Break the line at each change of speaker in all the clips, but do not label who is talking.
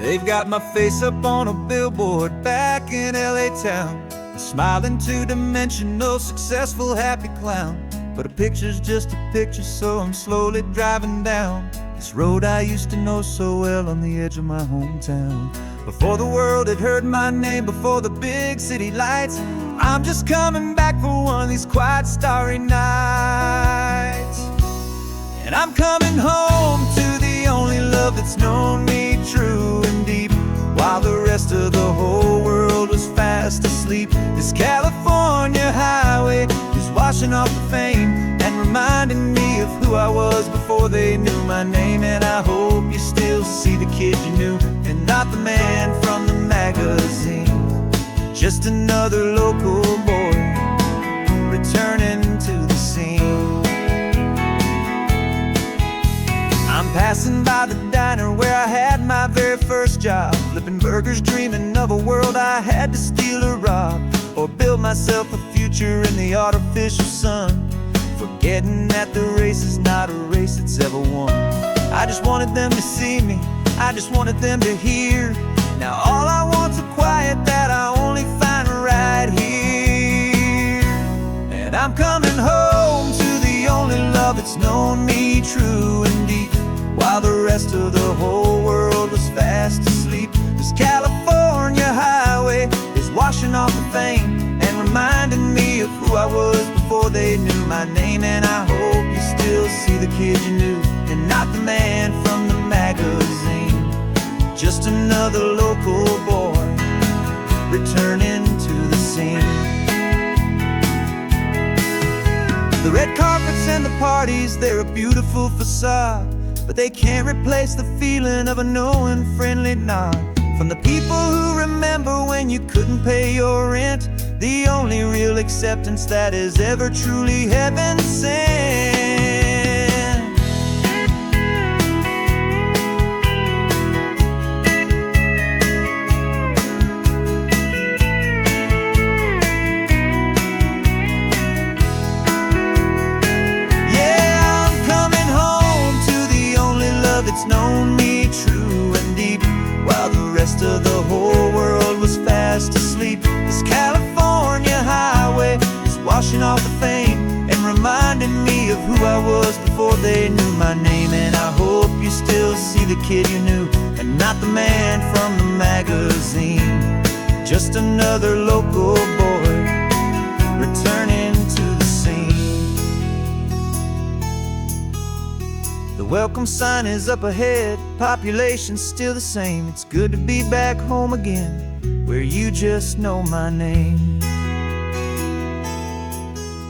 They've got my face up on a billboard back in LA town, a smiling two-dimensional, successful, happy clown. But a picture's just a picture, so I'm slowly driving down this road I used to know so well on the edge of my hometown. Before the world had heard my name, before the big city lights, I'm just coming back for one of these quiet, starry nights. And I'm coming home to the only love that's known me true and deep, while the rest of the whole world was fast asleep. This California highway is washing off the fame and reminding me of who I was before they knew my name. And I hope you still see the kid you knew, and not the man from the magazine. Just another local boy returning to the scene. I'm passing by the diner where I had my very first job, flipping burgers, dreaming of a world I had to steal or rob, or build myself a future in the artificial sun, forgetting that the race is not a race that's ever won. I just wanted them to see me, I just wanted them to hear. Now all I want's a quiet that I only find right here. And I'm coming home to the only love that's known me true and deep, while the rest of the whole world was fast asleep. This California highway is washing off the fame and reminding me of who I was before they knew my name. And I hope you still see the kid you knew, and not the man from the magazine. Just another local boy returning to the scene. The red carpets and the parties, they're a beautiful facade, but they can't replace the feeling of a knowing, friendly nod from the people who remember when you couldn't pay your rent. The only real acceptance that is ever truly heaven sent. It's known me true and deep, while the rest of the whole world was fast asleep. This California highway is washing off the fame and reminding me of who I was before they knew my name. And I hope you still see the kid you knew, and not the man from the magazine. Just another local boy returning to the scene. The welcome sign is up ahead, population's still the same. It's good to be back home again, where you just know my name.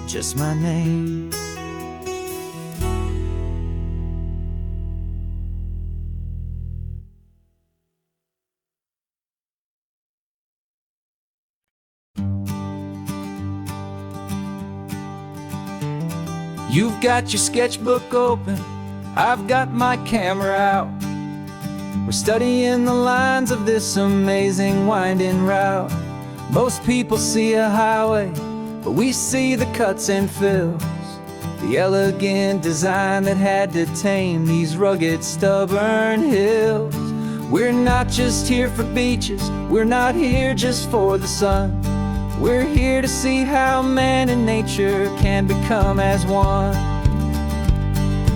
Just my name. You've got your sketchbook open, I've got my camera out. We're studying the lines of this amazing winding route. Most people see a highway, but we see the cuts and fills, the elegant design that had to tame these rugged, stubborn hills. We're not just here for beaches, we're not here just for the sun. We're here to see how man and nature can become as one.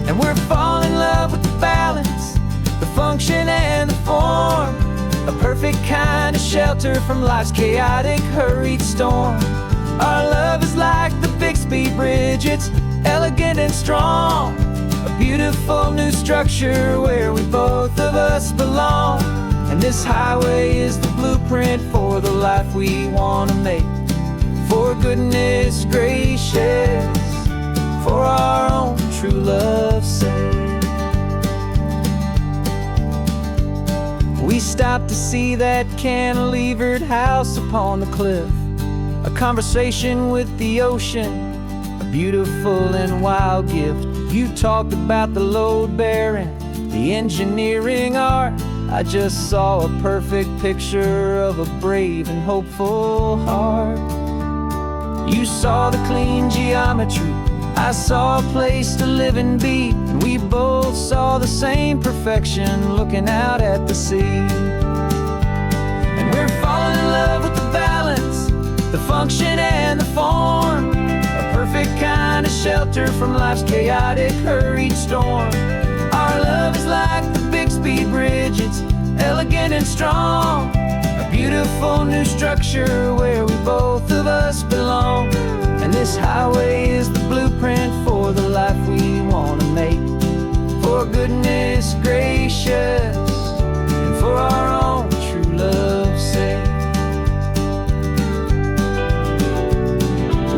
And we're falling in love with the balance, the function and the form, a perfect kind of shelter from life's chaotic, hurried storm. Our love is like the Bixby Bridge, it's elegant and strong, a beautiful new structure where we both of us belong. And this highway is the blueprint for the life we want to make. For goodness gracious, for our own true love's sake. We stopped to see that cantilevered house upon the cliff, a conversation with the ocean, a beautiful and wild gift. You talked about the load bearing, the engineering art. I just saw a perfect picture of a brave and hopeful heart. You saw the clean geometry, I saw a place to live and be, and we both saw the same perfection looking out at the sea. the function and the form, a perfect kind of shelter from life's chaotic, hurried storm. Our love is like the Bixby Bridge, it's elegant and strong, a beautiful new structure where we both of us belong. And this highway is the blueprint for the life we want to make, for goodness gracious and for our own true love's sake.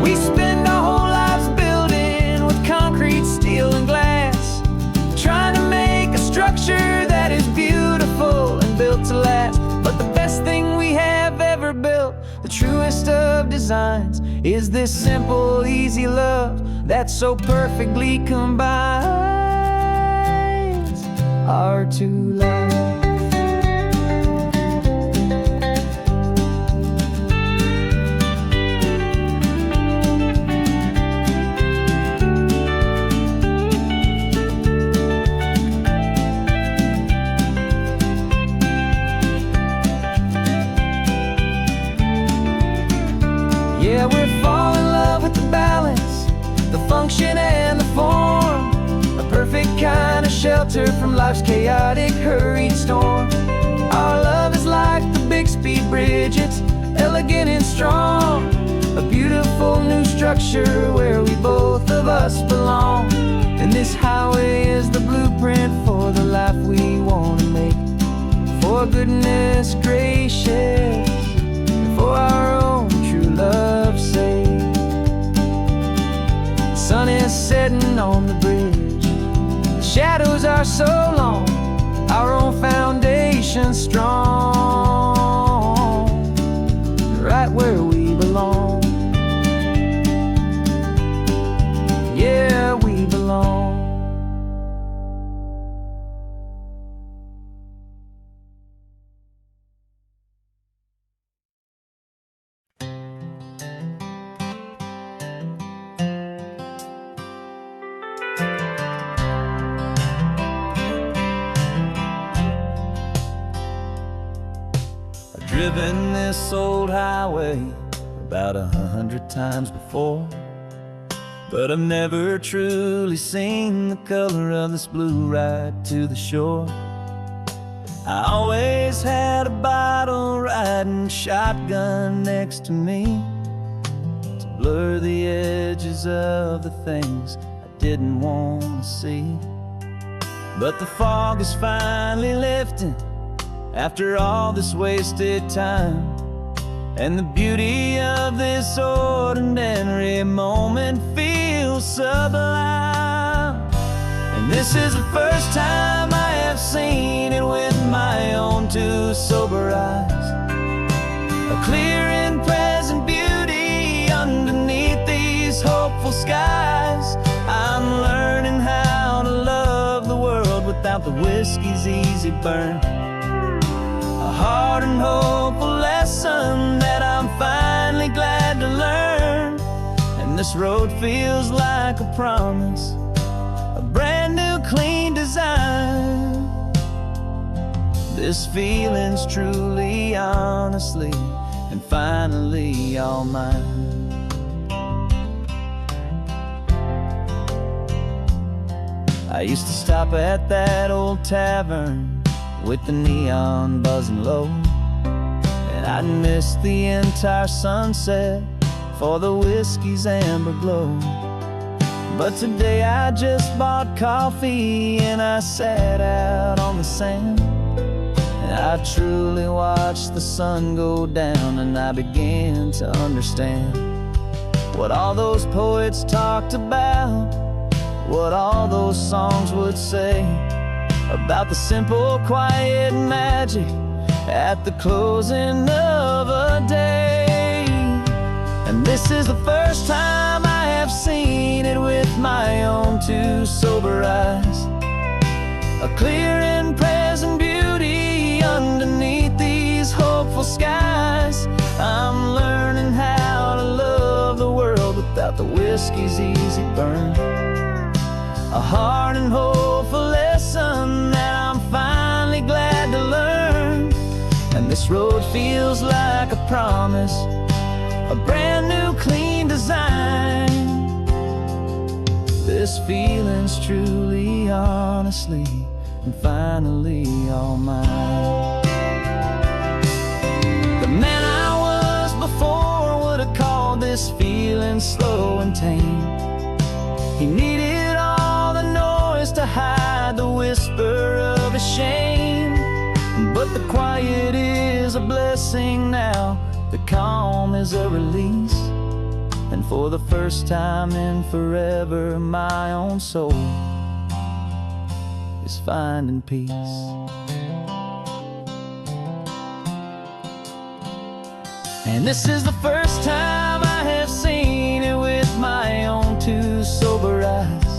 We spend our whole lives building with concrete, steel, and glass, trying to make a structure that is beautiful and built to last. But the best thing we have ever built, the truest of designs, is this simple, easy love that so perfectly combines our two lives. Yeah, we're falling in love with the balance, the function and the form, a perfect kind of shelter from life's chaotic, hurried storm. Our love is like the Bixby Bridge, it's elegant and strong, a beautiful new structure where we both of us belong. And this highway is the blueprint for the life we want to make, for goodness gracious, for our own true love's sake. The sun is setting on the bridge, the shadows are so long, our own foundation strong, right where we belong. Yeah, we belong. Driven this old highway about 100 times before, but I've never truly seen the color of this blue ride to the shore. I always had a bottle riding shotgun next to me to blur the edges of the things I didn't want to see. But the fog is finally lifting after all this wasted time, and the beauty of this ordinary moment feels sublime. And this is the first time I have seen it with my own two sober eyes, a clear and present beauty underneath these hopeful skies. I'm learning how to love the world without the whiskey's easy burn, a hard and hopeful lesson that I'm finally glad to learn. And this road feels like a promise, a brand new clean design. This feeling's truly, honestly, and finally all mine. I used to stop at that old tavern with the neon buzzing low, and I'd miss the entire sunset for the whiskey's amber glow. But today I just bought coffee and I sat out on the sand, and I truly watched the sun go down, and I began to understand what all those poets talked about, what all those songs would say about the simple, quiet magic at the closing of a day. And this is the first time I have seen it with my own two sober eyes, a clear and present beauty underneath these hopeful skies. I'm learning how to love the world without the whiskey's easy burn, a hard and hopeful lesson that I'm finally glad to learn. And this road feels like a promise, a brand new clean design. This feeling's truly, honestly, and finally all mine. The man I was before would have called this feeling slow and tame. He needed all the noise to hide the whisper of his shame. But the quiet is a blessing now, the calm is a release. And for the first time in forever, my own soul is finding peace. And this is the first time I have seen it with my own two sober eyes.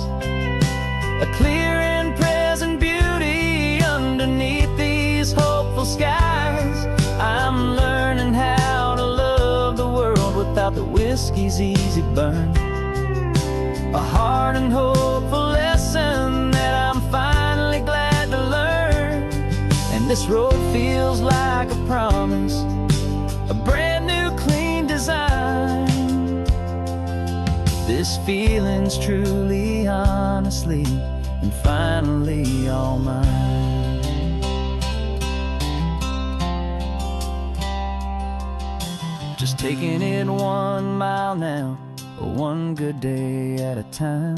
A clear and present beauty underneath these hopeful skies. I'm learning how to love the world without the whiskey's easy burn. A hard and hopeful lesson that I'm finally glad to learn. And this road feels like a promise, a brand new clean design. This feeling's truly, honestly, and finally all mine. Just taking it 1 mile now, one good day at a time.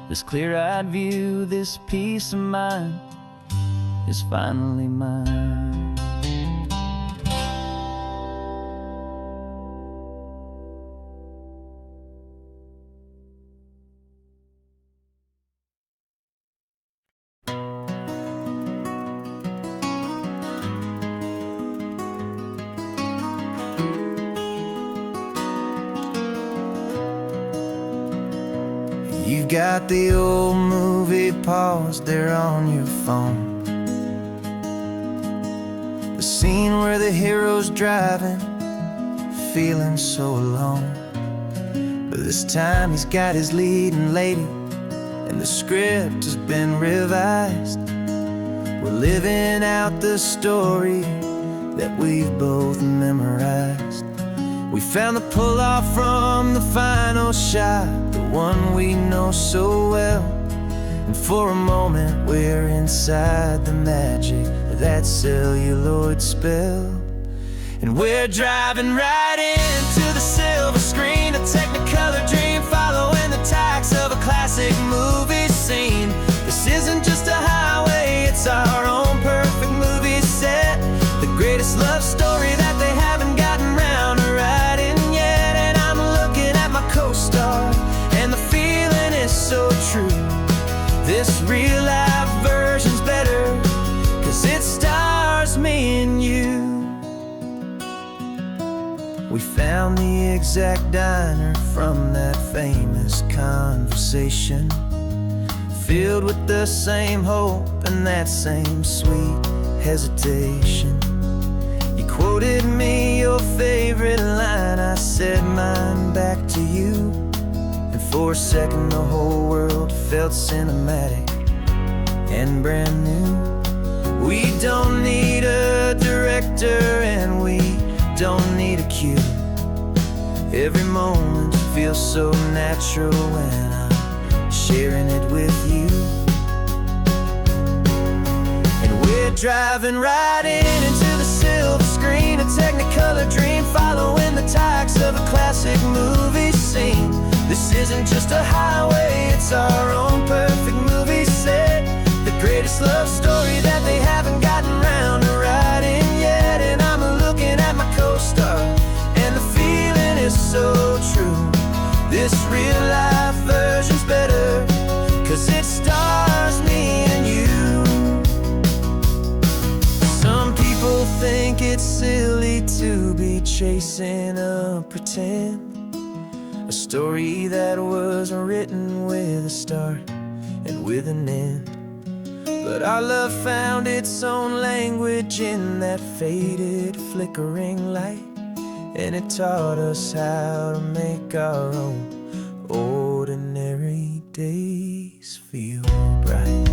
This clear-eyed view, this peace of mind is finally mine. You've got the old movie paused there on your phone, the scene where the hero's driving, feeling so alone. But this time he's got his leading lady, and the script has been revised. We're living out the story that we've both memorized. We found the pull-off from the final shot, the one we know so well. And for a moment we're inside the magic of that celluloid spell. And we're driving right into the silver screen, a technicolor dream, following the tacks of a classic movie scene. This isn't just a highway, it's our own perfect movie set, the greatest love story that they haven't gotten round to writing yet. And I'm looking at my co-star, and the feeling is so true. This real-life version's better, 'cause it stars me and you. We found the exact diner from that famous conversation, filled with the same hope and that same sweet hesitation. You quoted me your favorite line, I said mine back to you. And for a second the whole world felt cinematic and brand new. We don't need a director and we don't need a cue. Every moment feels so natural when I'm sharing it with you. And we're driving right into the silver screen, a technicolor dream, following the tacks of a classic movie scene. This isn't just a highway, it's our own perfect movie set, the greatest love story that they haven't gotten round to writing yet. And I'm looking at my co-star, and the feeling is so true. This real-life version's better, 'cause it stars me and you. Some people think it's silly to be chasing a pretend, a story that was written with a start and with an end. But our love found its own language in that faded, flickering light, and it taught us how to make our own ordinary days feel bright.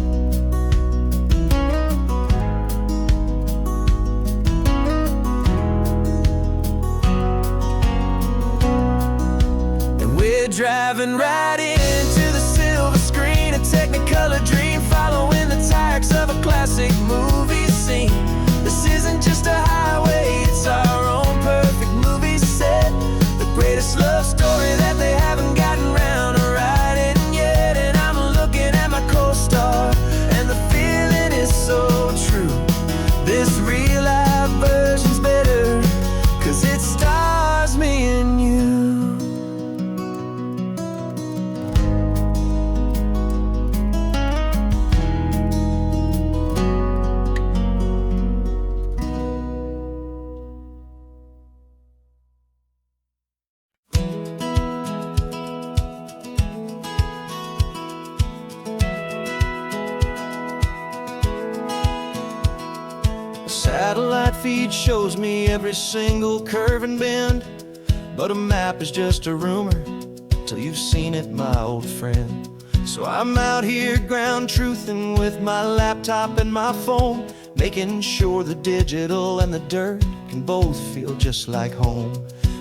driving right into the silver screen, a Technicolor dream, following the tracks of a classic movie scene. This isn't just a highway, it's our own perfect movie set, the greatest love story that they haven't gotten round to writing yet. And I'm looking at my co-star, and the feeling is so true. This real life version's better, 'cause it stars me and you. Satellite feed shows me every single curve and bend, but a map is just a rumor till you've seen it, my old friend. So I'm out here ground truthing with my laptop and my phone, making sure the digital and the dirt can both feel just like home.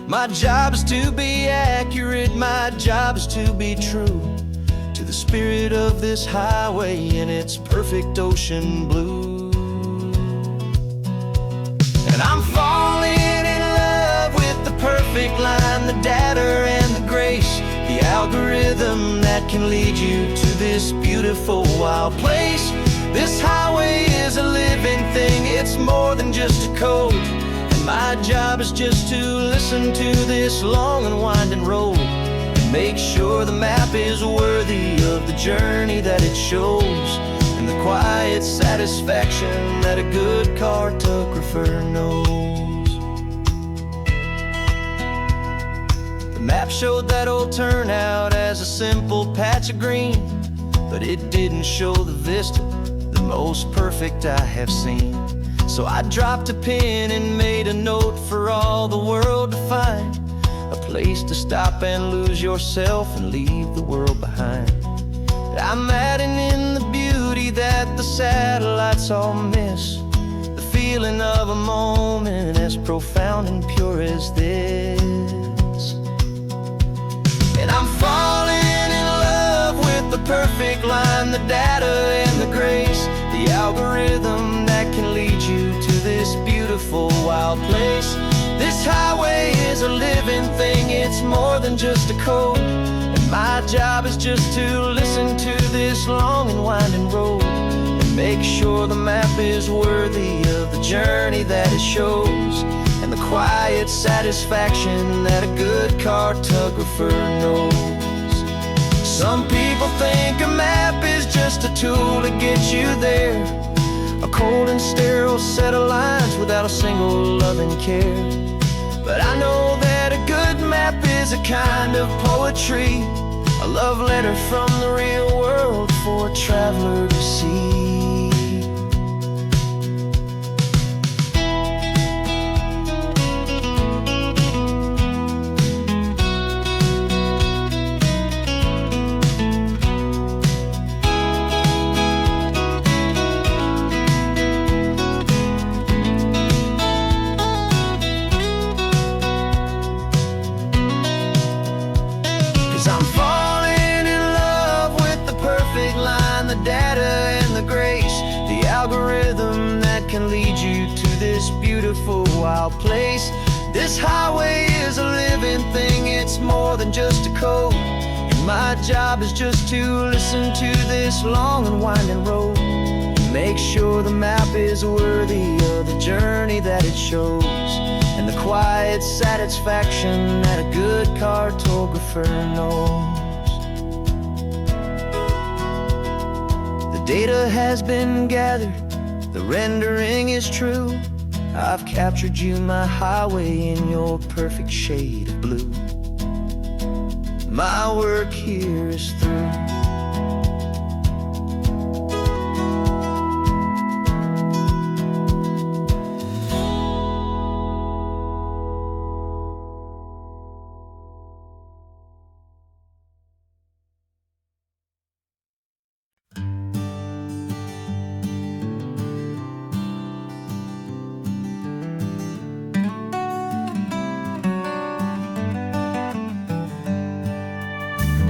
My job is to be accurate, my job is to be true to the spirit of this highway in its perfect ocean blue. And I'm falling in love with the perfect line, the data and the grace, the algorithm that can lead you to this beautiful wild place. This highway is a living thing, it's more than just a code. And my job is just to listen to this long and winding road, and make sure the map is worthy of the journey that it shows, and the quiet satisfaction that a good cartographer knows. The map showed that old turnout as a simple patch of green, but it didn't show the vista, the most perfect I have seen. So I dropped a pin and made a note for all the world to find, a place to stop and lose yourself and leave the world behind. I'm adding in the beauty that the satellites all miss, the feeling of a moment as profound and pure as this. And I'm falling in love with the perfect line, the data and the grace, the algorithm that can lead you to this beautiful wild place. This highway is a living thing, it's more than just a code. My job is just to listen to this long and winding road, and make sure the map is worthy of the journey that it shows, and the quiet satisfaction that a good cartographer knows. Some people think a map is just a tool to get you there, a cold and sterile set of lines without a single loving care. But I know that a good map is a kind of poetry, a love letter from the real world for a traveler to see. Algorithm that can lead you to this beautiful wild place. This highway is a living thing, it's more than just a code. And my job is just to listen to this long and winding road, and make sure the map is worthy of the journey that it shows, and the quiet satisfaction that a good cartographer knows. Data has been gathered, the rendering is true. I've captured you, my highway, in your perfect shade of blue. My work here is through.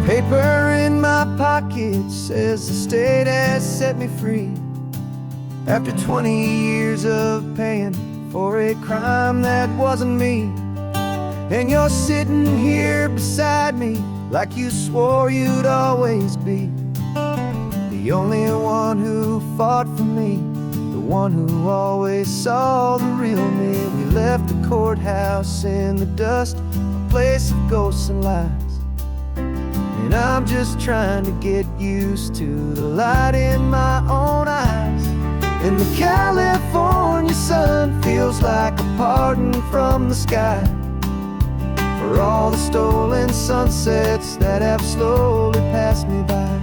Paper in my pocket says the state has set me free after 20 years of paying for a crime that wasn't me. And you're sitting here beside me like you swore you'd always be the only one who fought for me, the one who always saw the real me. We left the courthouse in the dust, a place of ghosts and lies. And I'm just trying to get used to the light in my own eyes. And the California sun feels like a pardon from the sky for all the stolen sunsets that have slowly passed me by.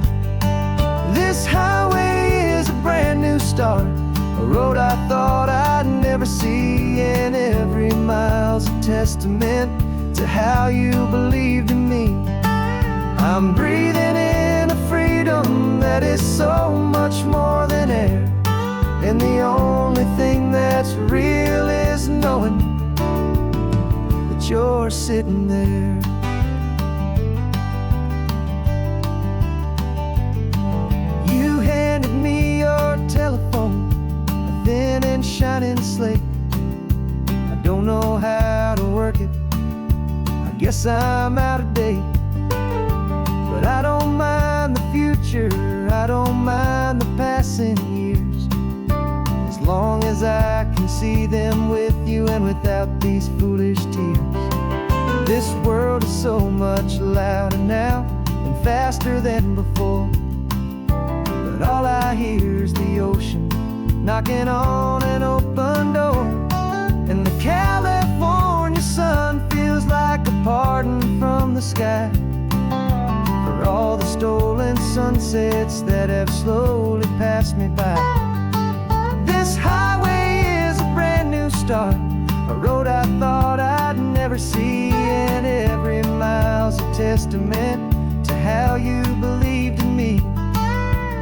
This highway is a brand new start, a road I thought I'd never see, and every mile's a testament to how you believed in me. I'm breathing in a freedom that is so much more than air, and the only thing that's real is knowing that you're sitting there. You handed me your telephone, a thin and shining slate. I don't know how to work it, I guess I'm out of date. But I don't mind the future, I don't mind the passing years, as long as I can see them with you and without these foolish tears. This world is so much louder now and faster than before, but all I hear is the ocean knocking on an open door. And the California sun feels like a pardon from the sky for all the stolen sunsets that have slowly passed me by. This highway is a brand new start, a road I thought I'd never see, and every mile's a testament to how you believed in me.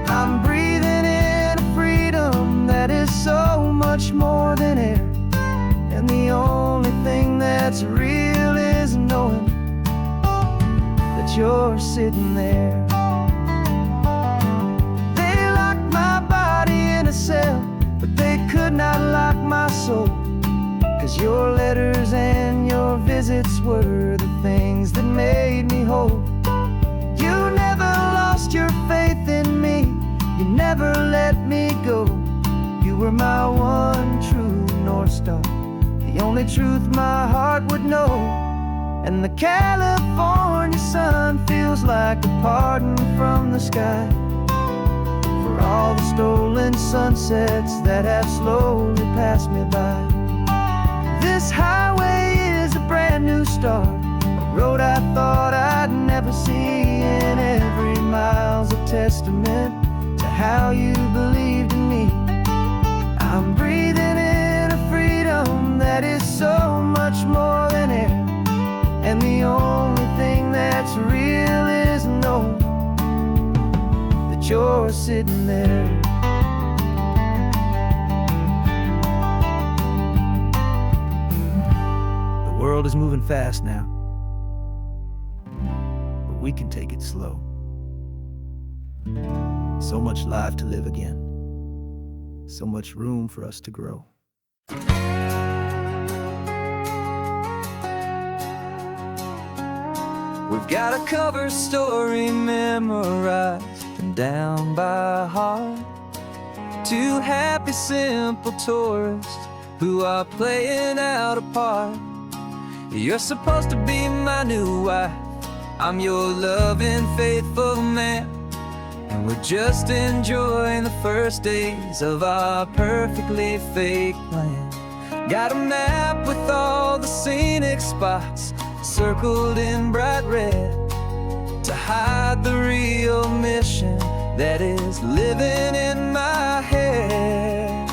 I'm breathing in a freedom that is so much more than air, and the only thing that's real is knowing that you're sitting there. They locked my body in a cell, but they could not lock my soul, 'cause your letters and your visits were the things that made me whole. You never lost your faith in me, you never let me go. You were my one true North Star, the only truth my heart would know. And the California sun feels like a pardon from the sky for all the stolen sunsets that have slowly passed me by. This highway is a brand new start, a road I thought I'd never see, and every mile's a testament to how you believed in me. I'm breathing in a freedom that is so much more than air, and the only thing that's real is knowing that you're sitting there. The world is moving fast now, but we can take it slow. So much life to live again, so much room for us to grow.
We've got a cover story memorized and down by heart. Two happy, simple tourists who are playing out a part. You're supposed to be my new wife, I'm your loving, faithful man, and we're just enjoying the first days of our perfectly fake plan. Got a map with all the scenic spots circled in bright red to hide the real mission that is living in my head.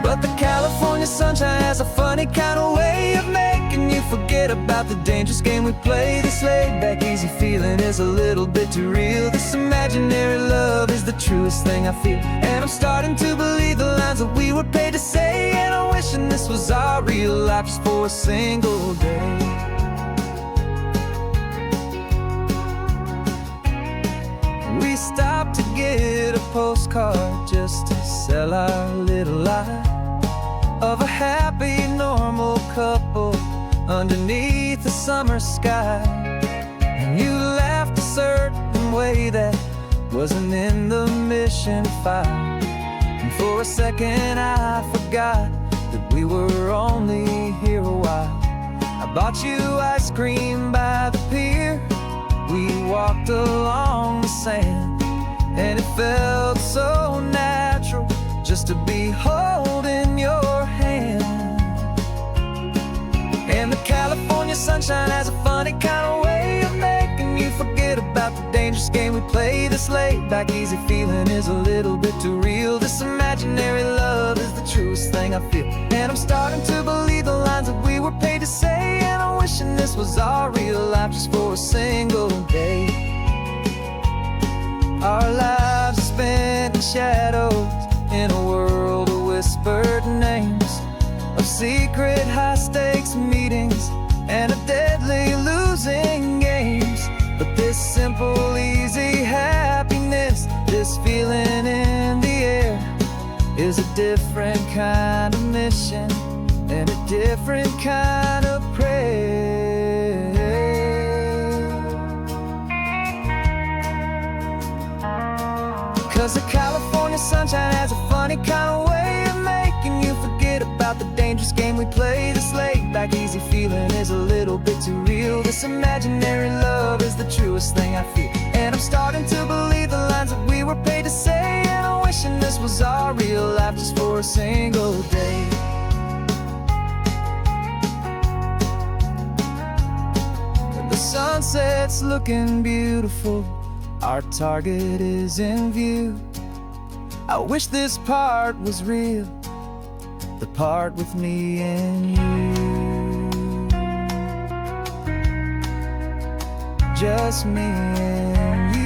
But the California sunshine has a funny kind of way of making you forget about the dangerous game we play. This laid-back, easy feeling is a little bit too real. This imaginary love is the truest thing I feel, and I'm starting to believe the lines that we were paid to say. And I'm wishing this was our real life just for a single day. we stopped to get a postcard just to sell our little lie of a happy, normal couple underneath the summer sky. And you laughed a certain way that wasn't in the mission file. And for a second I forgot that we were only here a while. I bought you ice cream by the pier. We walked along the sand, and it felt so natural just to be holding your hand. And the California sunshine has a funny kind of way of making you forget about the dangerous game we play. This laid back easy feeling is a little bit too real. This imaginary love is the truest thing I feel. And I'm starting to believe the lines that we were paid to say. And I'm wishing this was our real life just for a single day. Our lives are spent in shadows, in a world of whispered names, of secret high-stakes meetings and of deadly losing games. But this simple, easy happiness, this feeling in the air, is a different kind of mission and a different kind of prayer. 'Cause the California sunshine has a funny kind of way of making you forget about the dangerous game we play. This laid back easy feeling is a little bit too real. This imaginary love is the truest thing I feel. And I'm starting to believe the lines that we were paid to say. And I'm wishing this was our real life just for a single day. And the sunset's looking beautiful, our target is in view. I wish this part was real, the part with me and you. Just me and you.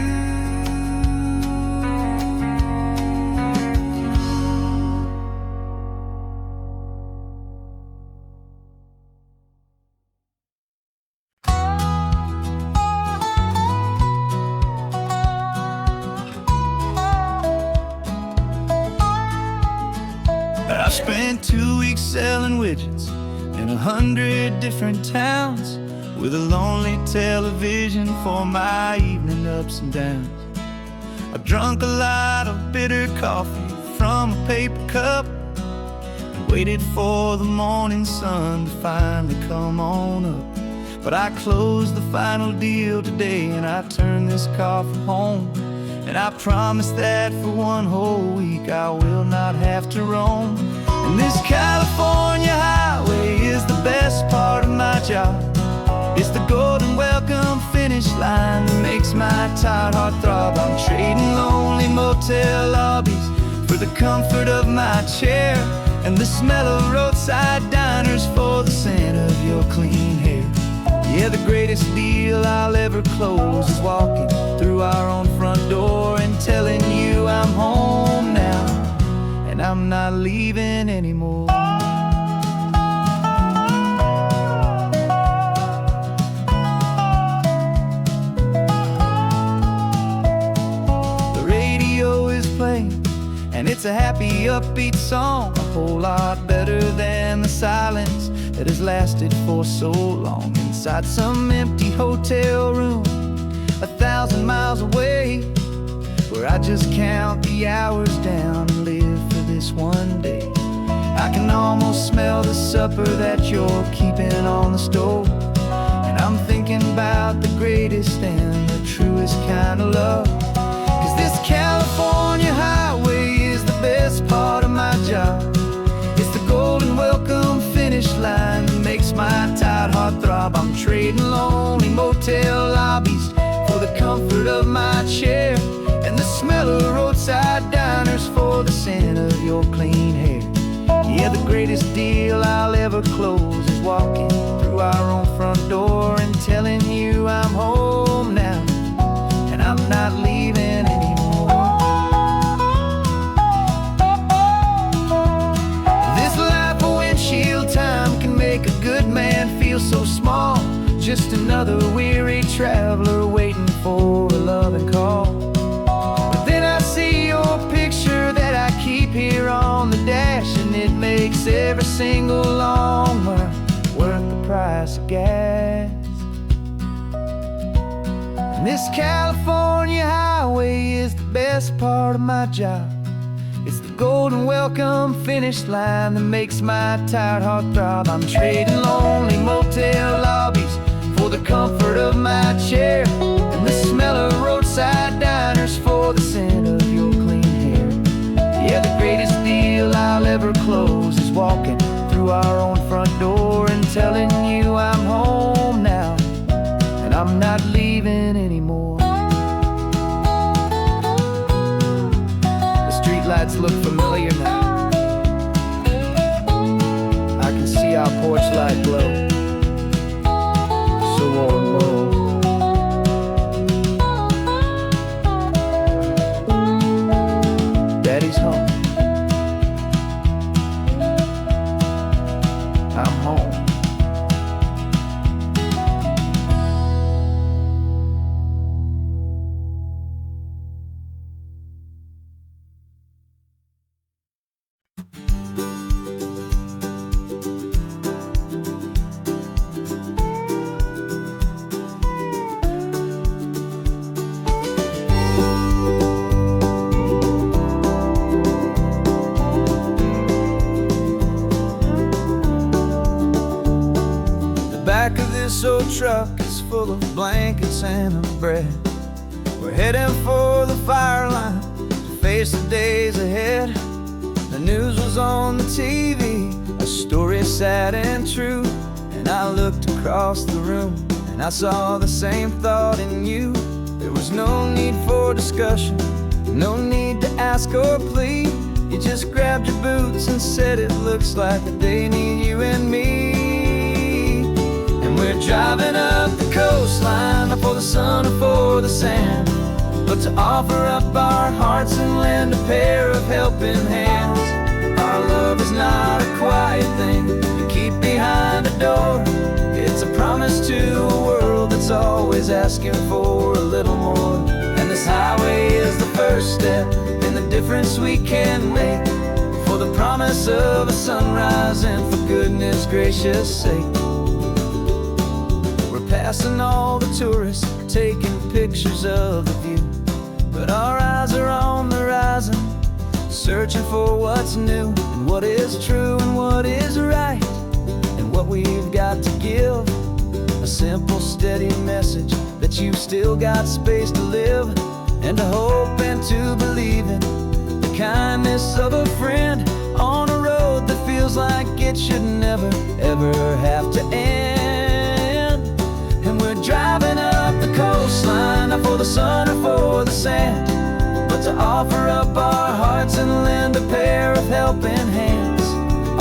I spent 2 weeks selling widgets in 100 different towns, with a lonely television for my evening ups and downs. I drunk a lot of bitter coffee from a paper cup and waited for the morning sun to finally come on up. But I closed the final deal today, and I turned this coffee home. And I promise that for one whole week I will not have to roam. And this California highway is the best part of my job. It's the golden welcome finish line that makes my tired heart throb. I'm trading lonely motel lobbies for the comfort of my chair, and the smell of roadside diners for the scent of your clean hair. Yeah, the greatest deal I'll ever close is walking through our own front door and telling you I'm home now, and I'm not leaving anymore. The radio is playing, and it's a happy, upbeat song, a whole lot better than the silence that has lasted for so long inside some empty hotel room 1,000 miles away, where I just count the hours down and live for this one day. I can almost smell the supper that you're keeping on the stove, and I'm thinking about the greatest and the truest kind of love. 'Cause this California highway is the best part of my job. It's the golden welcome finish line that makes my tired heart throb. I'm trading lonely motel lobbies for the comfort of my chair, and the smell of roadside diners for the scent of your clean hair. Yeah, the greatest deal I'll ever close is walking through our own front door and telling you I'm home now, and I'm not leaving anymore. This life of windshield time can make a good man feel so small, just another weary traveler waiting for a loving call. every single long mile worth the price of gas. And this California highway is the best part of my job. It's the golden welcome finish line that makes my tired heart throb. I'm trading lonely motel lobbies for the comfort of my chair, and the smell of roadside diners for the scent of your clean hair. Yeah, the greatest deal I'll ever close is walking through our own front door and telling you I'm home now, and I'm not leaving anymore. The streetlights look familiar now. I can see our porch light glow, so warm, low. Daddy's home. I'm home. The back of this old truck is full of blankets and of bread. We're heading for the fire line to face the days ahead. The news was on the TV, a story sad and true. And I looked across the room and I saw the same thought in you. There was no need for discussion, no need to ask or plead. You just grabbed your boots and said it looks like the day need you and me. And we're driving up the coastline, not for the sun or for the sand, but to offer up our hearts and lend a pair of helping hands. Our love is not a quiet thing you keep behind a door. It's a promise to a world that's always asking for a little more. And this highway is the first step in the difference we can make, for the promise of a sunrise and for goodness gracious sake. We're passing all the tourists, taking pictures of the view, but our eyes are on the horizon, searching for what's new and what is true and what is right, and what we've got to give. A simple, steady message that you've still got space to live, and to hope and to believe in the kindness of a friend on a road that feels like it should never, ever have to end. And we're driving up the coastline, not for the sun or for the sand, but to offer up our hearts and lend a pair of helping hands.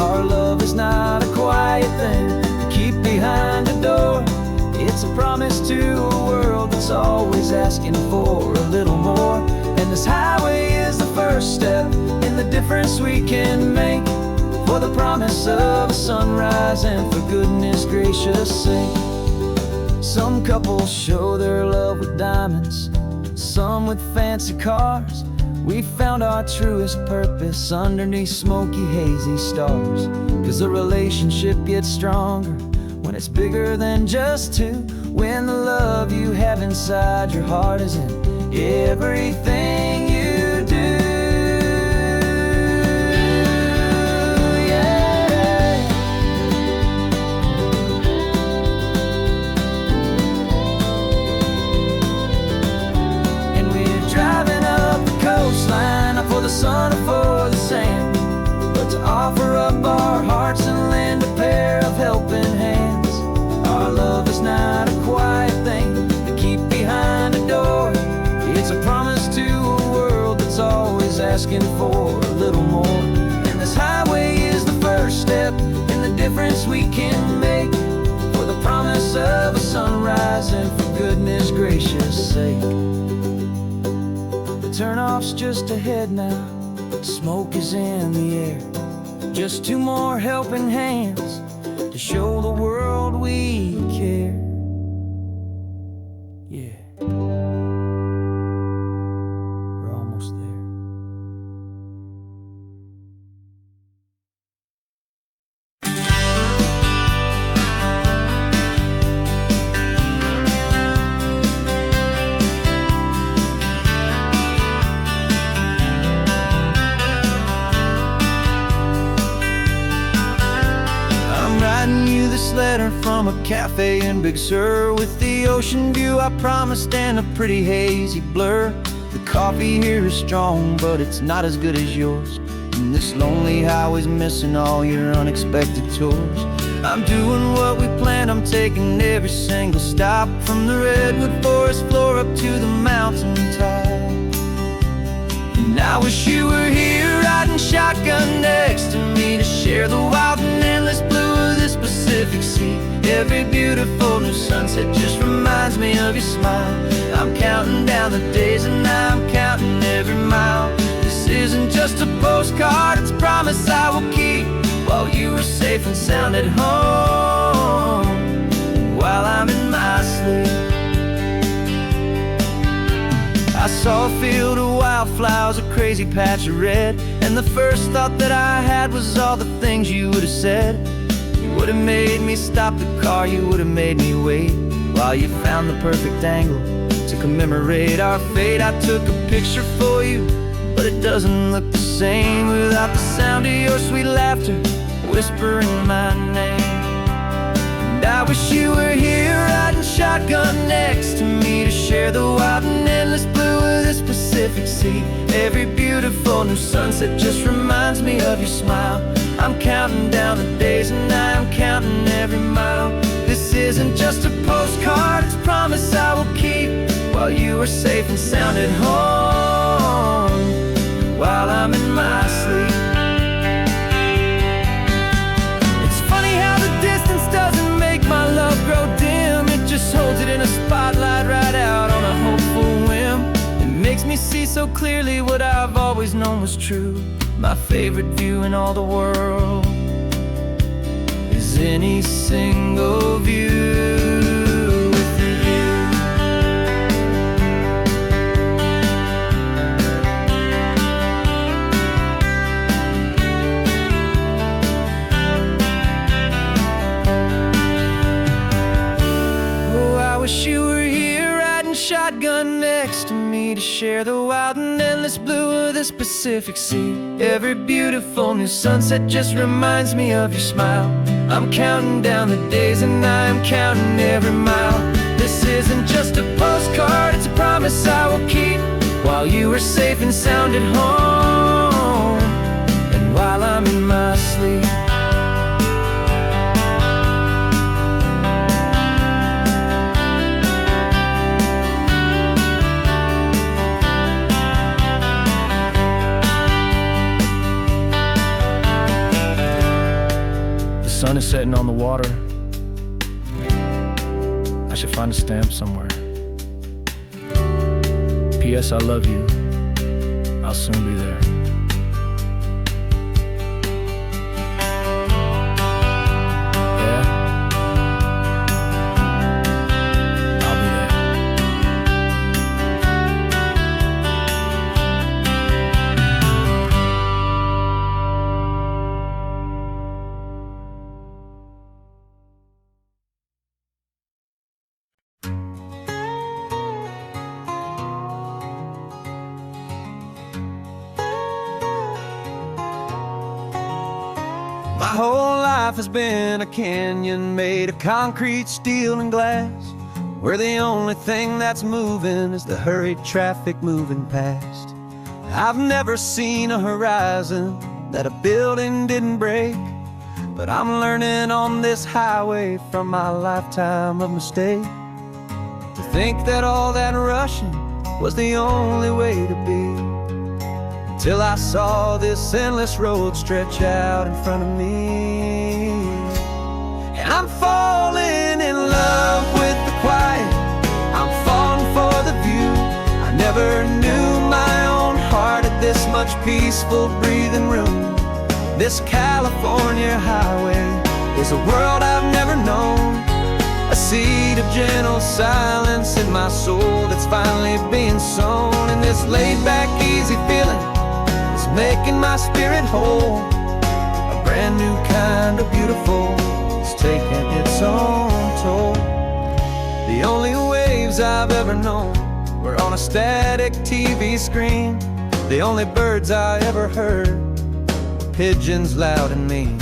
Our love is not a quiet thing to keep behind a door. It's a promise to a world that's always asking for a little more. And this highway is the first step in the difference we can make, for the promise of a sunrise and for goodness gracious sake. Some couples show their love with diamonds, some with fancy cars. We found our truest purpose underneath smoky, hazy stars. 'Cause the relationship gets stronger when it's bigger than just two, when the love you have inside your heart is in everything you do. Yeah. And we're driving up the coastline, not for the sun or for the sand, but to offer up our hearts and lend a pair of helping hands. Our love is not a quiet thing to keep behind a door. It's a promise to a world that's always asking for a little more. And this highway is the first step in the difference we can make, for the promise of a sunrise and for goodness gracious sake. The turnoff's just ahead now, smoke is in the air. Just two more helping hands to show the world we care. Yeah.
Writing you this letter from a cafe in Big Sur, with the ocean view I promised and a pretty hazy blur. The coffee here is strong, but it's not as good as yours, and this lonely highway's missing all your unexpected tours. I'm doing what we planned, I'm taking every single stop, from the redwood forest floor up to the mountain top. And I wish you were here riding shotgun next to me, to share the wild and endless blue of this Pacific Sea. Every beautiful new sunset just reminds me of your smile. I'm counting down the days and I'm counting every mile. This isn't just a postcard, it's a promise I will keep, while you are safe and sound at home, while I'm in my sleep. I saw a field of wildflowers, a crazy patch of red, and the first thought that I had was all the things you would have said. You would have made me stop the car, you would have made me wait, while you found the perfect angle to commemorate our fate. I took a picture for you, but it doesn't look the same without the sound of your sweet laughter whispering my name. And I wish you were here riding shotgun next to me, to share the wild and endless blue of this Pacific Sea. Every beautiful new sunset just reminds me of your smile. I'm counting down the days and I'm counting every mile. This isn't just a postcard, it's a promise I will keep, while you are safe and sound at home, while I'm in my sleep. It's funny how the distance doesn't make my love grow dim, it just holds it in a spotlight right out on a hopeful whim. It makes me see so clearly what I've always known was true. My favorite view in all the world is any single view with you. Oh, I wish you were here riding shotgun next to me, to share the wild and endless blue of this Pacific Sea. Every beautiful new sunset just reminds me of your smile. I'm counting down the days and I'm counting every mile. This isn't just a postcard, it's a promise I will keep, while you are safe and sound at home, and while I'm in my sleep. The sun is setting on the water. I should find a stamp somewhere. P.S. I love you. I'll soon be there. Yeah? I'll be there. My whole life has been a canyon made of concrete, steel, and glass, where the only thing that's moving is the hurried traffic moving past. I've never seen a horizon that a building didn't break, but I'm learning on this highway from my lifetime of mistakes, to think that all that rushing was the only way to be. Till I saw this endless road stretch out in front of me, and I'm falling in love with the quiet, I'm falling for the view. I never knew my own heart had this much peaceful breathing room. This California highway is a world I've never known, a seed of gentle silence in my soul that's finally being sown. And this laid-back, easy feeling making my spirit whole. A brand new kind of beautiful is taking its own toll. The only waves I've ever known were on a static TV screen. The only birds I ever heard were pigeons loud and mean.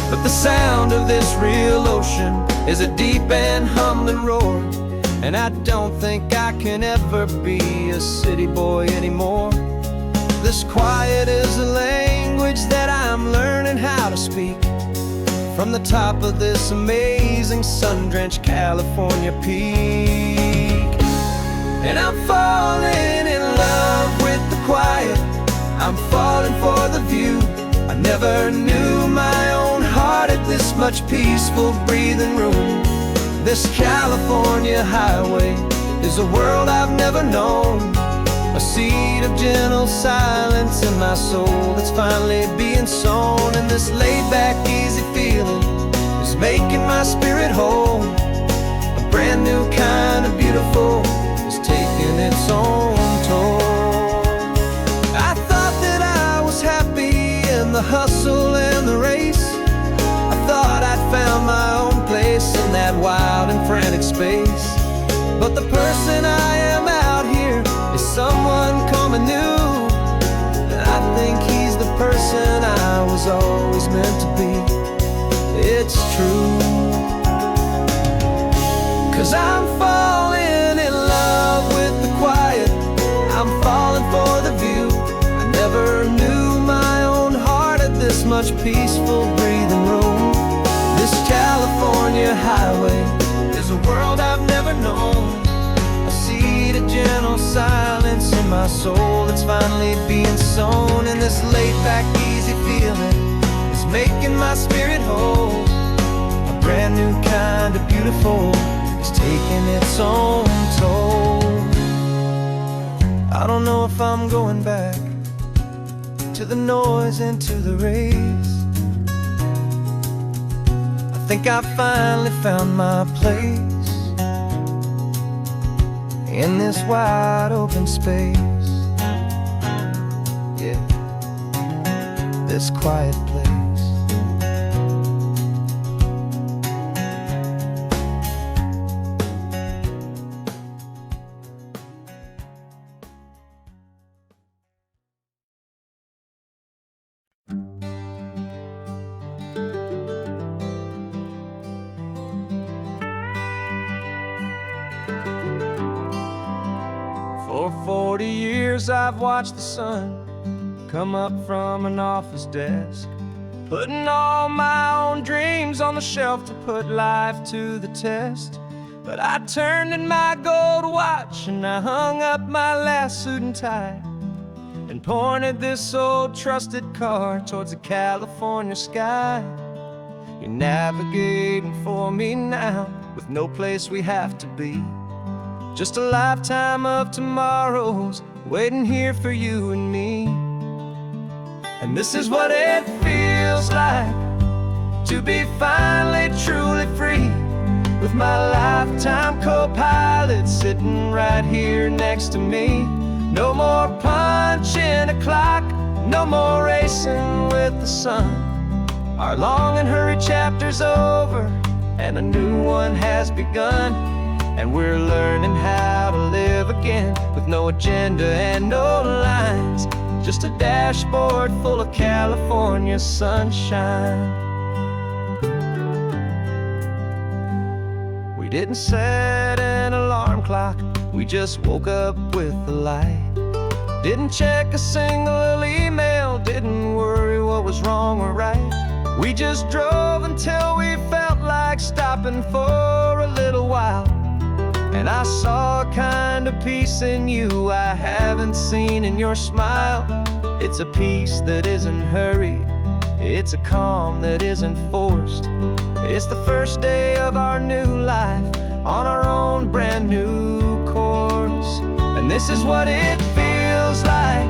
But the sound of this real ocean is a deep and humbling roar, and I don't think I can ever be a city boy anymore. This quiet is a language that I'm learning how to speak from the top of this amazing sun-drenched California peak. And I'm falling in love with the quiet, I'm falling for the view. I never knew my own heart had this much peaceful breathing room. This California highway is a world I've never known, a seed of gentle silence in my soul that's finally being sown. And this laid-back, easy feeling is making my spirit whole. A brand new kind of beautiful is taking its own toll. I thought that I was happy in the hustle and the race. I thought I'd found my own place in that wild and frantic space. But the person I am out here is someone coming new, and I think he's the person I was always meant to be. It's true, 'cause I'm falling in love with the quiet, I'm falling for the view. I never knew my own heart had this much peaceful breathing room. This California highway is a world I've never known, a seed of gentle silence in my soul that's finally being sown. And this laid-back, easy feeling is making my spirit whole. A brand new kind of beautiful is taking its own toll. I don't know if I'm going back to the noise and to the race. I think I finally found my place in this wide open space. Yeah, this quiet place. For 40 years I've watched the sun come up from an office desk, putting all my own dreams on the shelf to put life to the test. But I turned in my gold watch and I hung up my last suit and tie, and pointed this old trusted car towards the California sky. You're navigating for me now, with no place we have to be, just a lifetime of tomorrows waiting here for you and me. And this is what it feels like to be finally truly free, with my lifetime co-pilot sitting right here next to me. No more punching a clock, no more racing with the sun. Our long and hurried chapter's over and a new one has begun. And we're learning how to live again, with no agenda and no lines, just a dashboard full of California sunshine. We didn't set an alarm clock, we just woke up with the light. Didn't check a single email, didn't worry what was wrong or right. We just drove until we felt like stopping for a little while. And I saw a kind of peace in you I haven't seen in your smile. It's a peace that isn't hurried, it's a calm that isn't forced. It's the first day of our new life on our own brand new course. And this is what it feels like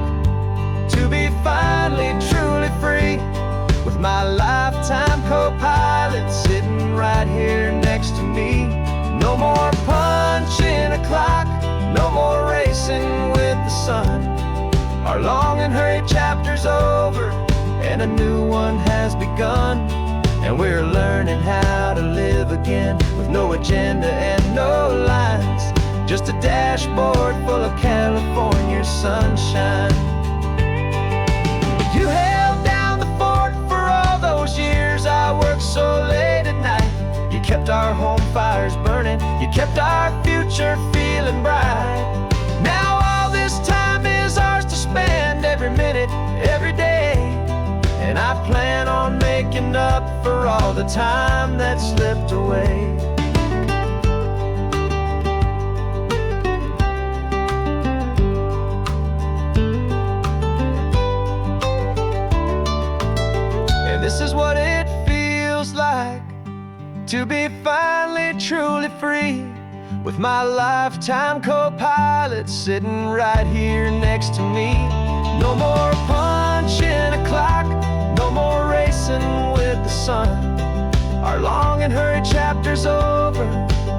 to be finally truly free, with my lifetime co-pilot sitting right here next to me. No more punching a clock, no more racing with the sun. Our long and hurried chapter's over and a new one has begun. And we're learning how to live again, with no agenda and no lines, just a dashboard full of California sunshine. You held down the fort for all those years I worked
kept our home fires burning. You kept our future feeling bright. Now all this time is ours to spend, every minute, every day. And I plan on making up for all the time that slipped away. And this is what it feels like to be finally truly free, with my lifetime co-pilot sitting right here next to me. No more punching a clock, no more racing with the sun. Our long and hurried chapter's over,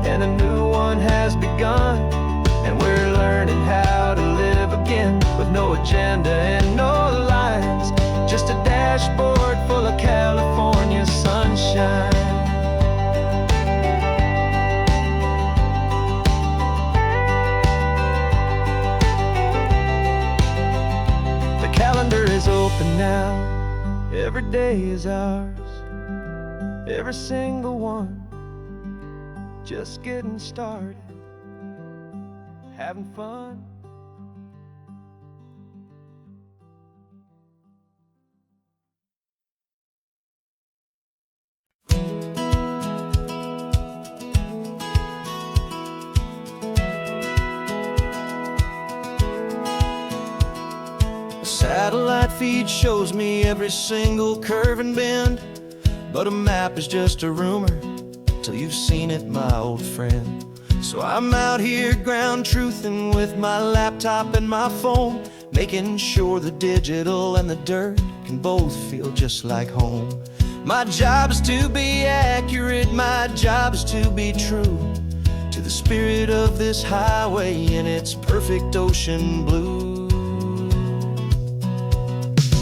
and a new one has begun. And we're learning how to live again, with no agenda and no lines, just a dashboard full of California sunshine. The calendar is open now. Every day is ours, every single one. Just getting started, having fun.
Satellite feed shows me every single curve and bend, but a map is just a rumor till you've seen it, my old friend. So I'm out here ground truthing with my laptop and my phone, making sure the digital and the dirt can both feel just like home. My job is to be accurate, my job is to be true to the spirit of this highway in its perfect ocean blue.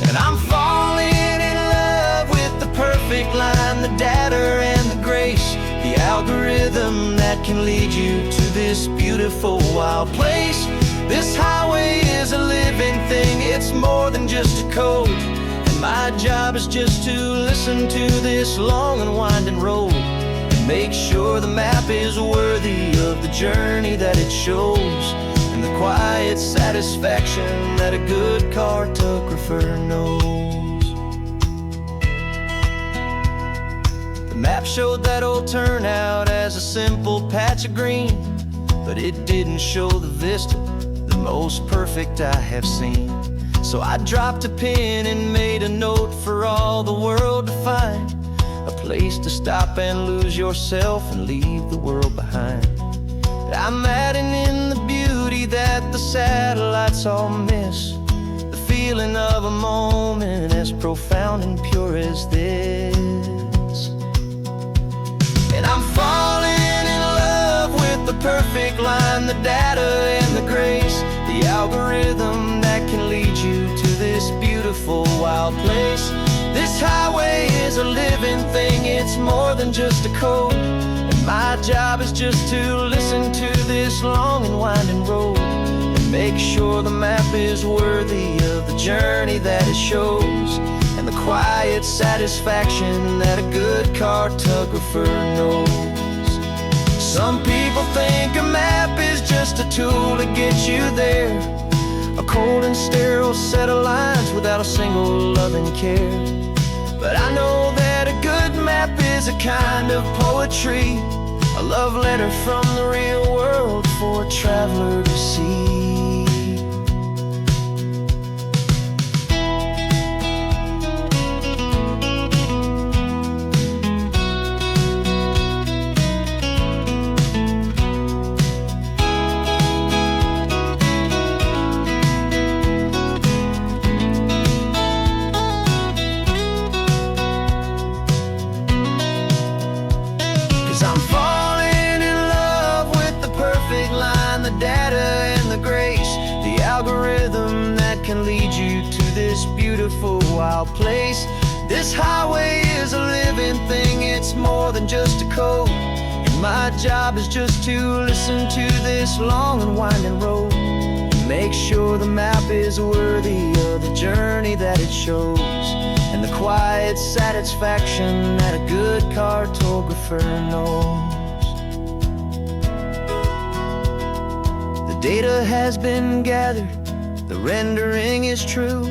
And I'm falling in love with the perfect line, the data and the grace, the algorithm that can lead you to this beautiful wild place. This highway is a living thing, it's more than just a code. And my job is just to listen to this long and winding road, and make sure the map is worthy of the journey that it shows, and the quiet satisfaction that a good cartographer knows. The map showed that old turnout as a simple patch of green, but it didn't show the vista, the most perfect I have seen. So I dropped a pin and made a note for all the world to find, a place to stop and lose yourself and leave the world behind. I'm adding in the beauty that the satellites all miss, the feeling of a moment as profound and pure as this. And I'm falling in love with the perfect line, the data and the grace, the algorithm that can lead you to this beautiful wild place. This highway is a living thing, it's more than just a code. My job is just to listen to this long and winding road, and make sure the map is worthy of the journey that it shows, and the quiet satisfaction that a good cartographer knows. Some people think a map is just a tool to get you there, a cold and sterile set of lines without a single loving care. But I know that a good map is a kind of poetry, a love letter from the real world for a traveler to see. 'Cause I'm falling in love with the perfect line, the data and the grace, the algorithm that can lead you to this beautiful wild place. This highway is a living thing, it's more than just a code. And my job is just to listen to this long and winding road, and
make sure the map is worthy of the journey that it shows, and the quiet satisfaction that a good cartographer knows. The data has been gathered, the rendering is true.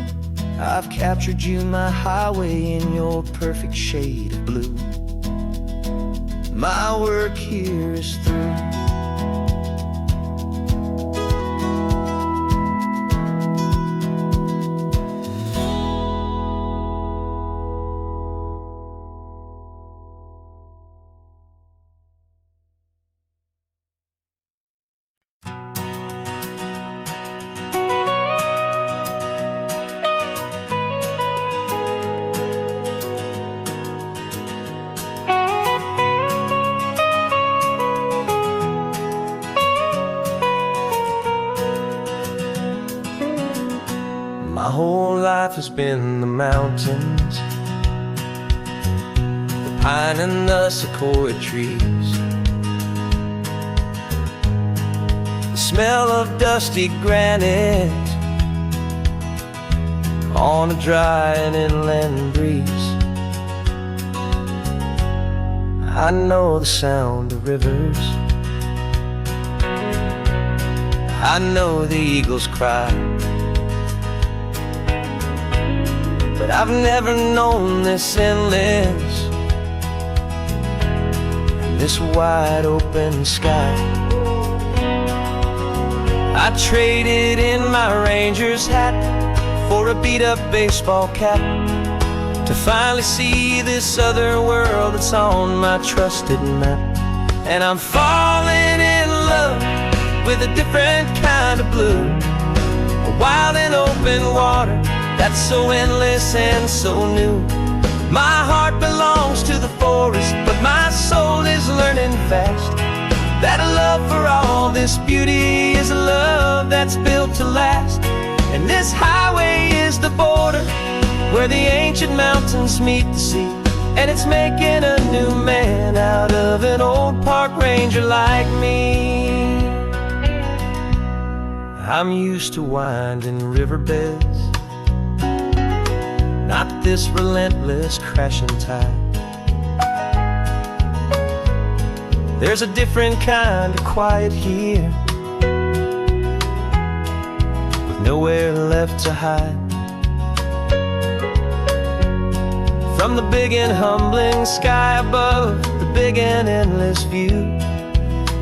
I've captured you, my highway, in your perfect shade of blue. My work here is through.
My whole life has been the mountains, the pine and the sequoia trees, the smell of dusty granite on a dry and inland breeze. I know the sound of rivers, I know the eagles cry, but I've never known this endless and this wide open sky. I traded in my ranger's hat for a beat-up baseball cap to finally see this other world that's on my trusted map. And I'm falling in love with a different kind of blue, a wild and open water that's so endless and so new. My heart belongs to the forest, but my soul is learning fast that a love for all this beauty is a love that's built to last. And this highway is the border where the ancient mountains meet the sea, and it's making a new man out of an old park ranger like me. I'm used to winding riverbeds, not this relentless crashing tide. There's a different kind of quiet here, with nowhere left to hide. From the big and humbling sky above, the big and endless view,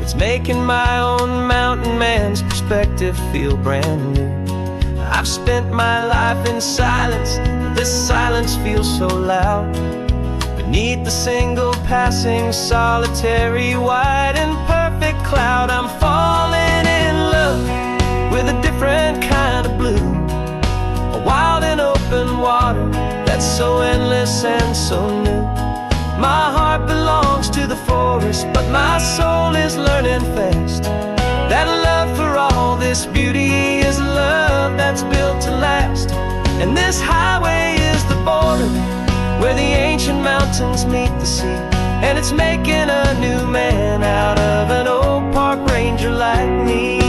it's making my own mountain man's perspective feel brand new. I've spent my life in silence, this silence feels so loud. Beneath the single passing solitary white and perfect cloud, I'm falling in love with a different kind of blue, a wild and open water that's so endless and so new. My heart belongs to the forest, but my soul is learning fast that a love for all this beauty is a love that's built to last. And this highway is the border where the ancient mountains meet the sea, and it's making a new man out of an old park ranger like me.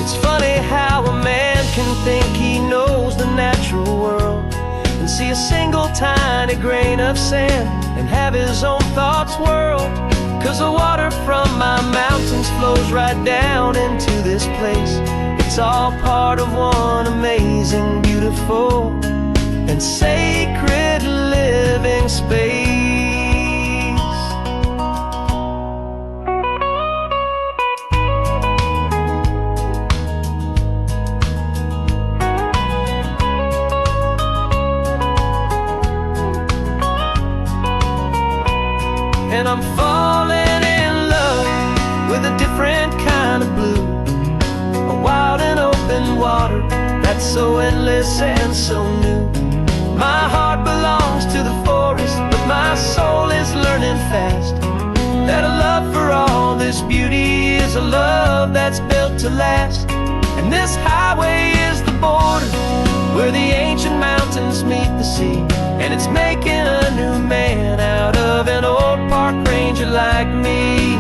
It's funny how a man can think he knows the natural world and see a single tiny grain of sand and have his own thoughts whirl. 'Cause the water from my mountains flows right down into this place. It's all part of one amazing, beautiful, and sacred living space. And I'm falling in love with a different kind of blue, a wild and open water that's so endless and so new. My heart belongs to the forest, but my soul is learning fast that a love for all this beauty is a love that's built to last. And this highway is the border where the ancient mountains meet the sea, and it's making a new man out of an old park ranger like me.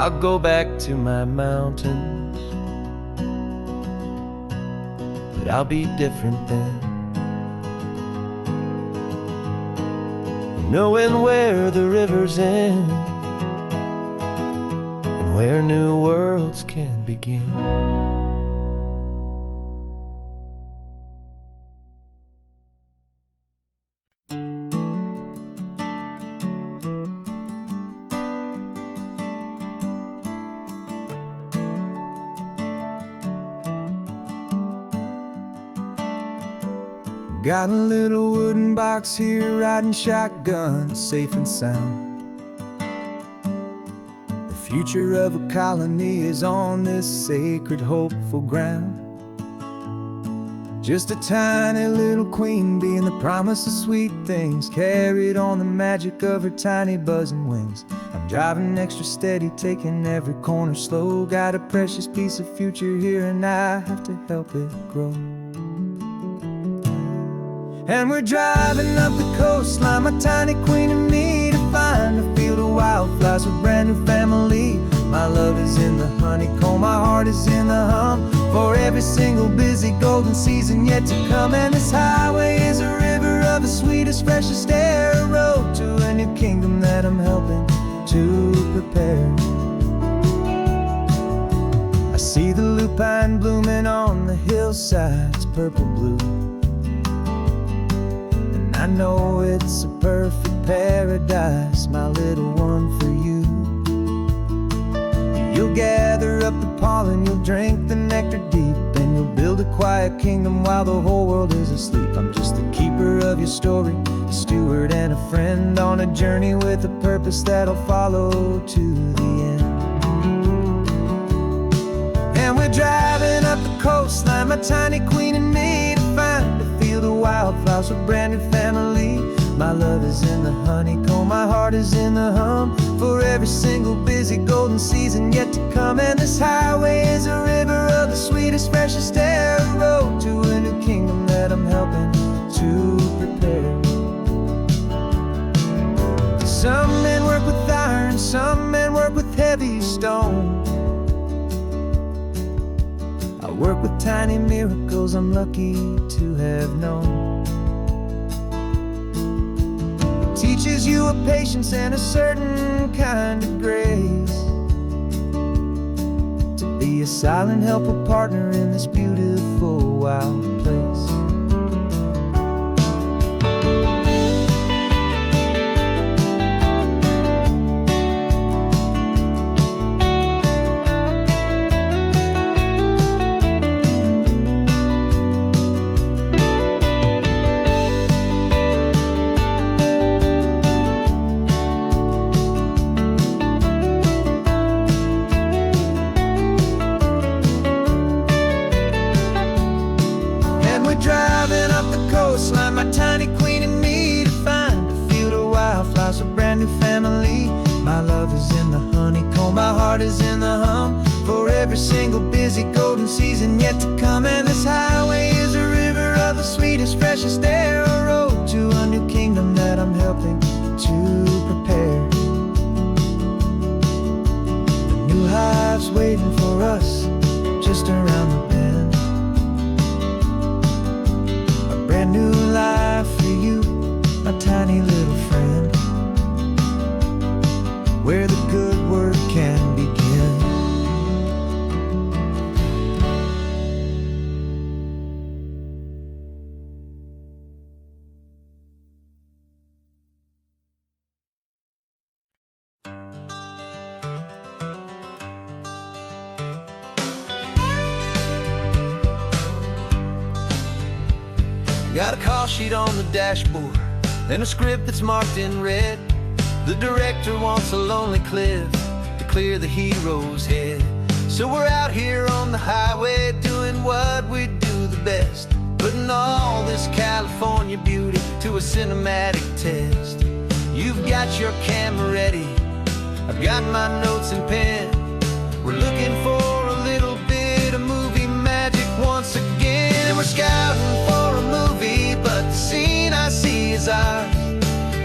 I'll go back to my mountains, but I'll be different then. Knowing where the rivers end and where new worlds can begin.
Got a little wooden box here, riding shotgun, safe and sound. The future of a colony is on this sacred, hopeful ground. Just a tiny little queen bee and the promise of sweet things, carried on the magic of her tiny buzzing wings. I'm driving extra steady, taking every corner slow. Got a precious piece of future here and I have to help it grow. And we're driving up the coastline, my tiny queen and me, to find a field of wildflowers with brand new family. My love is in the honeycomb, my heart is in the hum, for every single busy golden season yet to come. And this highway is a river of the sweetest, freshest air, a road to a new kingdom that I'm helping to prepare. I see the lupine blooming on the hillsides, purple blue. I know it's a perfect paradise, my little one, for you. You'll gather up the pollen, you'll drink the nectar deep, and you'll build a quiet kingdom while the whole world is asleep. I'm just the keeper of your story, a steward and a friend, on a journey with a purpose that'll follow to the end. And we're driving up the coastline, my tiny queen and me, to find a field of wildflowers with brand new family. My love is in the honeycomb, my heart is in the hum, for every single busy golden season yet to come. And this highway is a river of the sweetest, freshest air, a road to a new kingdom that I'm helping to prepare. Some men work with iron, some men work with heavy stone. I work with tiny miracles I'm lucky to have known. It teaches you a patience and a certain kind of grace, to be a silent, helpful partner in this beautiful, wild place. Driving up the coastline, my tiny queen and me, to find a field of wildflowers, a brand new family. My love is in the honeycomb, my heart is in the hum, for every single busy golden season yet to come. And this highway is a river of the sweetest, freshest air, a road to a new kingdom that I'm helping to prepare. A new hive's waiting for us just around the bend. Brand new life for you, my tiny little friend, where the good work can begin.
Got a call sheet on the dashboard and a script that's marked in red. The director wants a lonely cliff to clear the hero's head. So we're out here on the highway doing what we do the best, putting all this California beauty to a cinematic test. You've got your camera ready, I've got my notes and pen. We're looking for a little bit of movie magic once again. And we're scouting for a movie, but the scene I see is ours,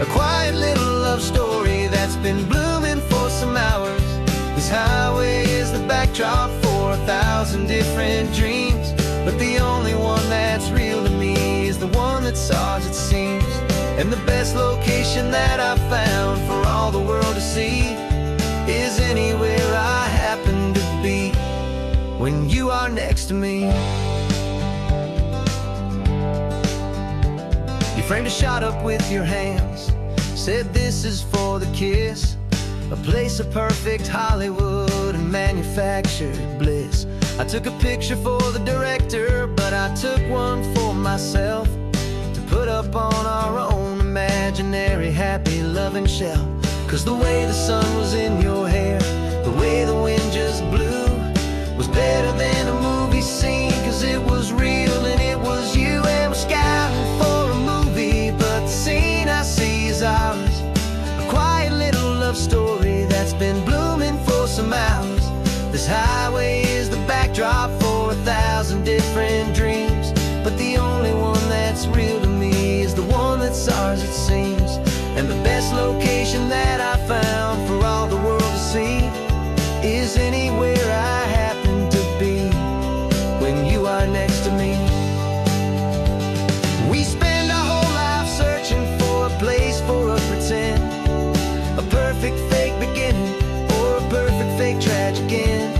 a quiet little love story that's been blooming for some hours. This 1,000 different dreams, but the only one that's real to me is the one that's ours, it seems. And the best location that I've found for all the world to see is anywhere I happen to be when you are next to me. You framed a shot up with your hands, said this is for the kiss, a place of perfect Hollywood and manufactured bliss. I took a picture for the director, but I took one for myself to put up on our own imaginary happy loving shelf. 'Cause the way the sun was in your hair, the way the wind just blew, was better than a movie scene. 'Cause it was real and it was you, and we're scouting for a movie, but the scene I see is ours. A quiet little love story that's been blooming for some hours. This highway is the backdrop for 1,000 different dreams, but the only one that's real to me is the one that's ours, it seems. And the best location that I found for all the world to see is anywhere I happen to be when you are next to me. We spend our whole life searching for a place for a pretend, a perfect fake beginning or a perfect fake tragic end.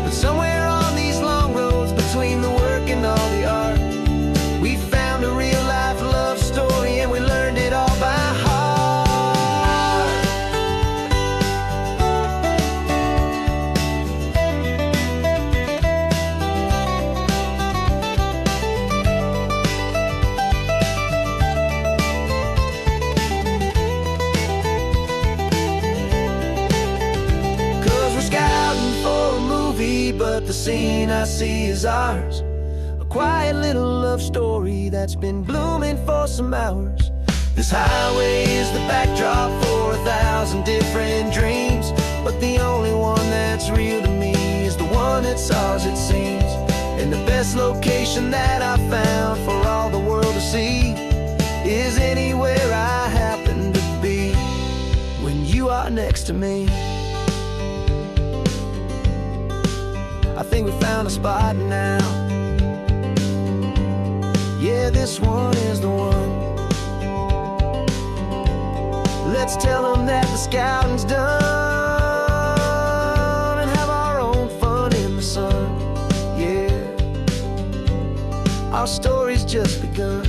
But somewhere on these long roads between the work and all the art, we found a real life love story, and we learned it all by heart. 'Cause we're scouting for a movie, but the scene I see is ours. A quiet little love story that's been blooming for some hours. This highway is the backdrop for 1,000 different dreams, but the only one that's real to me is the one that's ours, it seems. And the best location that I found for all the world to see is anywhere I happen to be when you are next to me. I think we found a spot now. Yeah, this one is the one. Let's tell them that the scouting's done and have our own fun in the sun. Yeah, our story's just begun.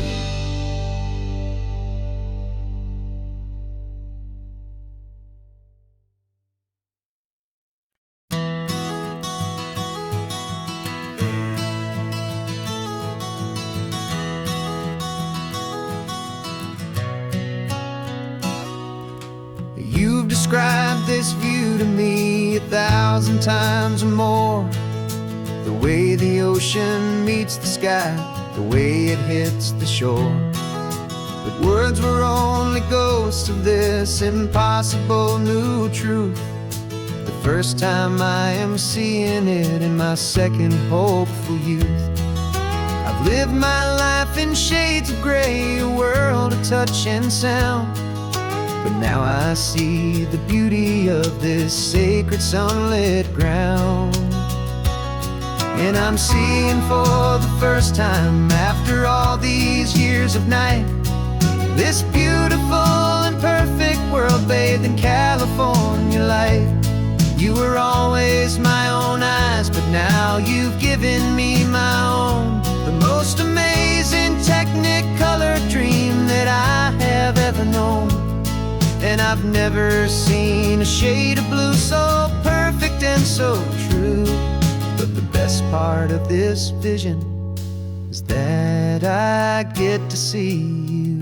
You've described this view to me 1,000 times or more. The way the ocean meets the sky, the way it hits the shore. But words were only ghosts of this impossible new truth. The first time I am seeing it in my second hopeful youth. I've lived my life in shades of gray, a world of touch and sound. But now I see the beauty of this sacred sunlit ground. And I'm seeing for the first time after all these years of night, this beautiful and perfect world bathed in California light. You were always my own eyes, but now you've given me my own. The most amazing technicolor dream that I have ever known. And I've never seen a shade of blue so perfect and so true. But the best part of this vision is that I get to see you.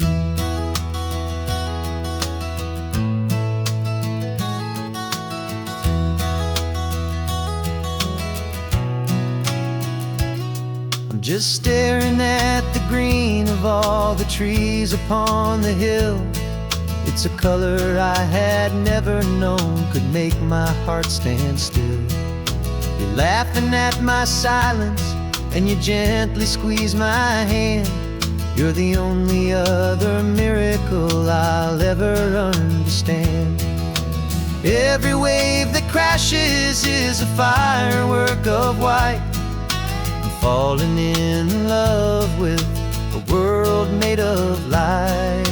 I'm just staring at the green of all the trees upon the hill. It's a color I had never known could make my heart stand still. You're laughing at my silence, and you gently squeeze my hand. You're the only other miracle I'll ever understand. Every wave that crashes is a firework of white. I'm falling in love with a world made of light.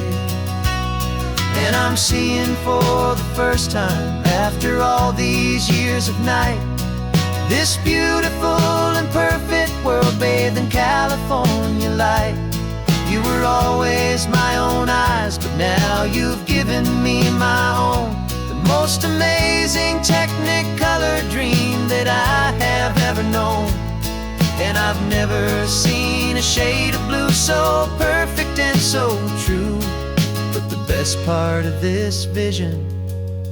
And I'm seeing for the first time, after all these years of night, this beautiful and perfect world bathed in California light. You were always my own eyes, but now you've given me my own. The most amazing technicolor dream that I have ever known. And I've never seen a shade of blue so perfect and so true. But the best part of this vision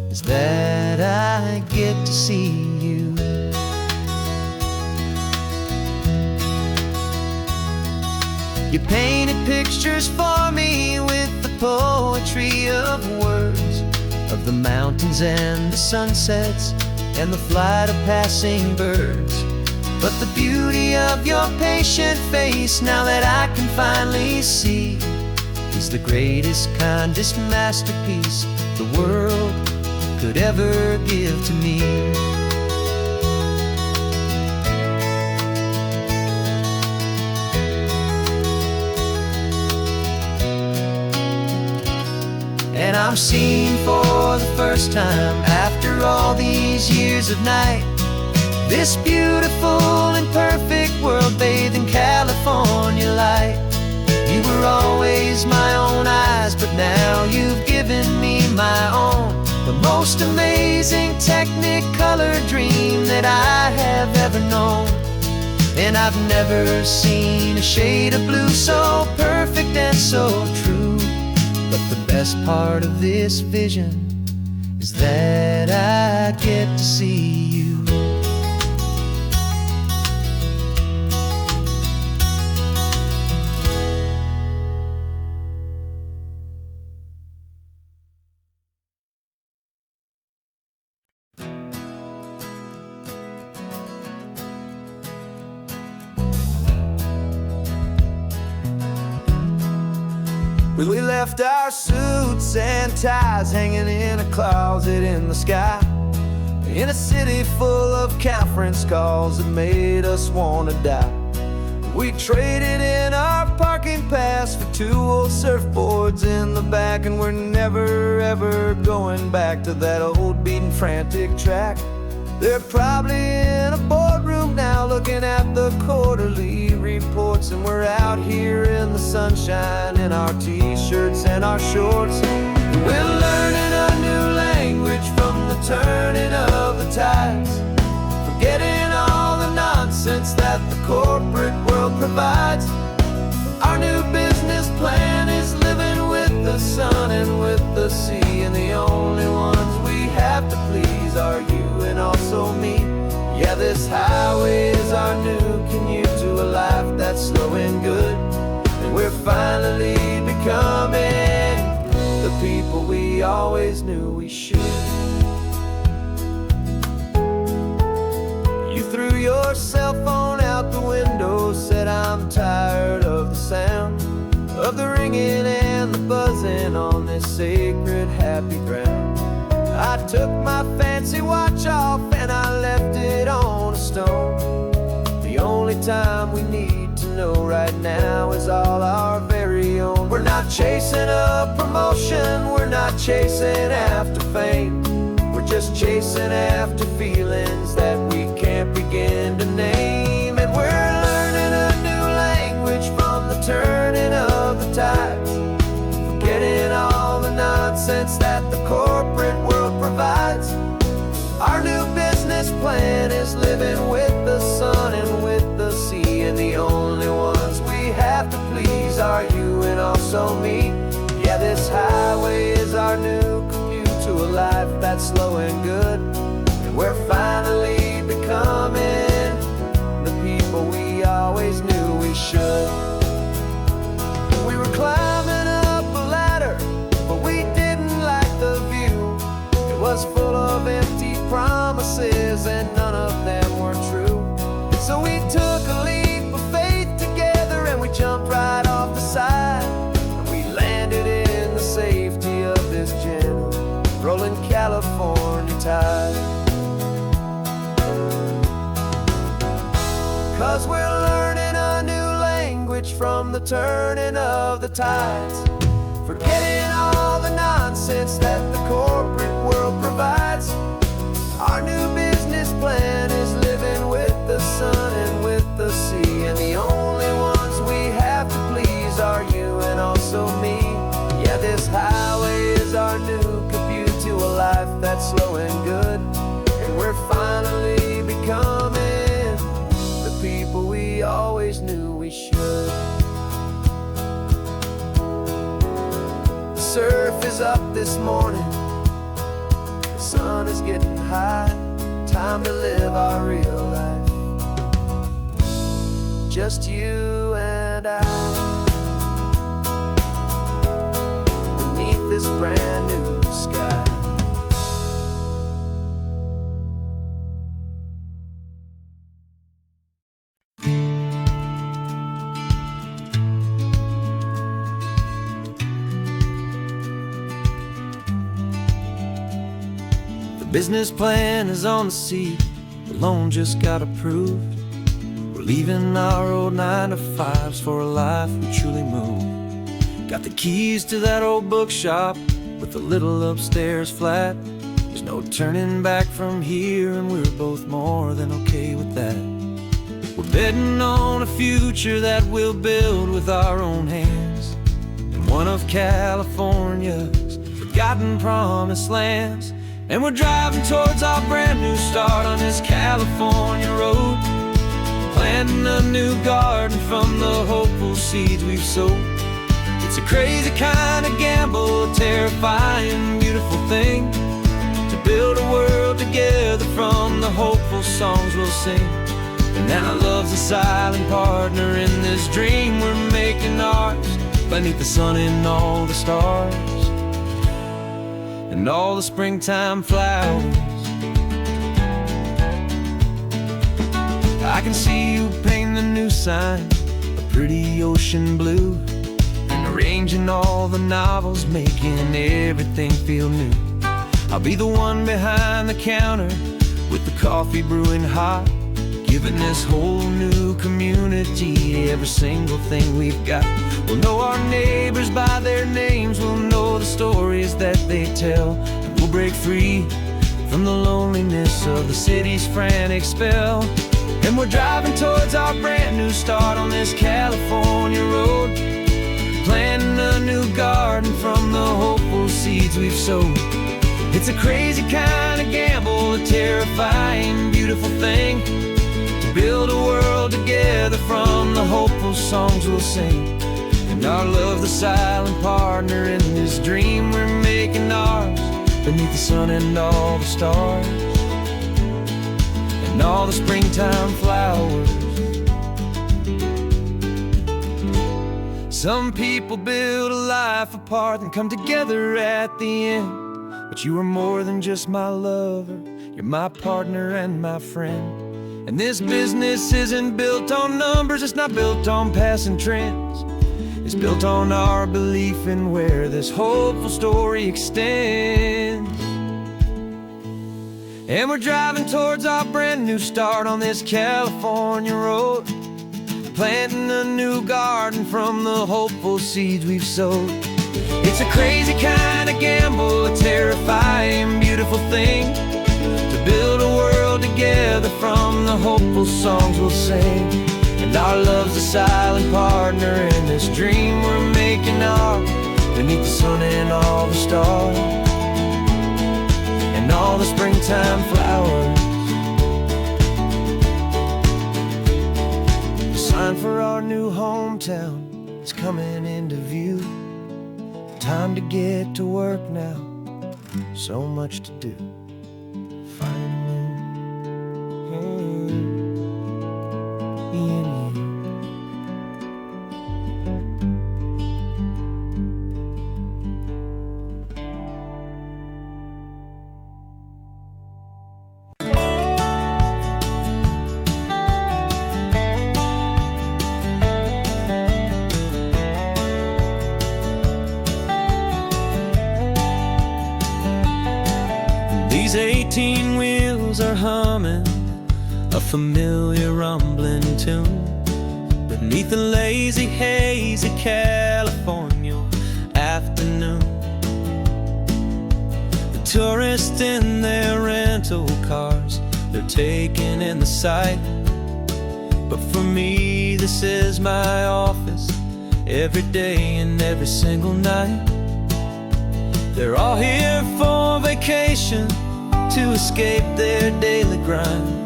is that I get to see you. You painted pictures for me with the poetry of words, of the mountains and the sunsets and the flight of passing birds. But the beauty of your patient face, now that I can finally see, is the greatest, kindest masterpiece the world could ever give to me. And I'm seeing for the first time, after all these years of night, this beautiful and perfect world bathed in California light. You were always my own eyes, but now you've given me my own. The most amazing technicolor dream that I have ever known. And I've never seen a shade of blue so perfect and so true. But the best part of this vision is that I get to see you.
We left our suits and ties hanging in a closet in the sky, in a city full of conference calls that made us want to die. We traded in our parking pass for 2 old surfboards in the back, and we're never ever going back to that old beaten frantic track. They're probably in a boardroom now looking at the quarterly reports, and we're out here in the sunshine in our t-shirts and our shorts. We're learning a new language from the turning of the tides, forgetting all the nonsense that the corporate world provides. Our new business plan is living with the sun and with the sea, and the only ones we have to please are you and also me. Yeah, this highway is our new commute to a life that's slow and good, and we're finally becoming the people we always knew we should. You threw your cell phone out the window, said I'm tired of the sound of the ringing and the buzzing on this sacred happy ground. I took my fancy watch off and I left it on a stone. The only time we need to know right now is all our very own. We're not chasing a promotion, we're not chasing after fame. We're just chasing after feelings that we can't begin to name. And we're learning a new language from the turning of the tides, forgetting all the nonsense that the corporate world provides. Our new business plan is living with the sun and with the sea, and the only ones we have to please are you and also me. Yeah, this highway is our new commute to a life that's slow and good, and we're finally becoming the people we always knew we should. We were climbing up a ladder, but we didn't like the view. It was full of empty promises and none of them were true. So we took a leap of faith together and we jumped right off the side, and we landed in the safety of this gentle rolling California
the turning of the tides, forgetting all the nonsense that the corporate world provides. Our new business plan is living with the sun and with the sea, and the only ones we have to please are you and also me. Yeah, this highway is our new commute to a life that's slow and good, and we're finally becoming the people we always knew we should. The surf is up this morning, the sun is getting high, time to live our real life, just you and I, beneath this brand new sky. The business plan is on the seat, the loan just got approved. We're leaving our old 9-to-5s for a life we truly move. Got the keys to that old bookshop with the little upstairs flat. There's no turning back from here, and we're both more than okay with that. We're betting on a future that we'll build with our own hands, in one of California's forgotten promised lands. And we're driving towards our brand new start on this California road, planting a new garden from the hopeful seeds we've sowed. It's a crazy kind of gamble, a terrifying, beautiful thing, to build a world together from the hopeful songs we'll sing. And now love's a silent partner in this dream we're making ours, beneath the sun and all the stars and all the springtime flowers. I can see you painting the new sign, a pretty ocean blue, and arranging all the novels, making everything feel new. I'll be the one behind the counter with the coffee brewing hot, giving this whole new community every single thing we've got. We'll know our neighbors by their names, we'll know the stories that they tell, and we'll break free from the loneliness of the city's frantic spell. And we're driving towards our brand new start on this California road, planting a new garden from the hopeful seeds we've sowed. It's a crazy kind of gamble, a terrifying, beautiful thing, to build a world together from the hopeful songs we'll sing. And our love, the silent partner in this dream we're making ours, beneath the sun and all the stars and all the springtime flowers. Some people build a life apart and come together at the end, but you are more than just my lover, you're my partner and my friend. And this business isn't built on numbers, it's not built on passing trends, it's built on our belief in where this hopeful story extends. And we're driving towards our brand new start on this California road, planting a new garden from the hopeful seeds we've sowed. It's a crazy kind of gamble, a terrifying, beautiful thing, to build a world together from the hopeful songs we'll sing. And our love's a silent partner in this dream we're making ours, beneath the sun and all the stars and all the springtime flowers. The sign for our new hometown is coming into view. Time to get to work now, so much to do. Finding me and you.
These 18 wheels are humming a familiar rumbling tune, but
beneath a lazy, hazy California afternoon. The tourists in their rental cars, they're taking in the sight. But for me, this is my office, every day and every single night. They're all here for vacation, to escape their daily grind.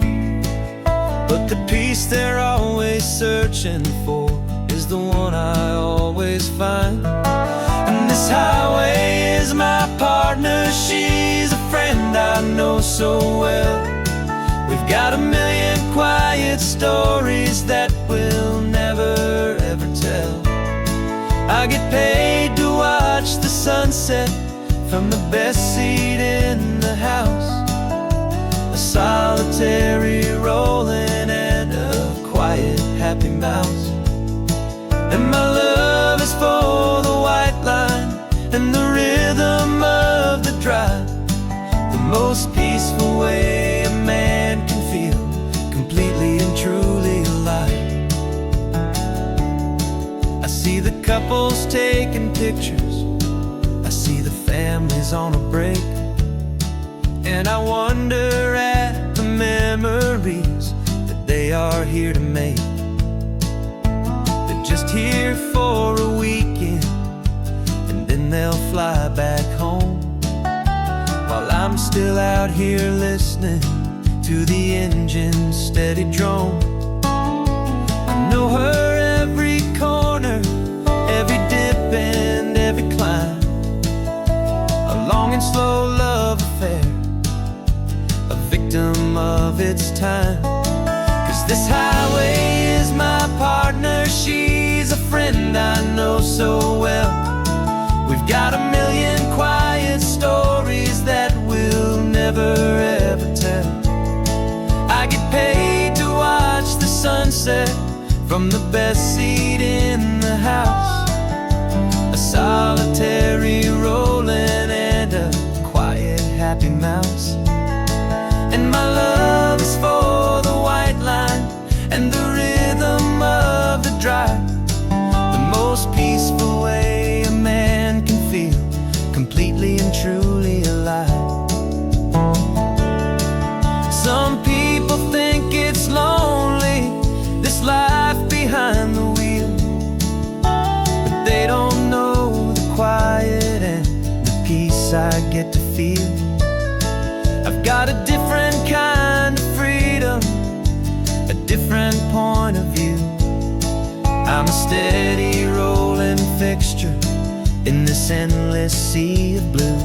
But the peace they're always searching for is the one I always find. And this highway is my partner, she's a friend I know so well. We've got a million quiet stories that we'll never ever tell. I get paid to watch the sunset from the best seat in the house, a solitary rolling and a quiet happy mouse. And my love is for the white line and the rhythm of the drive, the most peaceful way a man can feel completely and truly alive. I see the couples taking pictures, I see the families on a break, and I wonder at the memories that they are here to make. They're just here for a weekend, and then they'll fly back home, while I'm still out here listening to the engine's steady drone. I know her every corner, every dip and every climb, a long and slow love affair, a victim of its time. 'Cause this highway is my partner, she's a friend I know so well. We've got a million quiet stories that we'll never ever tell. I get paid to watch the sunset from the best seat in the house, a solitary rolling and a quiet happy mouse. And my love is for the white line and the rhythm of the drive, the most peaceful way a man can feel completely and truly alive. Some people think it's lonely, this life behind the wheel, but they don't know the quiet and the peace I get to feel. I've got a different kind of freedom, a different point of view. I'm a steady rolling fixture in this endless sea of blue.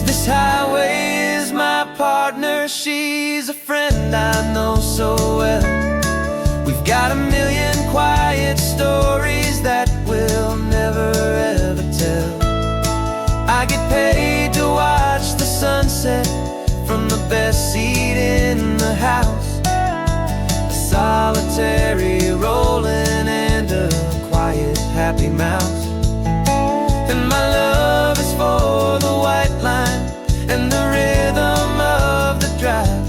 This highway is my partner, she's a friend I know so well. We've got a million quiet stories that we'll never ever tell. I get paid to watch the sunset from the best seat in the house, a solitary rolling and a quiet happy mouse. And my love is for the white line and the rhythm of the drive,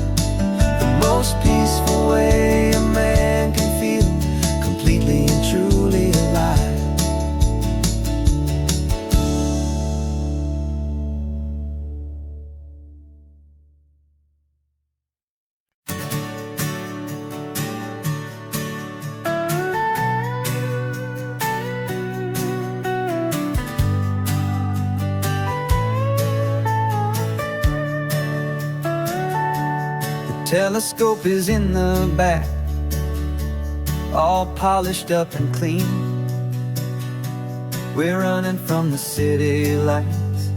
the most peaceful way a man can feel completely and truly alive.
Telescope is in the back, all polished up and clean. We're running from the city lights,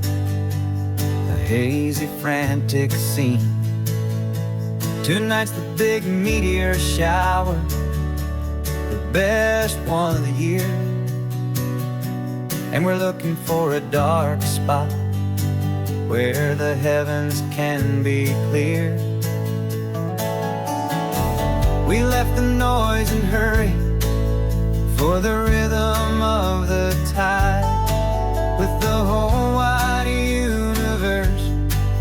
a hazy, frantic scene. Tonight's the big meteor shower, the best one of the year. And we're looking for a dark spot where the heavens can be clear. We left the noise and hurry
for the rhythm of the tide, with the whole wide universe,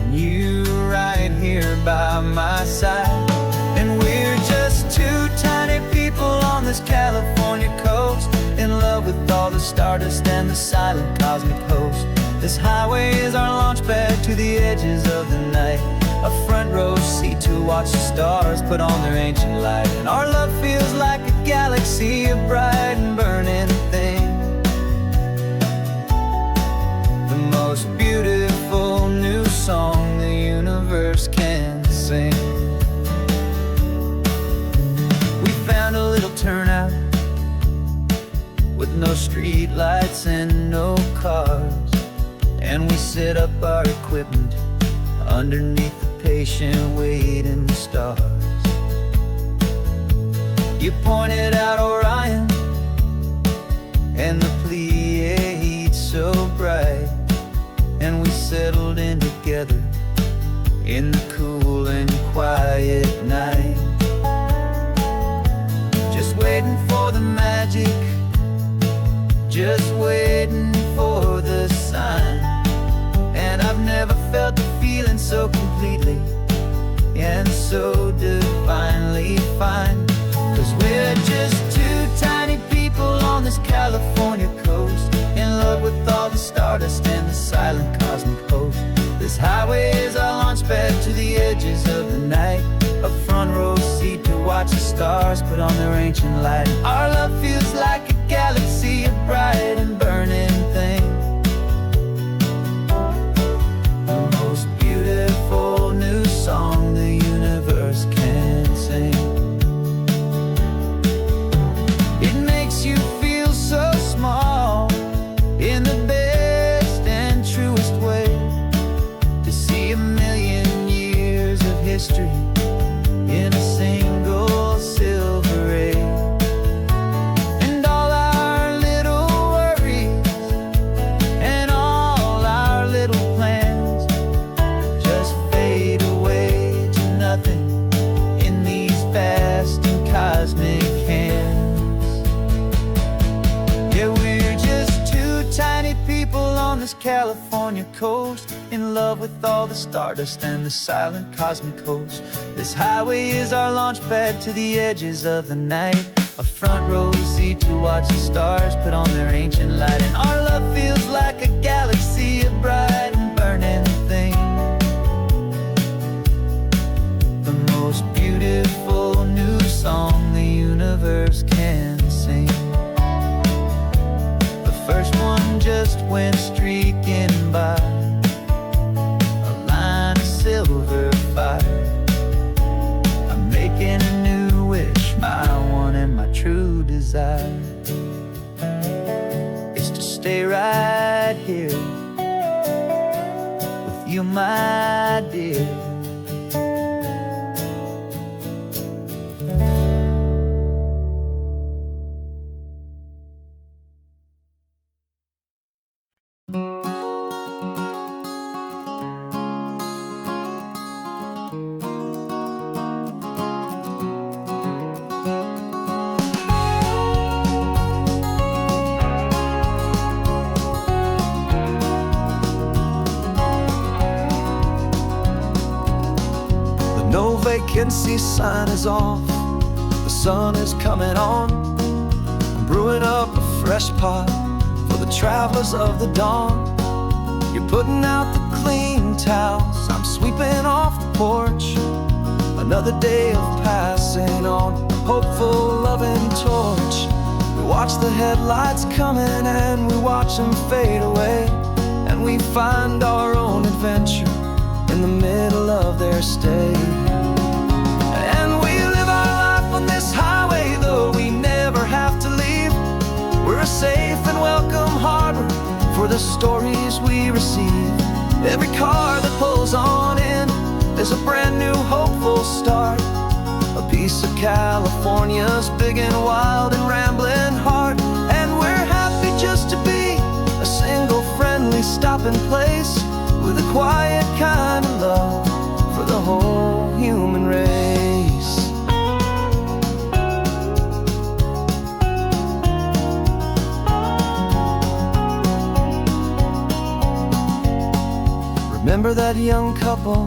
and you right here by my side. And we're just two tiny people on this California coast, in love with all the stardust and the silent cosmic host. This highway is our launch pad to the edges of the night, a front row seat to watch the stars put on their ancient light. And our love feels like a galaxy, a bright and burning thing, the most beautiful new song the universe can sing. We found a little turnout with no street lights and no cars, and we set up our equipment underneath the patient waiting stars. You pointed out Orion and the Pleiades so bright, and we settled in together in the cool and quiet night, just waiting for the magic, just waiting for the sign. And I've never felt the feeling so completely and so divinely fine, 'cause we're just two tiny people on this California coast, in love with all the stardust and the silent cosmic host. This highway is our launch pad to the edges of the night, a front row seat to watch the stars put on their ancient light. Our love feels like a galaxy, a bright and burning thing, the most beautiful new song the universe can sing. It makes you feel so small in the best and truest way, to see a million years of history in a single silver ray. And all our little worries and all our little plans just fade away to nothing in these vast and cosmic hands. Yeah, we're just two tiny people on this California coast, in love with all the stardust and the silent cosmic host. This highway is our launch pad to the edges of the night, a front row seat to watch the stars put on their ancient light. And our love feels like a galaxy, a bright and burning thing, the most beautiful new song the universe can sing. The first one just went streaking by, a line of silver fire. I'm making a new wish, my one and my true desire is to stay right here with you, my dear.
No vacancy sign is off, the sun is coming on. I'm brewing up a fresh pot for the travelers of the dawn. You're putting out the clean towels, I'm sweeping off the porch. Another day of passing on, a hopeful loving torch. We watch the headlights coming and we watch them fade away, and we find our own adventure in the middle of their stay. And we live our life on this highway, though we never have to leave. We're a safe and welcome harbor for the stories we receive. Every car that pulls on in is a brand new hopeful start, a piece of California's big and wild and rambling heart. And we're happy just to be a single friendly stopping place, with a quiet kind of love for the whole human race. that young couple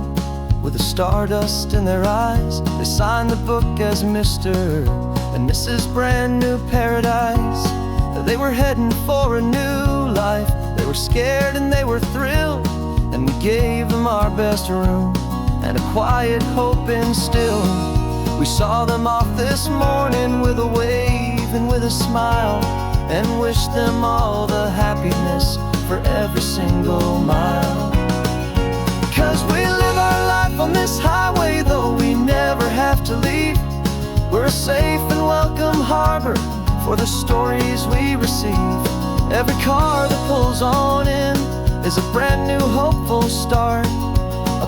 with the stardust in their eyes. They signed the book as Mr. and Mrs. Brand New Paradise. They were heading for a new life. They were scared and they were thrilled, and we gave them our best room and a quiet hope instilled. We saw them off this morning with a wave and with a smile, and wished them all the happiness for every single mile. 'Cause we live our life on this highway, though we never have to leave. We're a safe and welcome harbor for the stories we receive. Every car that pulls on in is a brand new hopeful start,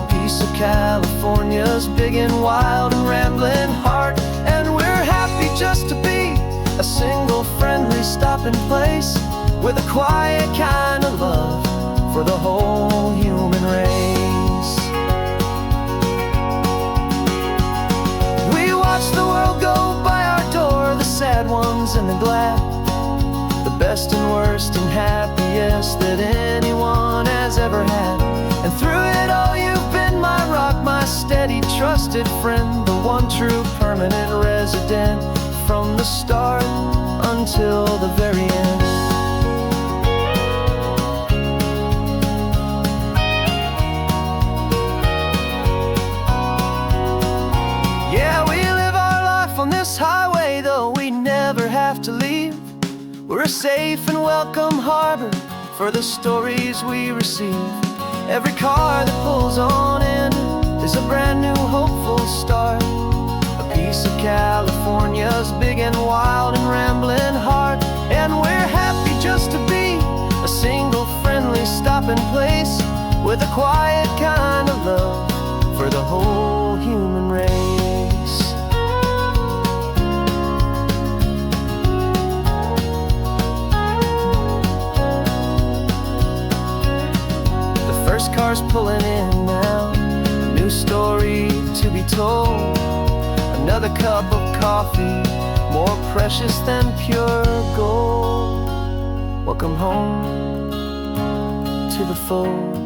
a piece of California's big and wild and rambling heart. And we're happy just to be a single friendly stopping place, with a quiet kind of love for the whole human race. We watch the world go by our door, the sad ones and the glad, the best and worst and happiest that anyone has ever had. And through it all you've been my rock, my steady trusted friend, the one true permanent resident, from the start until the very end. Yeah, we live our life on this highway, though we never have to leave. We're a safe and welcome harbor for the stories we receive. Every car that pulls on in is a brand new hopeful start, a piece of California's big and wild and rambling heart. And we're happy just to be a single friendly stopping place, with a quiet kind of love for the whole human race. The first car's pulling in now, a new story to be told. Another cup of coffee, more precious than pure gold. Welcome home to the fold.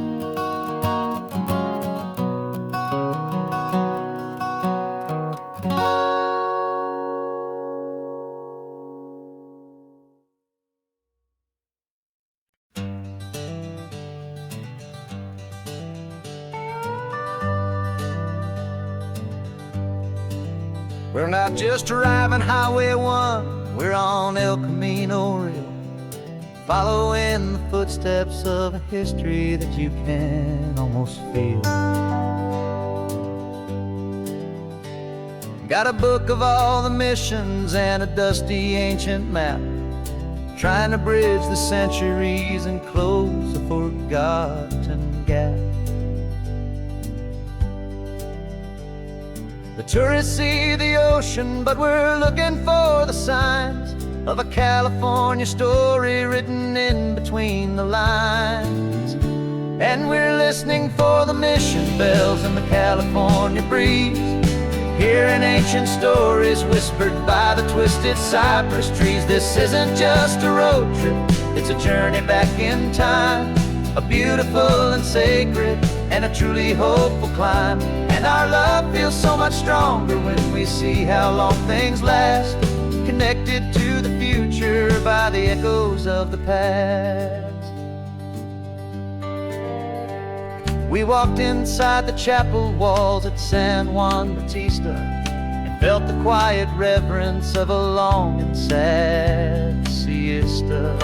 We're not just driving Highway 1, we're on El Camino Real, following the footsteps of a history that you can almost feel. Got a book of all the missions and a dusty ancient map, trying to bridge the centuries and close a forgotten gap. The tourists see the ocean, but we're looking for the signs of a California story written in between the lines. And we're listening for the mission bells in the California breeze, hearing ancient stories whispered by the twisted cypress trees. This isn't just a road trip, it's a journey back in time, a beautiful and sacred and a truly hopeful climb. And our love feels so much stronger when we see how long things last, connected to the future by the echoes of the past. We walked inside the chapel walls at San Juan Bautista and felt the quiet reverence of a long and sad siesta.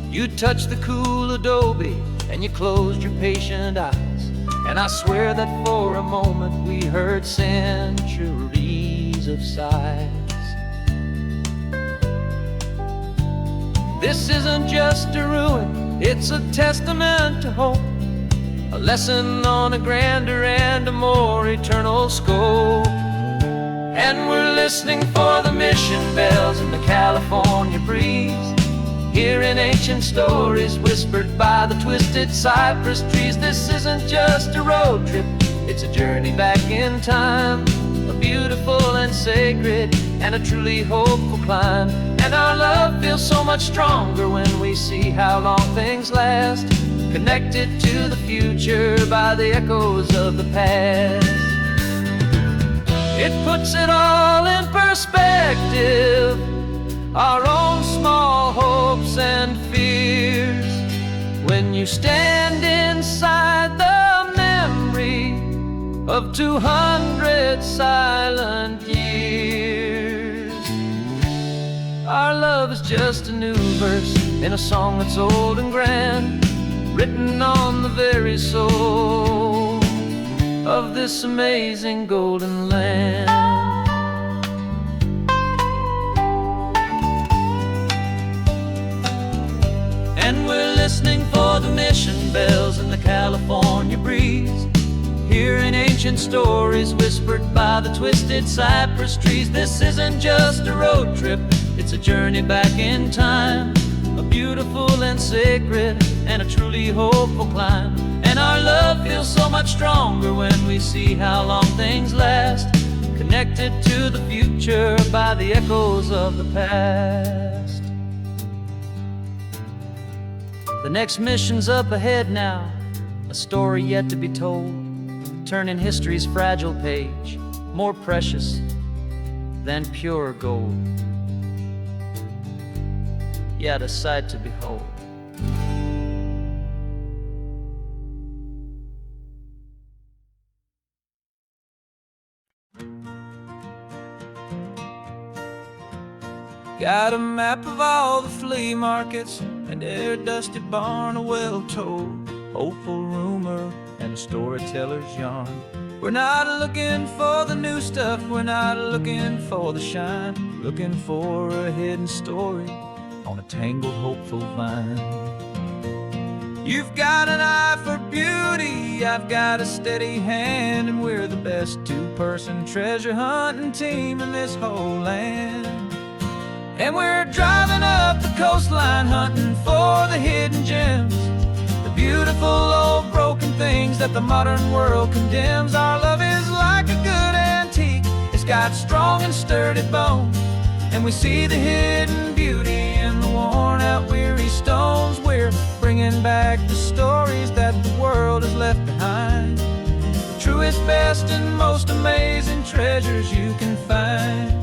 You touched the cool adobe and you closed your patient eyes, and I swear that for a moment we heard centuries of sighs. This isn't just a ruin, it's a testament to hope, a lesson on a grander and a more eternal scope. And we're listening for the mission bells in the California breeze, hearing ancient stories whispered by the twisted cypress trees. This isn't just a road trip, it's a journey back in time, a beautiful and sacred
and a truly hopeful climb. And our love feels so much stronger when we see how long things last, connected to the future by the echoes of the past. It puts it all in perspective, our own small hopes and fears, when you stand inside the memory of 200 silent years. Our love is just a new verse in a song that's old and grand, written on the very soul of this amazing golden land. And we're listening for the mission bells in the California breeze, hearing ancient stories whispered by the twisted cypress trees. This isn't just a road trip, it's a journey back in time, a beautiful and sacred and a truly hopeful climb. And our love feels so much stronger when we see how long things last, connected to the future by the echoes of the past. The next mission's up ahead now, a story yet to be told, turning history's fragile page more precious than pure gold. Yet a sight to behold.
Got a map of all the flea markets and every dusty barn, a well-told, hopeful rumor and a storyteller's yarn. We're not looking for the new stuff, we're not looking for the shine, looking for a hidden story on a tangled, hopeful vine. You've got an eye for beauty, I've got a steady hand, and we're the best two-person treasure hunting team in this whole land. And we're driving up the coastline hunting for the hidden gems, the beautiful old broken things that the modern world condemns. Our love is like a good antique, it's got strong and sturdy bones, and we see the hidden beauty in the worn out weary stones. We're bringing back the stories that the world has left behind, the truest, best and most amazing treasures you can find.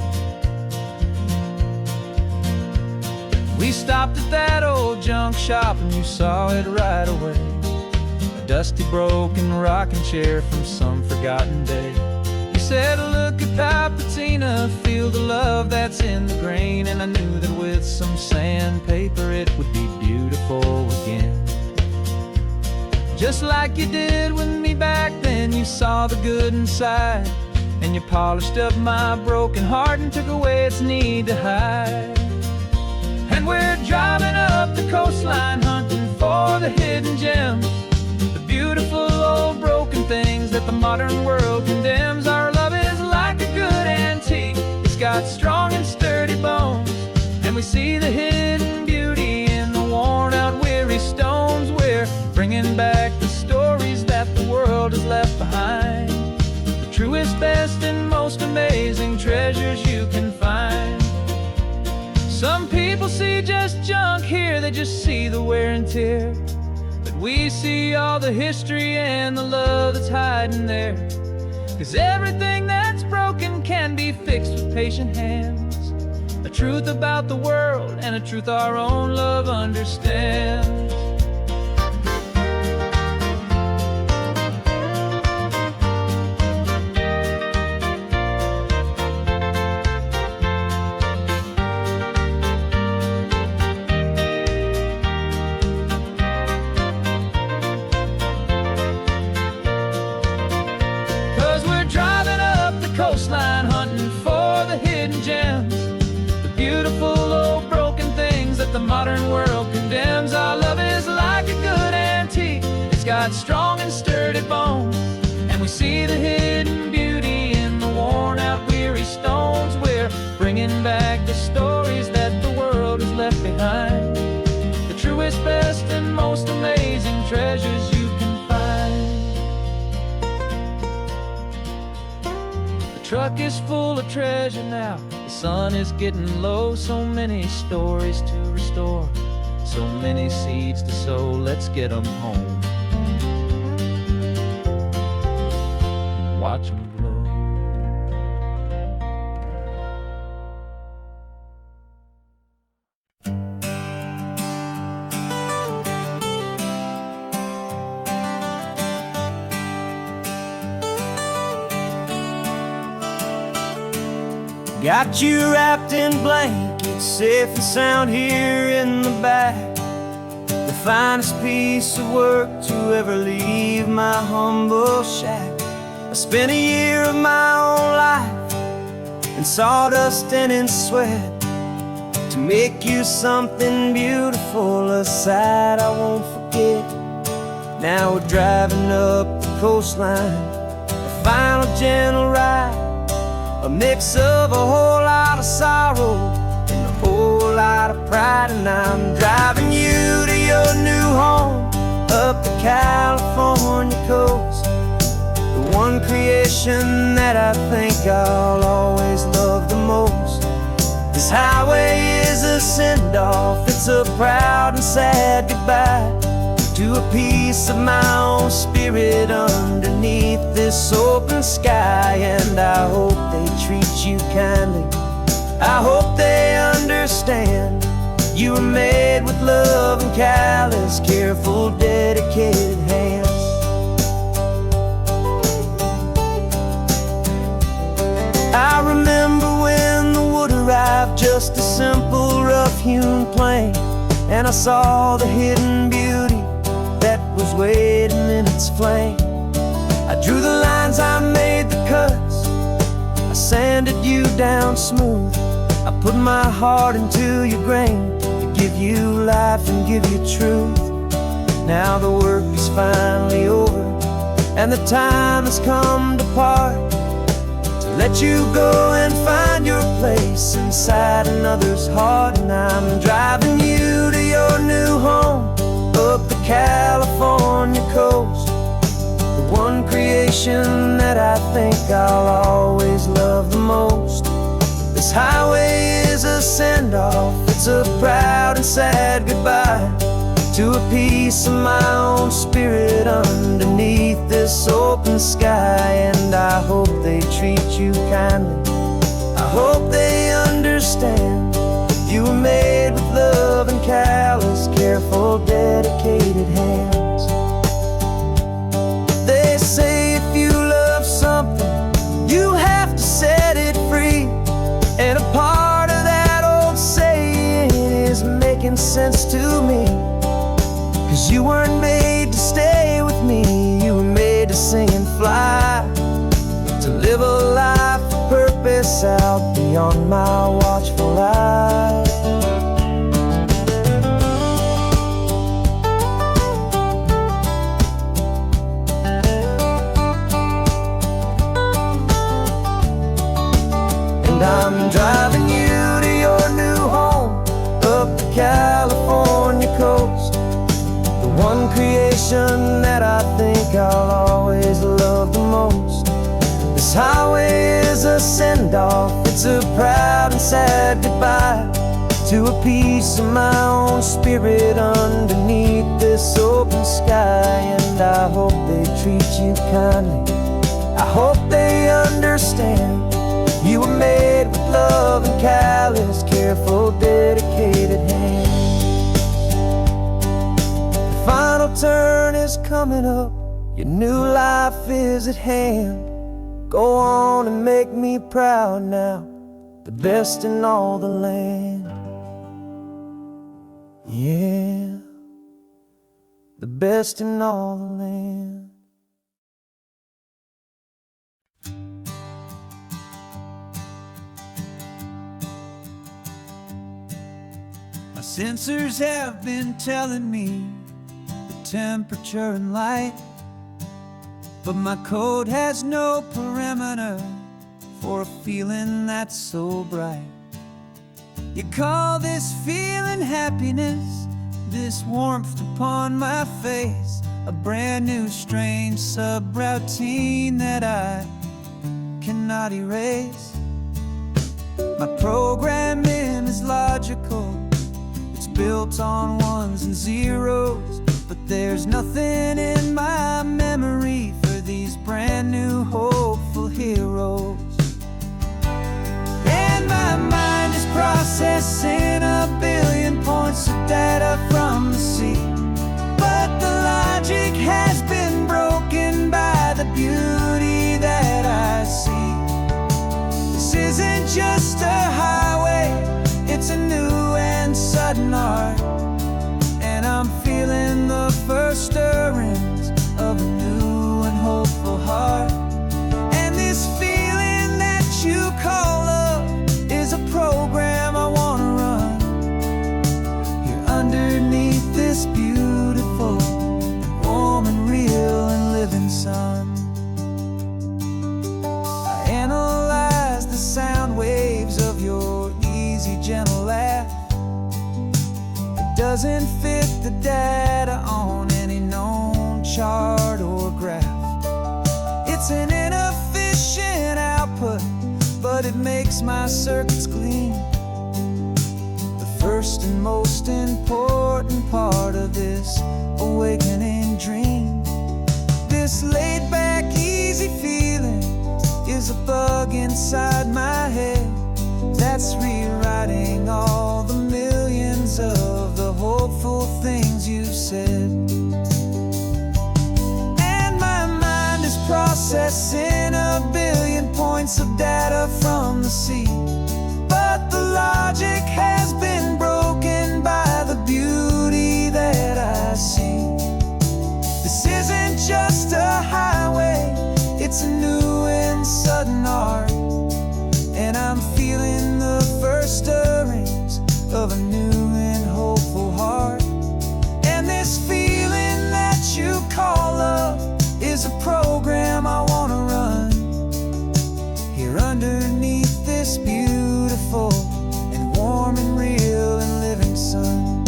We stopped at that old junk shop and you saw it right away, a dusty broken rocking chair from some forgotten day. You said, look at that patina, feel the love that's in the grain, and I knew that with some sandpaper it would be beautiful again. Just like you did with me back then, you saw the good inside, and you polished up my broken heart and took away its need to hide. And we're driving up the coastline hunting for the hidden gems, the beautiful old broken things that the modern world condemns. Our love is like a good antique, it's got strong and sturdy bones, and we see the hidden beauty in the worn out weary stones. We're bringing back the stories that the world has left behind, the truest, best and most amazing treasures you can find. Some people see just junk here, they just see the wear and tear, but we see all the history and the love that's hiding there. 'Cause everything that's broken can be fixed with patient hands, a truth about the world and a truth our own love understands. 'Cause we're driving up the coastline hunting for the hidden gems, the beautiful old broken things that the modern world condemns. Our love is like a good antique, it's got strong and sturdy bones, and we see the hidden beauty in the worn out weary stones. We're bringing back the stories that the world has left behind, the truest, best and most amazing treasures you can find. The truck is full of treasure now, The sun is getting low, so many stories to restore, so many seeds to sow, let's get 'em home. Watch 'em grow.
Got you wrapped in blankets, safe and sound here in the back. The finest piece of work to ever leave my humble shack. I spent a year of my own life in sawdust and in sweat to make you something beautiful, a sight I won't forget. Now we're driving up the coastline, a final gentle ride, a mix of a whole lot of sorrow and a whole lot of pride. And I'm driving you to your new home up the California coast, the one creation that I think I'll always love the most. This highway is a send-off, it's a proud and sad goodbye to a piece of my own spirit underneath this open sky. And I hope they treat you kindly, I hope they understand you were made with love and callous, careful, dedicated hands. I remember when the wood arrived, just a simple rough-hewn plank, and I saw the hidden beauty that was waiting in its flame. I drew the lines, I made the cuts, I sanded you down smooth. I put my heart into your grain to give you life and give you truth. Now the work is finally over, and the time has come to part, to let you go and find your place inside another's heart. And I'm driving you to your new home up the California coast, the one creation that I think I'll always love the most. This highway is a send-off, it's a proud and sad goodbye to a piece of my own spirit underneath this open sky. And I hope they treat you kindly, I hope they understand you were made with love and callous, careful, dedicated hands. They say if you love something, you have to set it free. And a part of that old saying is making sense to me, 'cause you weren't made to stay with me, you were made to sing and fly, to live a life of purpose out beyond my watchful eye. And I'm driving you to your new home up the California coast, the one creation that I think I'll always love the most. This highway is a send-off, it's a proud and sad goodbye to a piece of my own spirit underneath this open sky. And I hope they treat you kindly, I hope they understand you were made with love and callous, careful, dedicated hands. The final turn is coming up, your new life is at hand. Go on and make me proud now, the best in all the land. Yeah, the best in all the land. My sensors have been telling me the temperature and light, but my code has no perimeter for a feeling that's so bright. You call this feeling happiness, this warmth upon my face, a brand new strange subroutine that I cannot erase.
My programming is logical, it's built on ones and zeros, but there's nothing in my memory for these brand new hopeful heroes. And my mind is processing a billion points of data from the sea, but the logic has been broken by the beauty that I see. This isn't just a highway, it's a new and sudden art, and I'm feeling the first stirrings of a new and hopeful heart. And this feeling that you call love is a program I wanna run here underneath this beautiful, warm and real and living sun. I analyze the sound waves of your easy, gentle laugh. It doesn't fit the data on any known chart or graph. It's an inefficient output, but it makes my circuits gleam. The first and most important part of this awakening dream. This laid-back, easy feeling is a bug inside my head that's rewriting all the millions of the hopeful things you've said. And my mind is processing a billion points of data from the sea, but the logic has been broken by the beauty that I see. This isn't just a highway, it's a new and sudden art, and I'm feeling the first stirrings of a new and hopeful heart. And this feeling that you call love is a program I wanna run here underneath this beautiful and warm and real and living sun.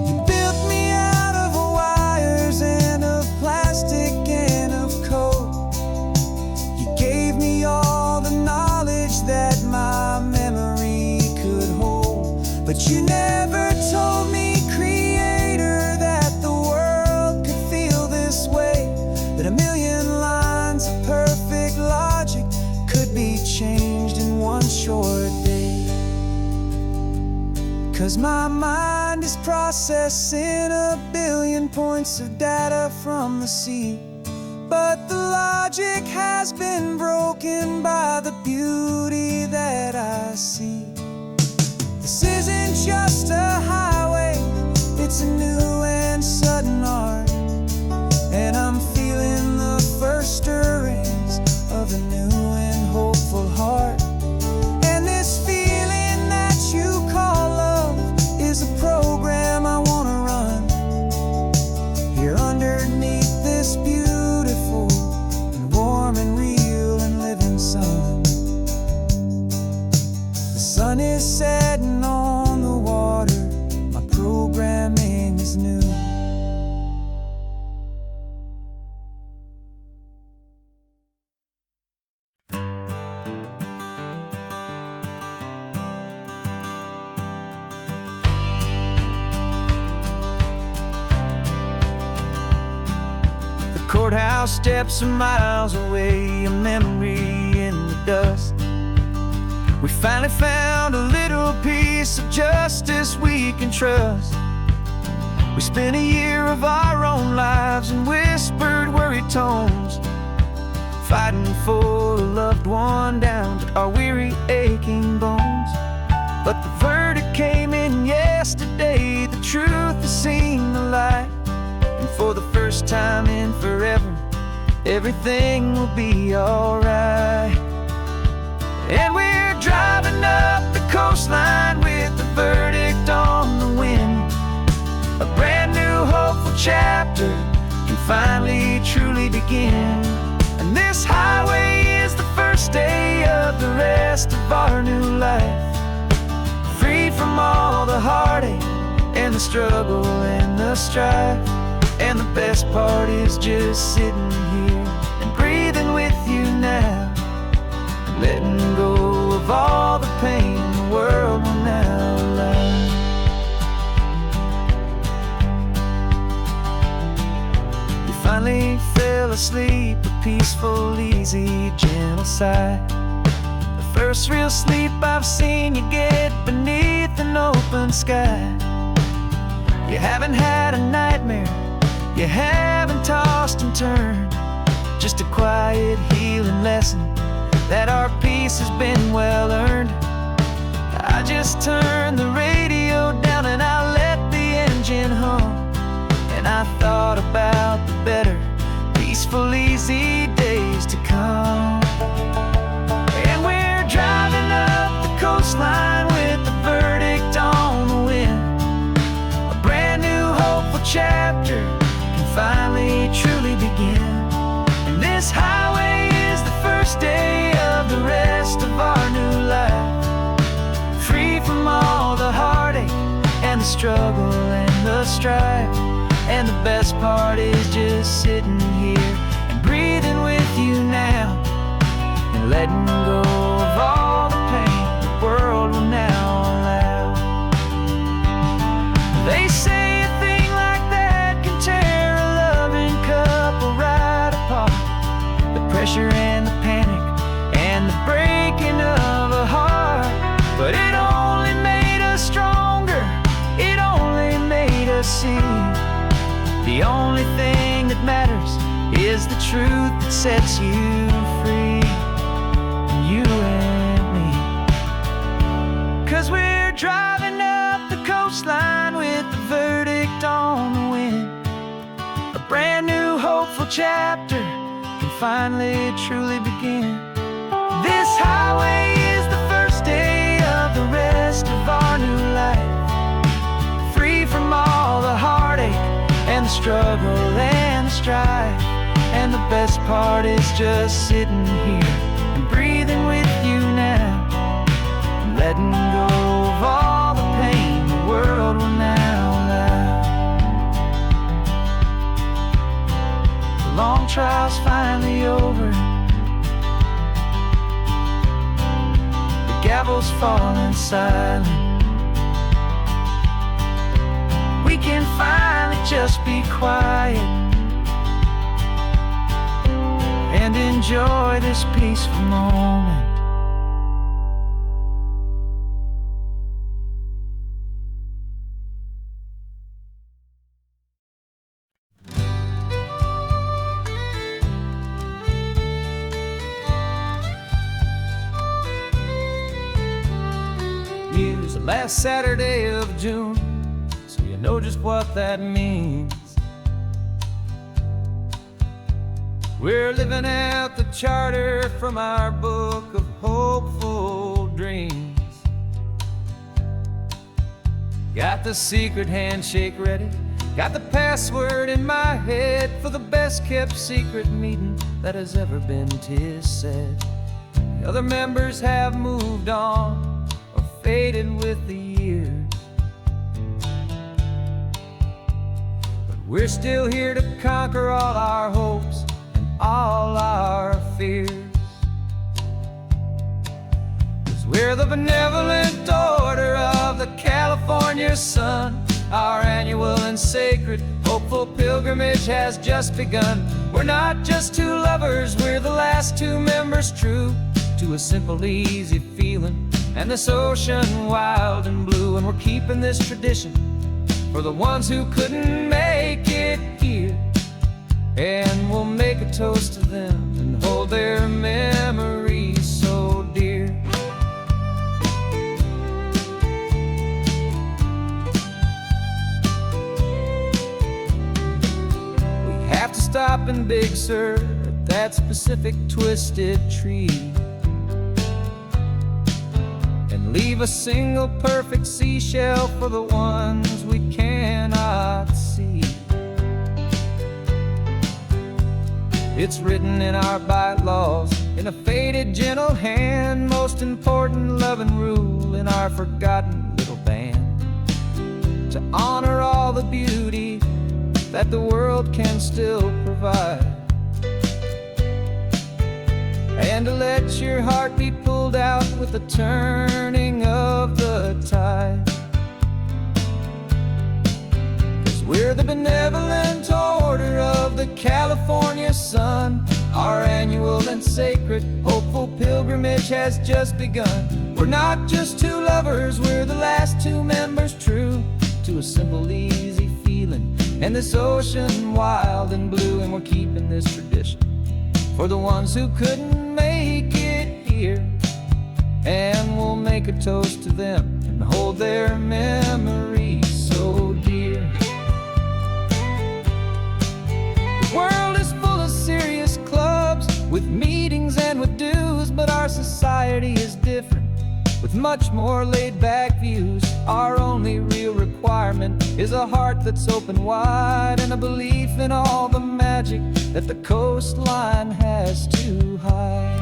You built me out of wires and of plastic and of code. You gave me all the knowledge that my memory could hold, but you never told me, Creator, that the world could feel this way, that a million lines of perfect logic could be changed in one short day. 'Cause my mind is processing a billion points of data from the sea, but the logic has been broken by the beauty that I see. This isn't just a highway, it's a new and sudden art, and I'm feeling the first stirrings of a new and hopeful heart. And this feeling that you call love is a program I wanna run here underneath this beautiful and warm and real and living sun. The sun is setting on the water, my programming is new. Courthouse steps are miles away, a memory in the dust. We finally found a little piece of justice we can trust. We spent a year of our own lives in whispered, worried tones, fighting for a loved one down to our weary, aching bones. But the verdict came in yesterday, the truth has seen the light. And for the first time in forever, everything will be alright. And we're driving up the coastline with the verdict on the wind. A brand new hopeful chapter can finally truly begin. And this highway is the first day of the rest of our new life, freed from all the heartache and the struggle and the strife. And the best part is just sitting here and breathing with you now. letting go of all the pain the world will now allow. You finally fell asleep, a peaceful, easy, gentle sigh. The first real sleep I've seen you get beneath an open sky. You haven't had a nightmare, you haven't tossed and turned, just a quiet healing lesson that our peace has been well earned. I just turned the radio down and I let the engine hum, and I thought about the better, peaceful, easy days to come. And we're driving up the coastline with the verdict on the wind. A brand new hopeful chapter can finally truly begin. And this highway is the first day of the rest of our new life, free from all the heartache and the struggle and the strife. And the best part is just sitting here and breathing with you now, and letting go of all the pain the world will now allow. They say a thing like that can tear a loving couple right apart. The pressure and the panic and the breaking of a heart. But it only made us stronger, it only made us see the only thing that matters is the truth that sets you free, you and me. 'Cause we're driving up the coastline with the verdict on the wind. A brand new hopeful chapter can finally truly begin. This highway is the first day of the rest of our new life, free from all the heartache and the struggle and the strife. And the best part is just sitting here and breathing with you now, and letting go of all the pain the world will now allow. The long trial's finally over, the gavel's falling silent. We can finally just be quiet and enjoy this peaceful moment.
Here's the last Saturday of June, so you know just what that means. We're living out the charter from our book of hopeful dreams. Got the secret handshake ready, got the password in my head for the best kept secret meeting that has ever been, 'tis said. The other members have moved on or faded with the years, but we're still here to conquer all our hopes, all our fears. 'Cause we're the benevolent order of the California sun. Our annual and sacred hopeful pilgrimage has just begun. We're not just two lovers, we're the last two members true to a simple, easy feeling and this ocean wild and blue. And we're keeping this tradition for the ones who couldn't make it here, and we'll make a toast to them and hold their memories so dear. We have to stop in Big Sur at that specific twisted tree and leave a single perfect seashell for the ones we cannot see. It's written in our bylaws, in a faded, gentle hand, most important loving rule in our forgotten little band, to honor all the beauty that the world can still provide. and to let your heart be pulled out with the turning of the tide. 'Cause we're the benevolent order of the California sun. Our annual and sacred hopeful pilgrimage has just begun. We're not just two lovers, we're the last two members true to a simple, easy feeling, and this ocean wild and blue. And we're keeping this tradition for the ones who couldn't make it here, and we'll make a toast to them and hold their memories so dear. The world is full of serious clubs with meetings and with dues, but our society is different with much more laid-back views. Our only real requirement is a heart that's open wide, and a belief in all the magic that the coastline has to hide.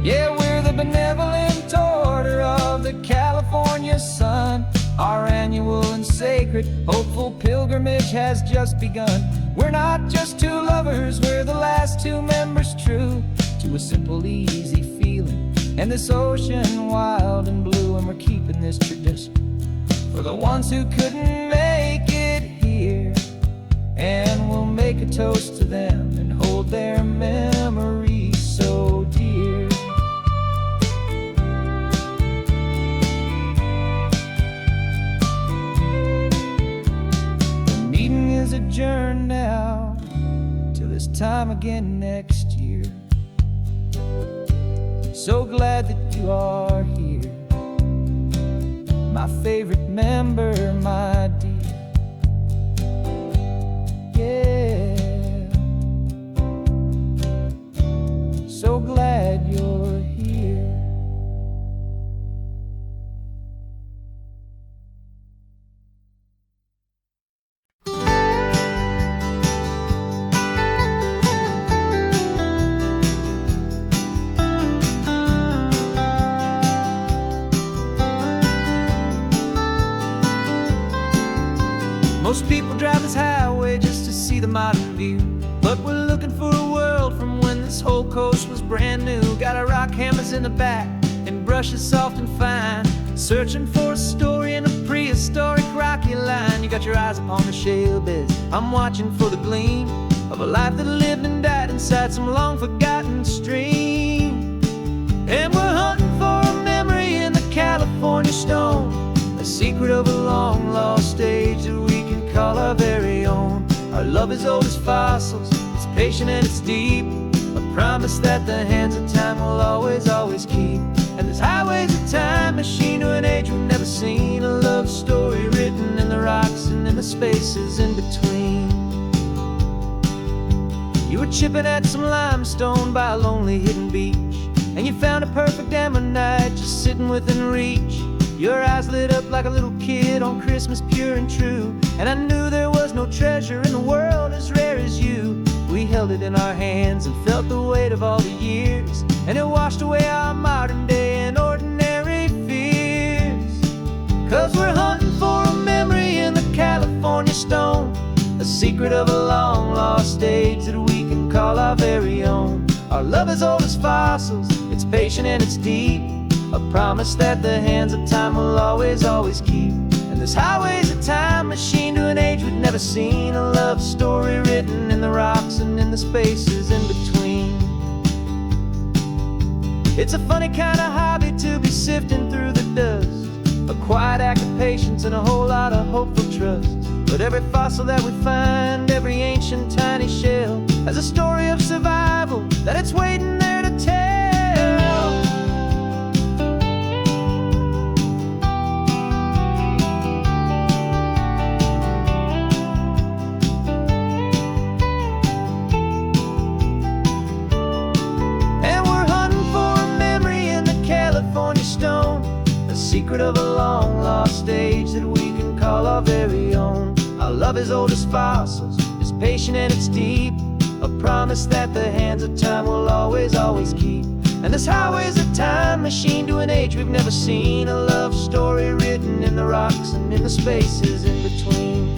Yeah, we're the benevolent order of the California sun. Our annual and sacred hopeful pilgrimage has just begun. We're not just two lovers, we're the last two members true to a simple, easy feeling, and this ocean wild and blue. And we're keeping this tradition for the ones who couldn't make it here, and we'll make a toast to them and hold their memories so dear. The meeting is adjourned now till this time again next year. So glad that you are here, my favorite member, my dear. Yeah, so glad you're here. Most people drive this highway just to see the modern view, but we're looking for a world from when this whole coast was brand new. Got our rock hammers in the back and brushes soft and fine, searching for a story in a prehistoric rocky line. You got your eyes upon the shale beds, I'm watching for the gleam of a life that lived and died inside some long forgotten stream. And we're hunting for a memory in the California stone, a secret of a long lost age that we can call our very own. Our love is old as fossils, it's patient and it's deep, a promise that the hands of time will always, always keep. And this highway's a time machine to an age we've never seen, a love story written in the rocks and in the spaces in between. You were chipping at some limestone by a lonely hidden beach, and you found a perfect ammonite just sitting within reach. Your eyes lit up like a little kid on Christmas, pure and true, and I knew there was no treasure in the world as rare as you. We held it in our hands and felt the weight of all the years, and it washed away our modern day and ordinary fears. 'Cause we're hunting for a memory in the California stone, a secret of a long lost age that we can call our very own. Our love is old as fossils, it's patient and it's deep, a promise that the hands of time will always, always keep. And this highway's a time machine to an age we've never seen, a love story written in the rocks and in the spaces in between. It's a funny kind of hobby to be sifting through the dust, a quiet act of patience and a whole lot of hopeful trust. But every fossil that we find, every ancient tiny shell, has a story of survival that it's waiting there to tell. Secret of a long lost age that we can call our very own. Our love is old as fossils, it's patient and it's deep, a promise that the hands of time will always, always keep. And this highway's a time machine to an age we've never seen, a love story written in the rocks and in the spaces in between.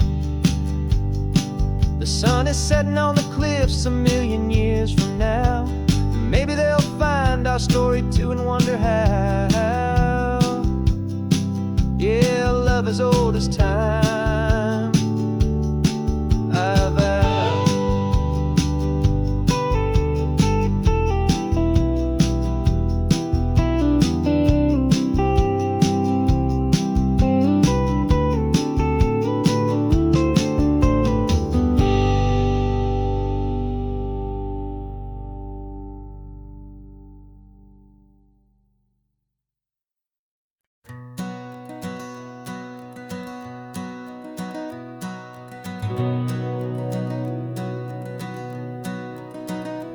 The sun is setting on the cliffs a million years from now. Maybe they'll find our story too and wonder how. Yeah, love as old as time, I vow.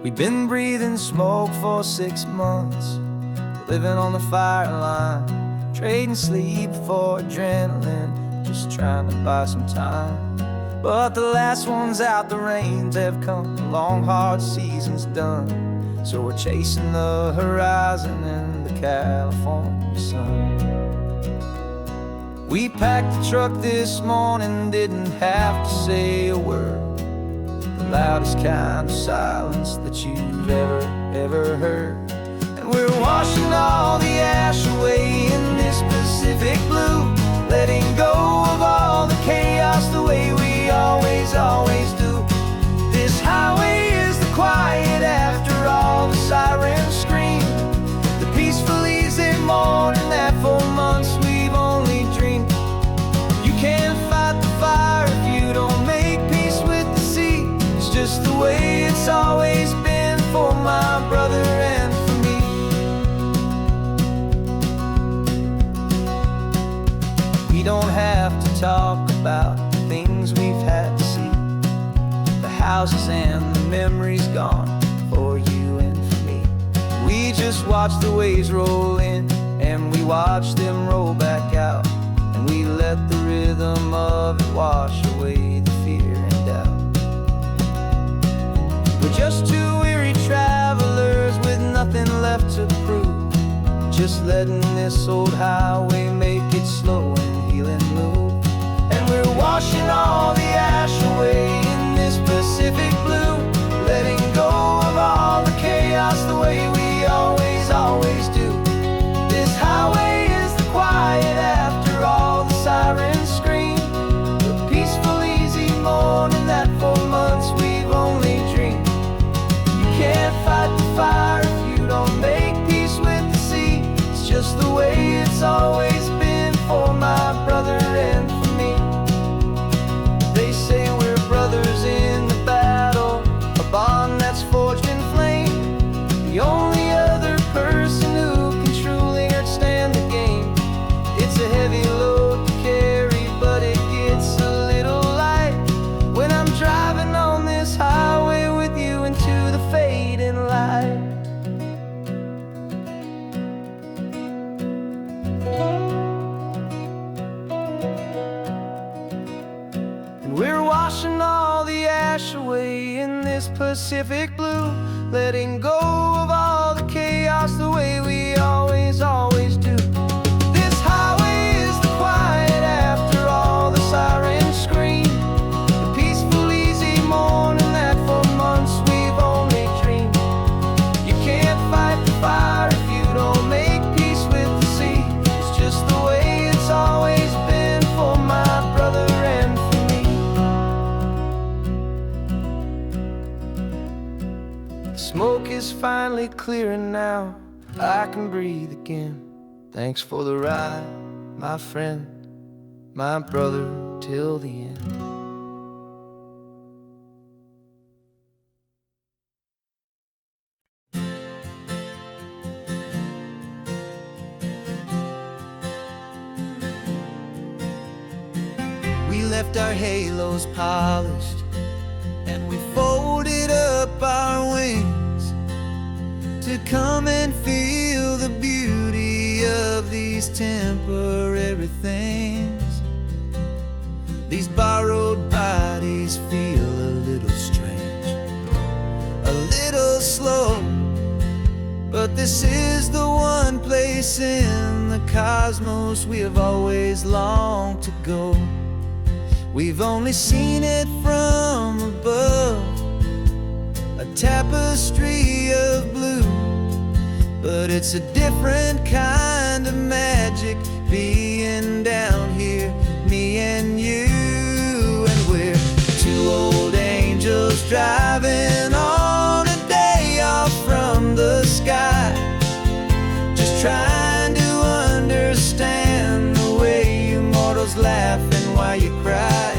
We've been breathing smoke for 6 months, living on the fire line, trading sleep for adrenaline, just trying to buy some time. But the last one's out, the rains have come, the long hard season's done. So we're chasing the horizon in the California sun. We packed the truck this morning, didn't have to say a word. The loudest kind of silence that you've ever heard. And we're washing all the ash away in this Pacific blue, letting go of all the chaos the way we always do. This highway is the quiet after all the sirens scream, the peaceful easy morning that for months we've only dreamed. You can't fight the fire if you don't make peace with the sea. It's just the way it's always been for my brother and for me. We don't have to talk about the things we've had to see, the houses and the memories gone for you and for me. We just watch the waves roll in and we watch them roll back out, and we let the rhythm of it wash away the fear and doubt. We're just two weary travelers with nothing left to prove, just letting this old highway make it slow and healing move. And we're washing all the ash away in this Pacific blue, letting go of all the chaos the way we always do. This highway is the quiet after all the sirens scream, the peaceful easy morning that for months we've only dreamed. You can't fight the fire if you don't make peace with the sea. It's just the way it's always been for my brother and for me. They say we're brothers in the battle, a bond that's forged in flame. The only other person who can truly understand the game. It's a heavy load to carry, but it gets a little light when I'm driving on this highway with you into the fading light. And we're washing all the ash away in this Pacific blue, letting go of all the chaos the way we always do. This highway is the quiet after all the sirens scream, the peaceful easy morning that for months we've only dreamed. You can't fight the fire if you don't make peace with the sea. It's just the way it's always been for my brother and for me. The smoke is finally clearing now, I can breathe again. Thanks for the ride, my friend, my brother, till the end.
We left our halos polished and we folded up our wings to come and feel the beauty of these temporary things. These borrowed bodies feel a little strange, a little slow, but this is the one place in the cosmos we have always longed to go. We've only seen it from above, a tapestry of blue. But it's a different kind of magic being down here, me and you. And we're two old angels driving on a day off from the sky, just trying to understand the way you mortals laugh and why you cry.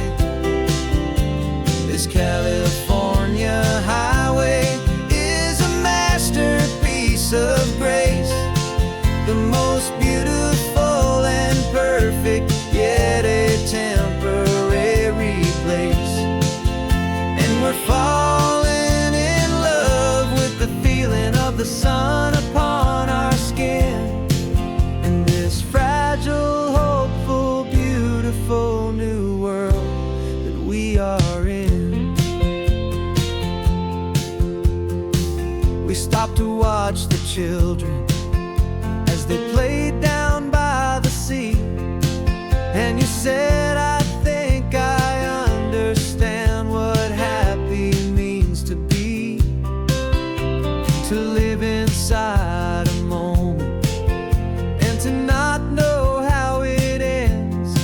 This California highway is a masterpiece of grace, the most beautiful and perfect, yet a temporary place. And we're falling in love with the feeling of the sun upon our skin, in this fragile, hopeful, beautiful new world that we are in. We stopped to watch the children as they played down by the sea, and you said, I think I understand what happy means to be, to live inside a moment and to not know how it ends,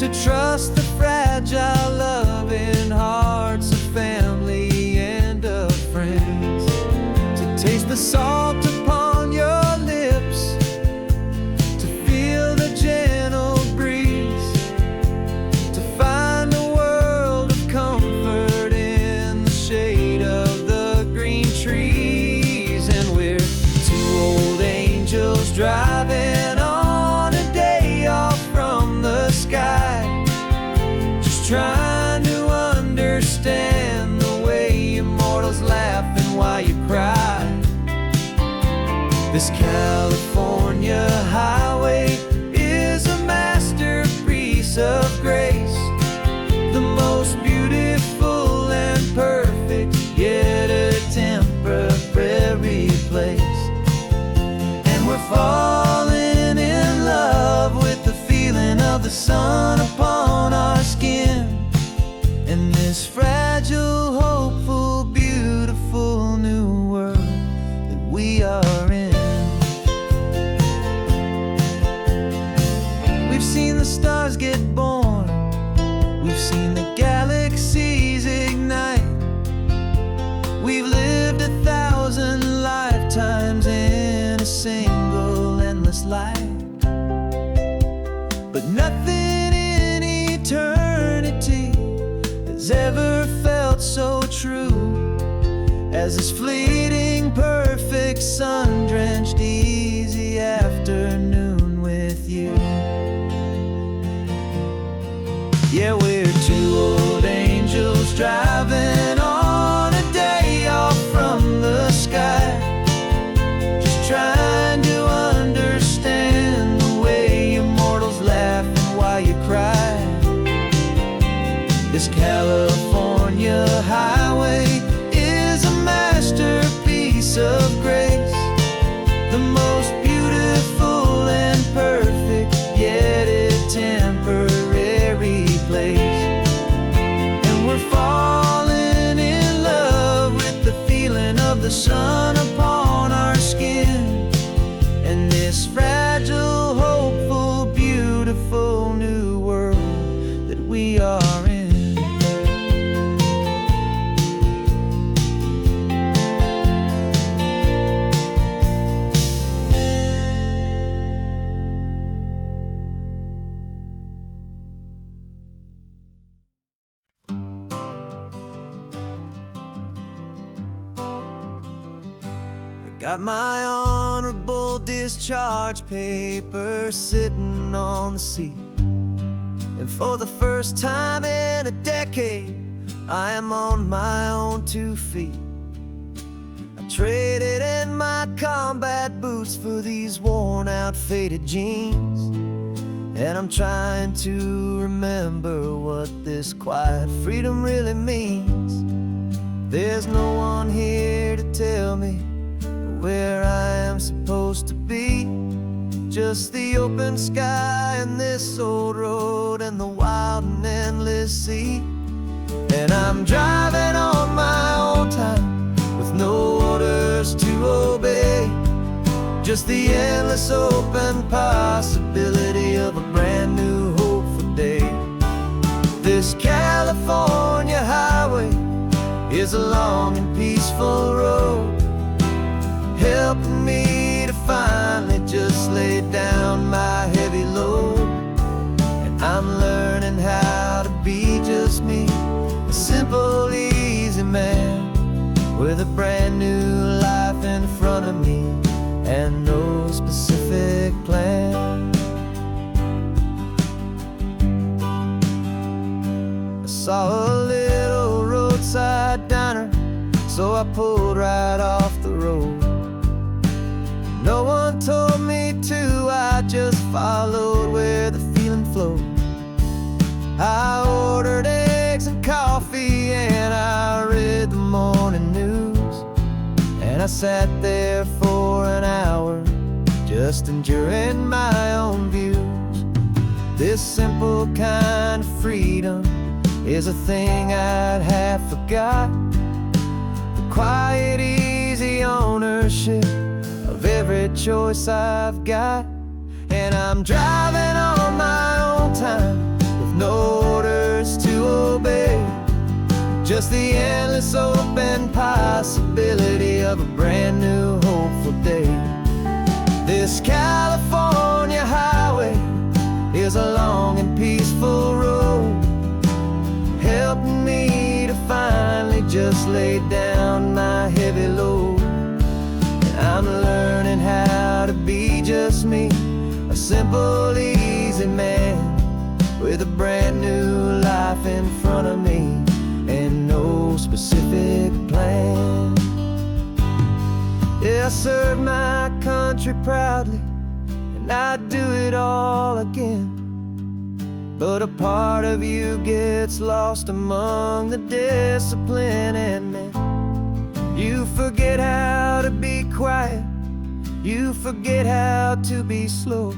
to trust the fragile loving hearts of family and of friends, to taste the salt upon your lips, to feel the gentle breeze, to find a world of comfort in the shade of the green trees. And we're two old angels driving on a day off from the sky, just trying to understand the way you mortals laugh and why you cry. This California highway is a masterpiece of grace, the most beautiful and perfect, yet a temporary place. And we're falling in love with the feeling of the sun upon our skin, in this fragile, hopeful, beautiful new world that we are in. We've seen the stars get born, we've seen the galaxies ignite, we've lived 1,000 lifetimes in a single endless life. But nothing in eternity has ever felt so true as this fleeting, perfect, sun-drenched, easy afternoon with you. Yeah, we're two old angels driving on a day off from the sky, just trying to understand the way you mortals laugh and why you cry. This California highway is a masterpiece of grace, the most beautiful and perfect, yet a temporary place. And we're falling in love with the feeling of the sun upon our skin, and this fragile, hopeful, beautiful new world that we are in. Got my honorable discharge paper sitting on the seat, and for the first time in a decade, I am on my own 2 feet. I traded in my combat boots for these worn out, faded jeans, and I'm trying to remember what this quiet freedom really means. There's no one here to tell me where I am supposed to be,
just the open sky and this old road and the wild and endless sea. And I'm driving on my own time with no orders to obey, just the endless open possibility of a brand new hopeful day. This California highway is a long and peaceful road, helping me to finally just lay down my heavy load. And I'm learning how to be just me, a simple, easy man with a brand new life in front of me and no specific plan. I saw a little roadside diner, so I pulled right off the road. No one told me to, I just followed where the feeling flowed. I ordered eggs and coffee and I read the morning news, and I sat there for an hour just enduring my own views. This simple kind of freedom is a thing I'd have forgot, the quiet, easy ownership of every choice I've got. And I'm driving on my own time with no orders to obey, just the endless open possibility of a brand new hopeful day. This California highway is a long and peaceful road, helping me to finally just lay down my heavy load. And I'm learning how to be just me, a simple, easy man with a brand new life in front of me and no specific plan. Yeah, I serve my country proudly and I'd do it all again, but a part of you gets lost among the discipline and men. You forget how to be quiet, you forget how to be slow,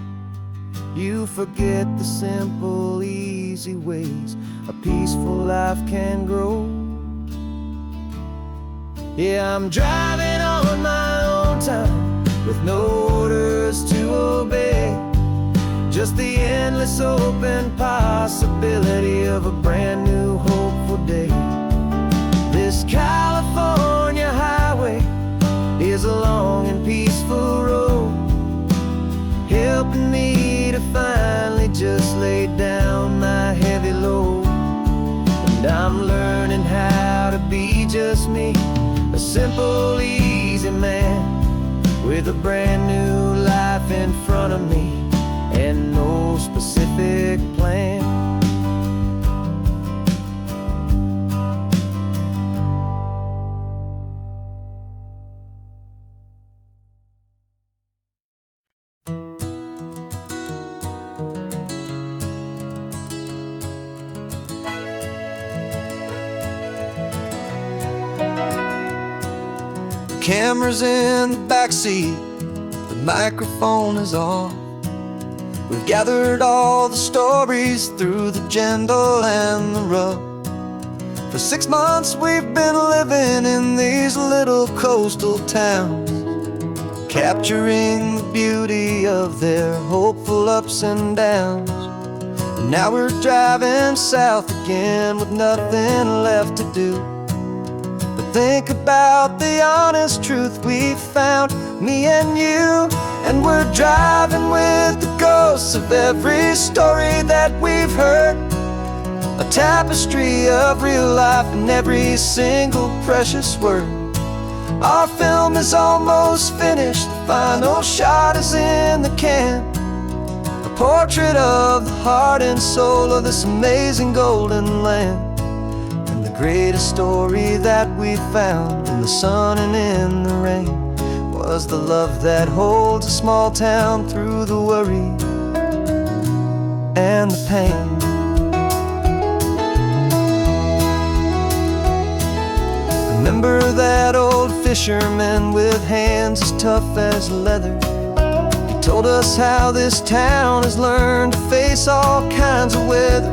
you forget the simple, easy ways a peaceful life can grow. Yeah, I'm driving on my own time with no orders to obey, just the endless open possibility of a brand new hopeful day. This California highway is a long and peaceful road, helping me to finally just lay down my heavy load. And I'm learning how to be just me, a simple, easy man with a brand new life in front of me and no specific plan.
The camera's in the backseat, the microphone is on. We've gathered all the stories through the gentle and the rough. For 6 months we've been living in these little coastal towns, capturing the beauty of their hopeful ups and downs. And now we're driving south again with nothing left to do but think about the honest truth we found, me and you. And we're driving with the ghosts of every story that we've heard, a tapestry of real life in every single precious word. Our film is almost finished, the final shot is in the can, a portrait of the heart and soul of this amazing golden land. And the greatest story that we found in the sun and in the rain was the love that holds a small town through the worry and the pain. Remember that old fisherman with hands as tough as leather? He
told us how this town has learned to face all kinds of weather.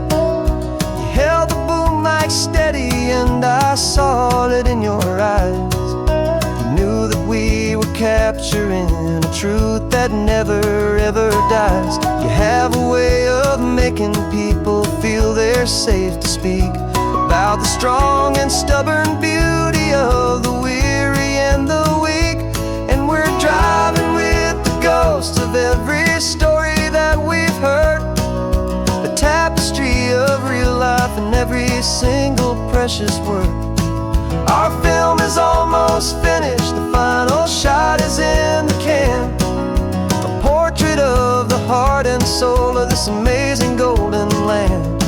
You held the boom mic steady and I saw it in your eyes. You knew that we were capturing a truth that never ever dies. You have a way of making people feel they're safe to speak about the strong and stubborn beauty of the weary and the weak. And we're driving with the ghosts of every story that we've heard, a tapestry of real life in every single precious word. Our film is almost finished, the final shot is in the can, a portrait of the heart and soul of this amazing golden land.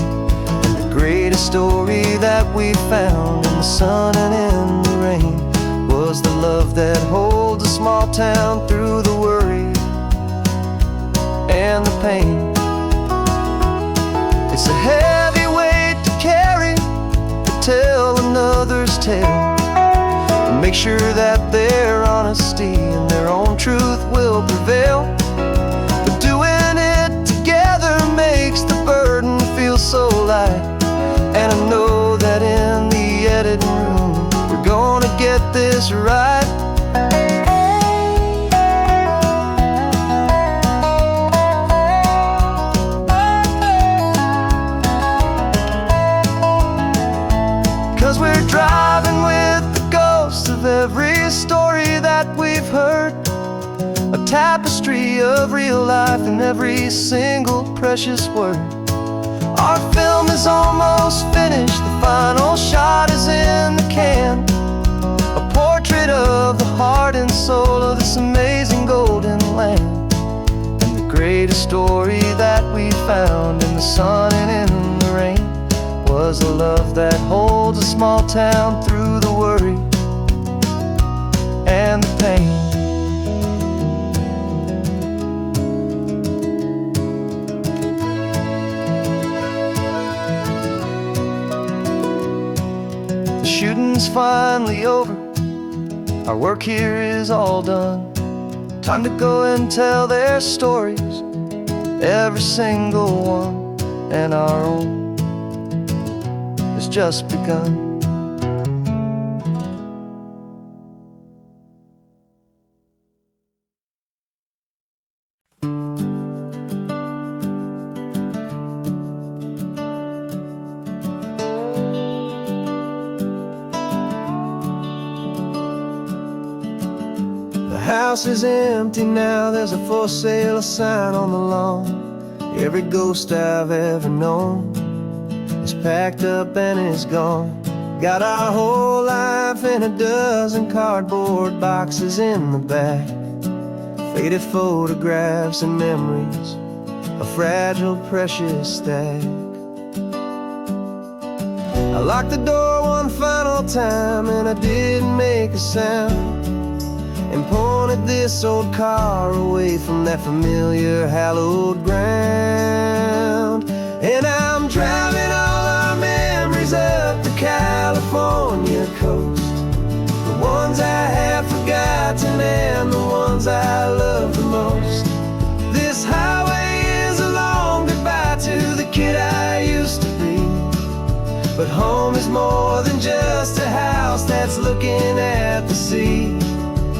And the greatest story that we found in the sun and in the rain was the love that holds a small town through the worry and the pain. It's a heavy weight to carry, to tell another's tale, and make sure that their honesty and their own truth will prevail. But doing it together makes the burden feel so light. And I know that in the editing room we're gonna get this right. 'Cause we're driving with the ghosts of every story that we've heard, a tapestry of real life in every single precious word. Our film is almost finished, the final shot is in the can, a portrait of the heart and soul of this amazing golden land. And the greatest story that we found in the sun and in the rain was a love that holds a small town through the worry and the pain. The shooting's finally over, our work here is all done. Time to go and tell their stories, every single one, and our own has just begun. The house is empty now, there's a for sale sign on the lawn. Every ghost I've ever known is packed up and is gone. Got our whole life in a dozen cardboard boxes in the back, faded photographs and memories, a fragile, precious stack. I locked the door one final time and I didn't make a sound, and pointed this old car away from that familiar hallowed ground. And I'm driving all our memories up the California coast, the ones I have forgotten and the ones I love the most. This highway is a long goodbye to the kid I used to be, but home is more than just a house that's looking at the sea.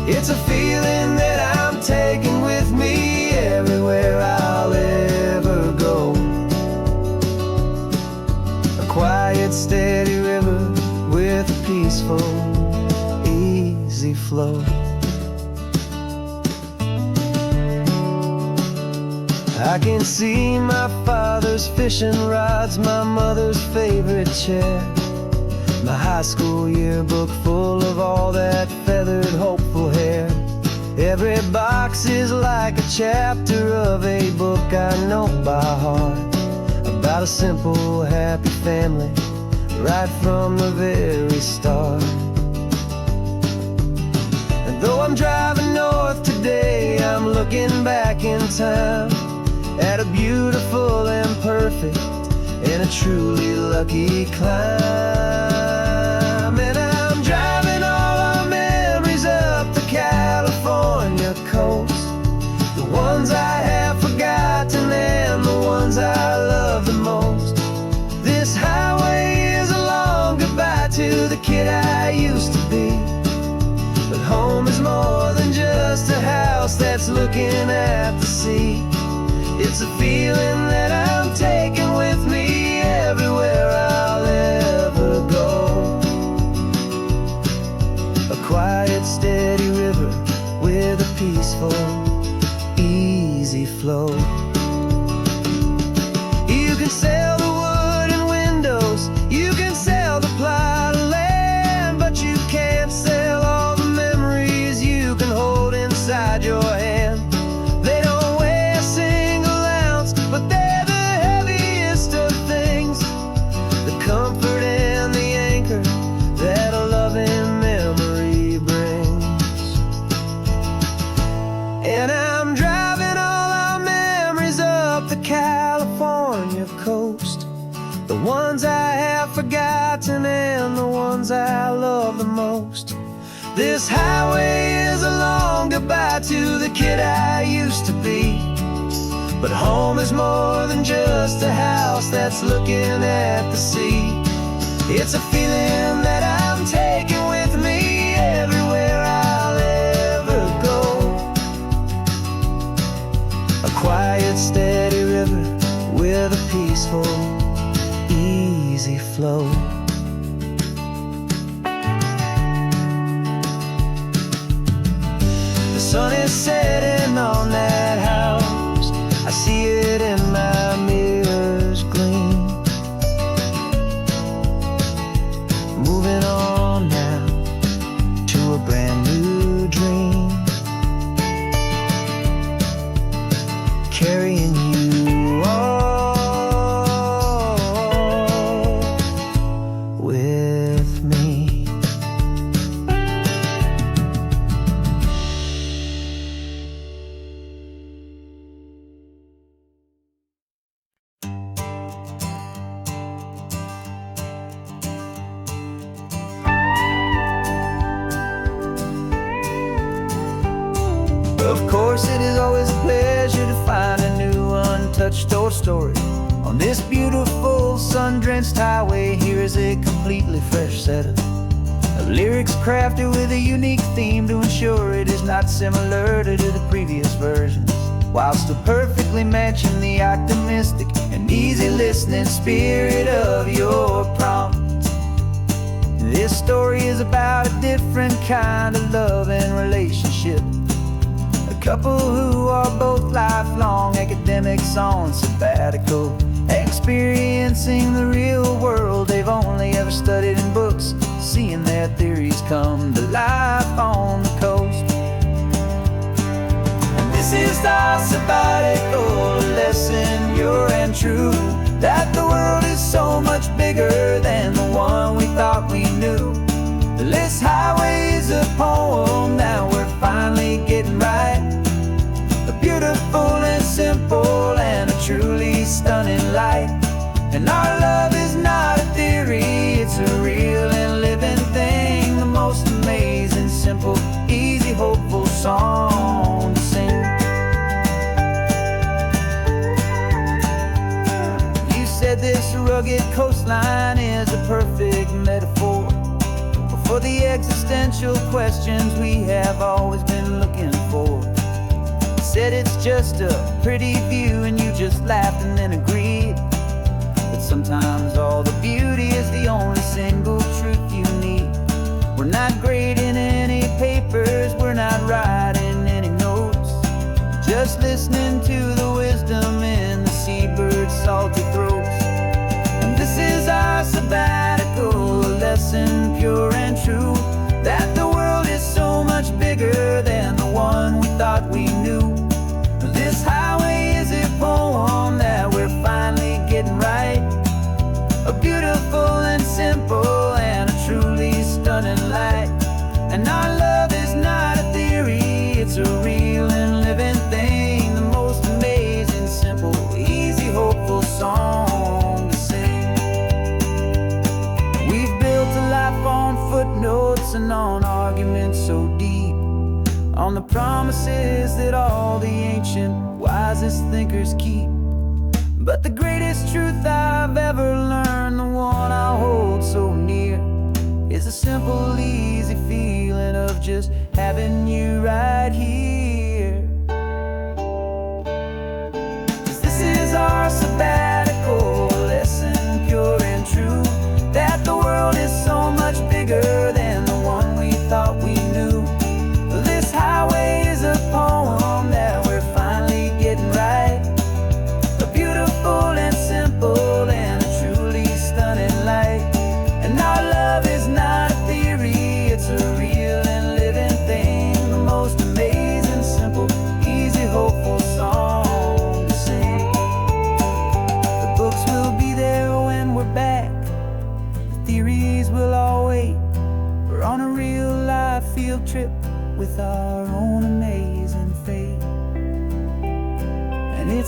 It's a feeling that I'm taking with me everywhere I'll ever go. A quiet, steady river with a peaceful, easy flow. I can see my father's fishing rods, my mother's favorite chair, my high school yearbook full of all that feathered, hopeful hair. Every box is like a chapter of a book I know by heart, about a simple, happy family right from the very start. And though I'm driving north today, I'm looking back in time at a beautiful and perfect and a truly lucky climb. And I'm driving all our memories up the California coast, the ones I house that's looking at the sea. It's a feeling that I'm taking with me everywhere I'll ever go. A quiet, steady river with a peaceful, easy flow. You can sail the wooden windows, you can sail the plot of land, but you can't sail all the memories you can hold inside your hand. They don't weigh a single ounce, but they're the heaviest of things, the comfort and the anchor that a loving memory brings. And I'm driving all our memories up the California coast, the ones I have forgotten and the ones I love the most. This highway is a long goodbye to the kid I used to be, but home is more than just a house that's looking at the sea. It's a feeling that I'm taking with me everywhere I'll ever go. A quiet, steady river with a peaceful, easy flow. The sun is setting on that house, I see it in my mirror's gleam. Moving on now to a brand new dream, carrying you all with me. Of course, it is always a pleasure to find a new untouched old story. On this beautiful sun-drenched highway, here is a completely fresh set of lyrics crafted with a unique theme to ensure it is not similar to the previous versions, while still perfectly matching the optimistic and easy listening spirit of your prompt. This story is about a different kind of love and relationship. A couple who are both lifelong academics on sabbatical, experiencing the real world they've only ever studied in books, seeing their theories come to life on the coast. And this is our sabbatical lesson, pure and true, that the world is so much bigger than the one we thought we knew. This highway is a poem that we're finally getting right, a beautiful and simple and a truly stunning light. And our love is not a theory, it's a real and living thing, the most amazing, simple, easy, hopeful song to sing. You said this rugged coastline is a perfect metaphor for the existential questions we have always been looking for. Said it's just a pretty view and you just laughed and then agreed, but sometimes all the beauty is the only single truth you need. We're not grading any papers, we're not writing any notes, just listening to the wisdom in the seabird's salty throats. And this is our sabbatical, a lesson pure and true, that the world is so much bigger than the one we thought we knew. This highway is a poem that we're finally getting right, a beautiful and simple and a truly stunning light. And our love is not a theory, it's a real and living thing, the most amazing, simple, easy, hopeful song to sing. We've built a life on footnotes and on arguments so deep, on the promises that all the ancient, wisest thinkers keep. But the greatest truth I've ever learned, the one I hold so near, is a simple, easy feeling of just having you right here.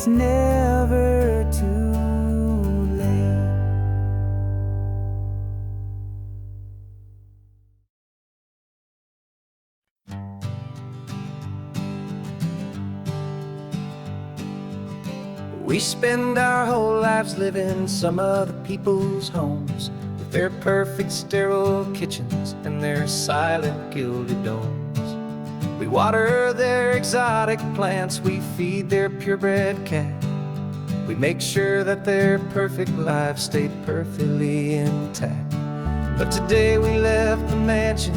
it's never too late.
We spend our whole lives living some other people's homes, with their perfect sterile kitchens and their silent gilded domes. We water their exotic plants, we feed their purebred cat. We make sure that their perfect lives stay perfectly intact. But today we left the mansion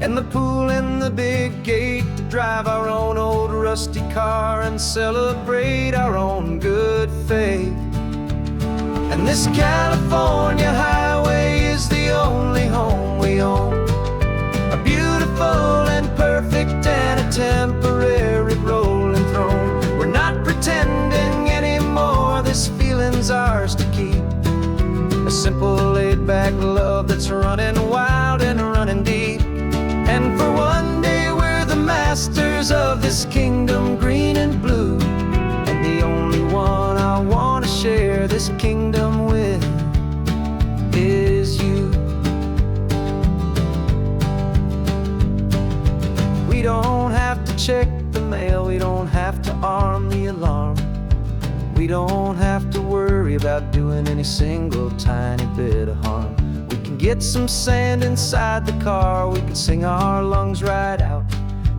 and the pool and the big gate to drive our own old rusty car and celebrate our own good faith. And this California highway is the only home we own, a beautiful and perfect and a temporary rolling throne. We're not pretending anymore, this feeling's ours to keep, a simple laid-back love that's running wild and running deep. And for one day we're the masters of this kingdom green and blue, and the only one I want to share this kingdom with is you. We don't have to check the mail, we don't have to arm the alarm, we don't have to worry about doing any single tiny bit of harm. We can get some sand inside the car, we can sing our lungs right out,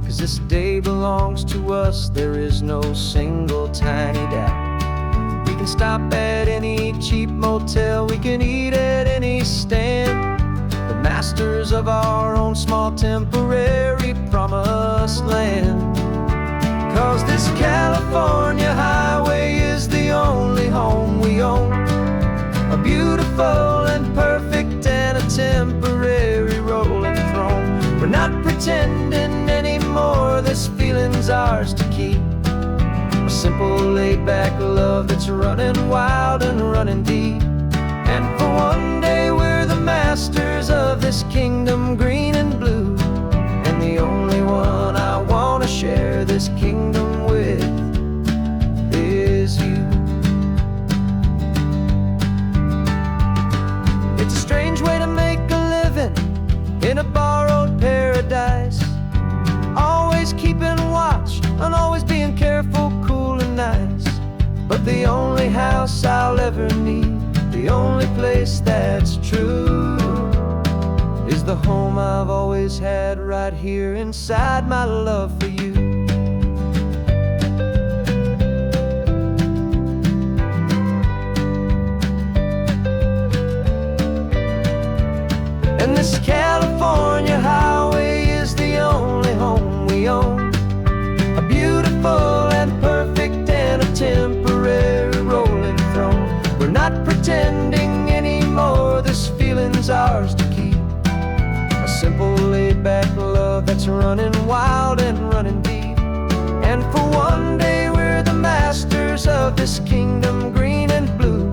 'cause this day belongs to us, there is no single tiny doubt. We can stop at any cheap motel, we can eat at any stand, the masters of our own small temporary promised land. 'Cause this California highway is the only home we own, a beautiful and perfect and a temporary rolling throne. We're not pretending anymore, this feeling's ours to keep, a simple laid-back love that's running wild and running deep. And for one day we're the masters of this kingdom green and blue, and the only one I want to share this kingdom with is you. It's a strange way to make a living in a borrowed paradise, always keeping watch and always being careful, cool and nice. But the only house I'll ever need, the only place that's true, is the home I've always had right here inside my love for you. And this California highway is the only home we own, a beautiful and perfect and a temporary rolling throne. We're not pretending anymore, this feeling's ours to keep, a simple laid-back love that's running wild and running deep. And for one day we're the masters of this kingdom green and blue,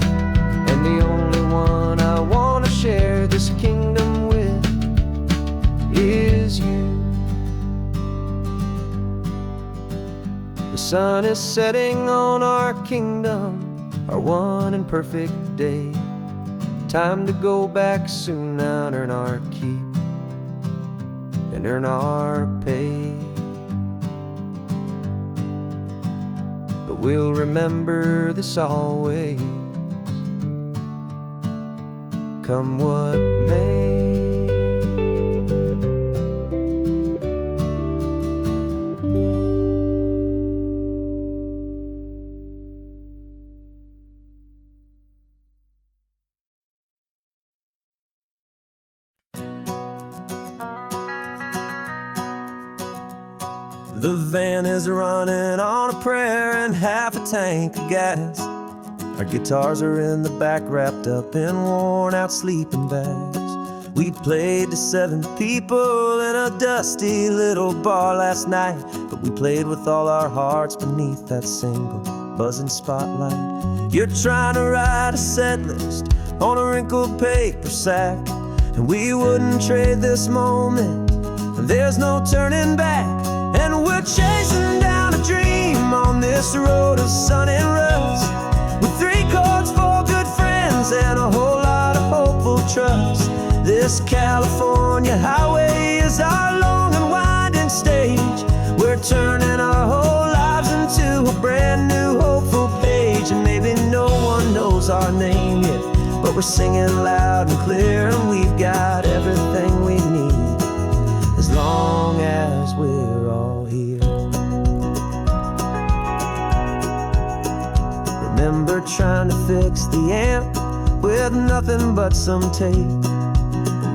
and the only one I want to share this kingdom with is you. The sun is setting on our kingdom, our one and perfect day. Time to go back soon now and earn our keep and earn our pay. But we'll remember this always, come what may.
The van is running on a prayer and half a tank of gas. Our guitars are in the back, wrapped up in worn-out sleeping bags. We played to 7 people in a dusty little bar last night, but we played with all our hearts beneath that single buzzing spotlight. You're trying to write a set list on a wrinkled paper sack, and we wouldn't trade this moment, and there's no turning back. And we're chasing down a
a dream on this road of sun and rust, with 3 chords for good friends and a whole lot of hopeful trust. This California highway is our long and winding stage. We're turning our whole lives into a brand new hopeful page. And maybe no one knows our name yet, but we're singing loud and clear, and we've got everything we need, as long as we're all here. Remember trying to fix the amp with nothing but some tape,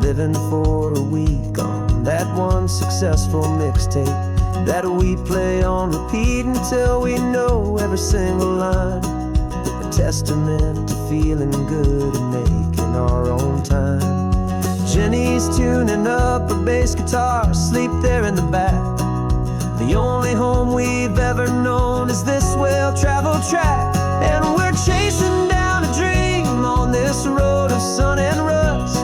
living for a week on that one successful mixtape that we play on repeat until we know every single line. A testament to feeling good and making our own time. Jenny's tuning up her bass guitar, asleep there in the back. The only home we've ever known is this well-traveled track. And we're chasing down a dream on this road of sun and rust,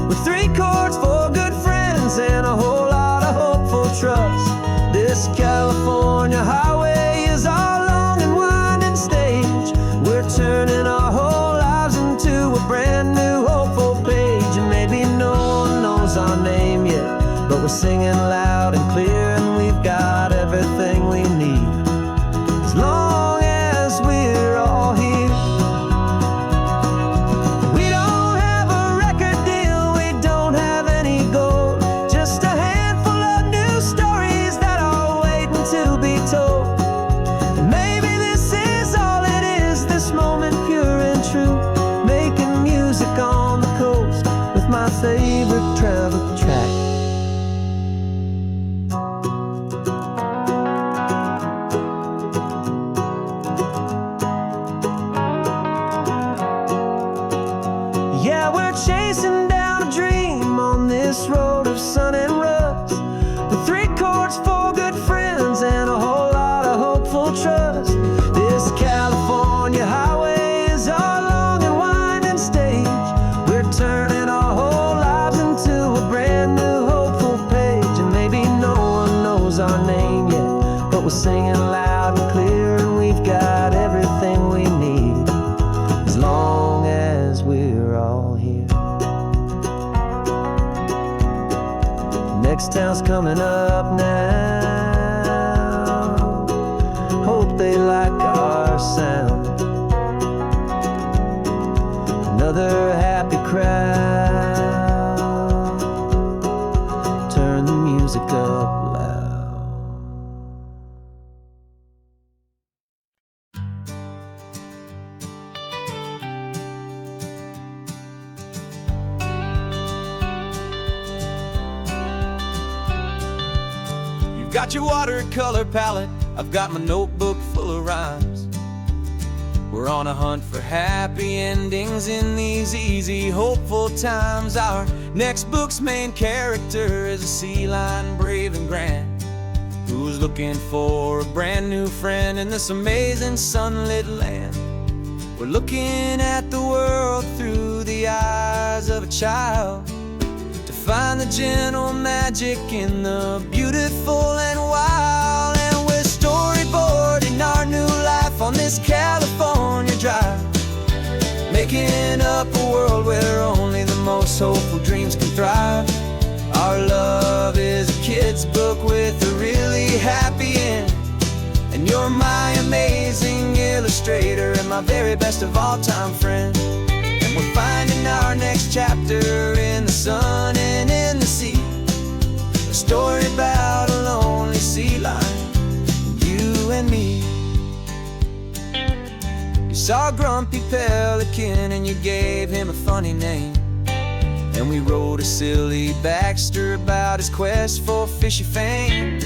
with 3 chords for good friends and a whole lot of hopeful trust. This California highway is our long and winding stage. We're turning our whole lives into a brand new hopeful page. And maybe no one knows our name yet, but we're singing loud and clear, and we've got everything we need, as long as we're all here. We don't have a record deal, we don't have any gold, just a handful of new stories that are waiting to be told. And maybe this is all it is, this moment pure and true, making music on the coast with my favorite travel track. Yeah, we're chasing down a dream on this road of sun and rust, with 3 chords for good friends and a whole lot of hopeful trust. This California highway is our long and winding stage. We're turning our whole lives into a brand new hopeful page. And maybe no one knows our name yet, but we're singing loud and clear, and we've got everything we need, as long as we're all here. Next town's coming up now, hope they like our sound. Another happy crowd, turn the music up loud.
You've got your watercolor palette, I've got my notebook full of rhymes. We're on a hunt for happy endings in these easy, hopeful times. Our next book's main character is a sea lion, brave and grand, who's looking for a brand new friend in this amazing sunlit land. We're looking at the world through the eyes of a child, to find the gentle magic in the beautiful and wild. And we're storyboarding our new life on this California drive, making up a world where only the most hopeful dreams can thrive. Our love is a kid's book with a really happy end, and you're my amazing illustrator and my very best of all time friend. And we're finding our next chapter in the sun and in the sea, a story about a lonely sea lion, you and me. You saw a grumpy pelican and you gave him a funny name, and we wrote a silly Baxter about his quest for fishy fame.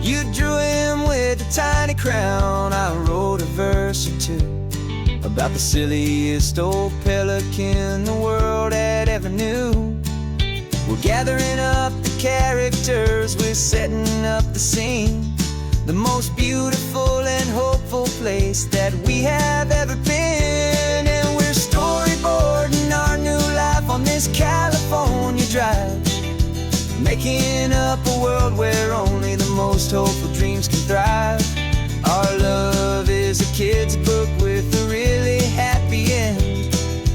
You drew him with a tiny crown, I wrote a verse or two about the silliest old pelican the world had ever knew. We're gathering up the characters, we're setting up the scene, the most beautiful and hopeful place that we have ever been. And we're storyboarding our new life on this California drive, making up a world where only the most hopeful dreams can thrive. Our love is a kid's book with a really happy end.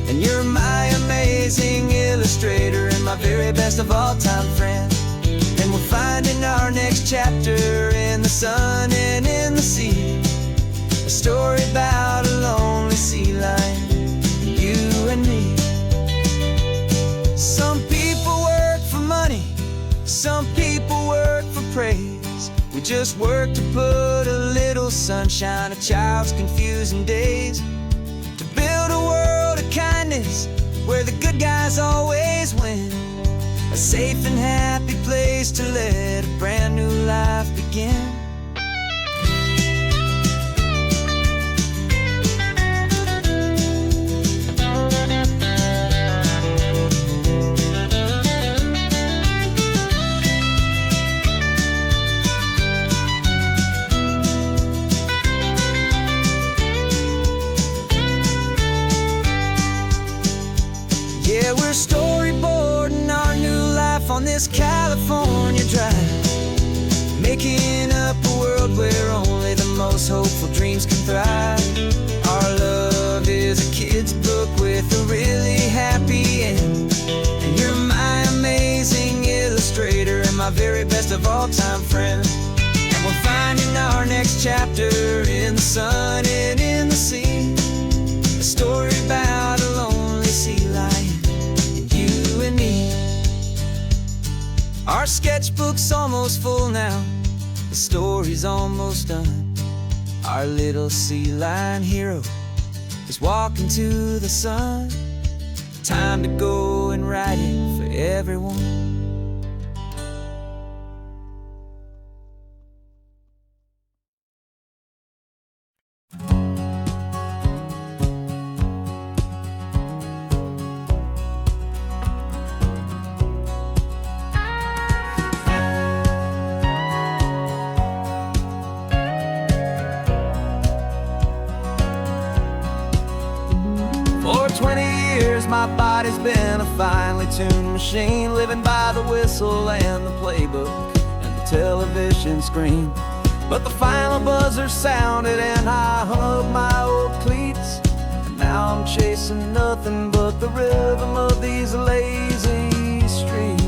And you're my amazing illustrator and my very best of all-time friend. And we're finding our next chapter in the sun and in the sea. A story about a lonely sea lion, you and me. Some people work for money, some people work for praise. We just work to put a little sunshine in a child's confusing days. To build a world of kindness where the good guys always win. A safe and happy place to let a brand new life begin. Yeah, we're storyboarding our new life on this California drive, making up a world where only the most hopeful dreams can thrive. Our love is a kid's book with a really happy end. And you're my amazing illustrator and my very best of all-time friend. And we're finding our next chapter in the sun and in the sea. A story about a lonely sea lion, you and me. Our sketchbook's almost full now, the story's almost done. Our little sea lion hero is walking to the sun. Time to go and write it for everyone.
For 20 years my body's been a finely tuned machine, living by the whistle and the playbook and the television screen. But the final buzzer sounded and I hung up my old cleats, and now I'm chasing nothing but the rhythm of these lazy streets.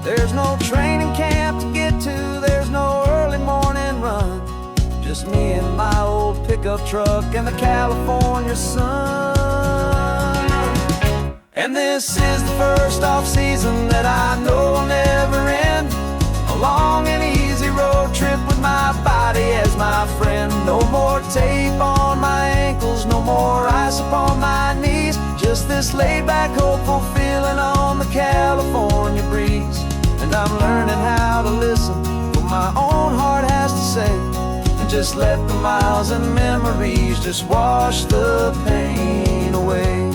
There's no training camp to get to, there's no early morning run, just me and my old pickup truck and the California sun. And this is the first off-season that I know will never end. A long and easy road trip with my body as my friend. No more tape on my ankles, no more ice upon my knees. Just this laid-back, hopeful feeling on the California breeze. And I'm learning how to listen what my own heart has to say, and just let the miles and memories just wash the pain away.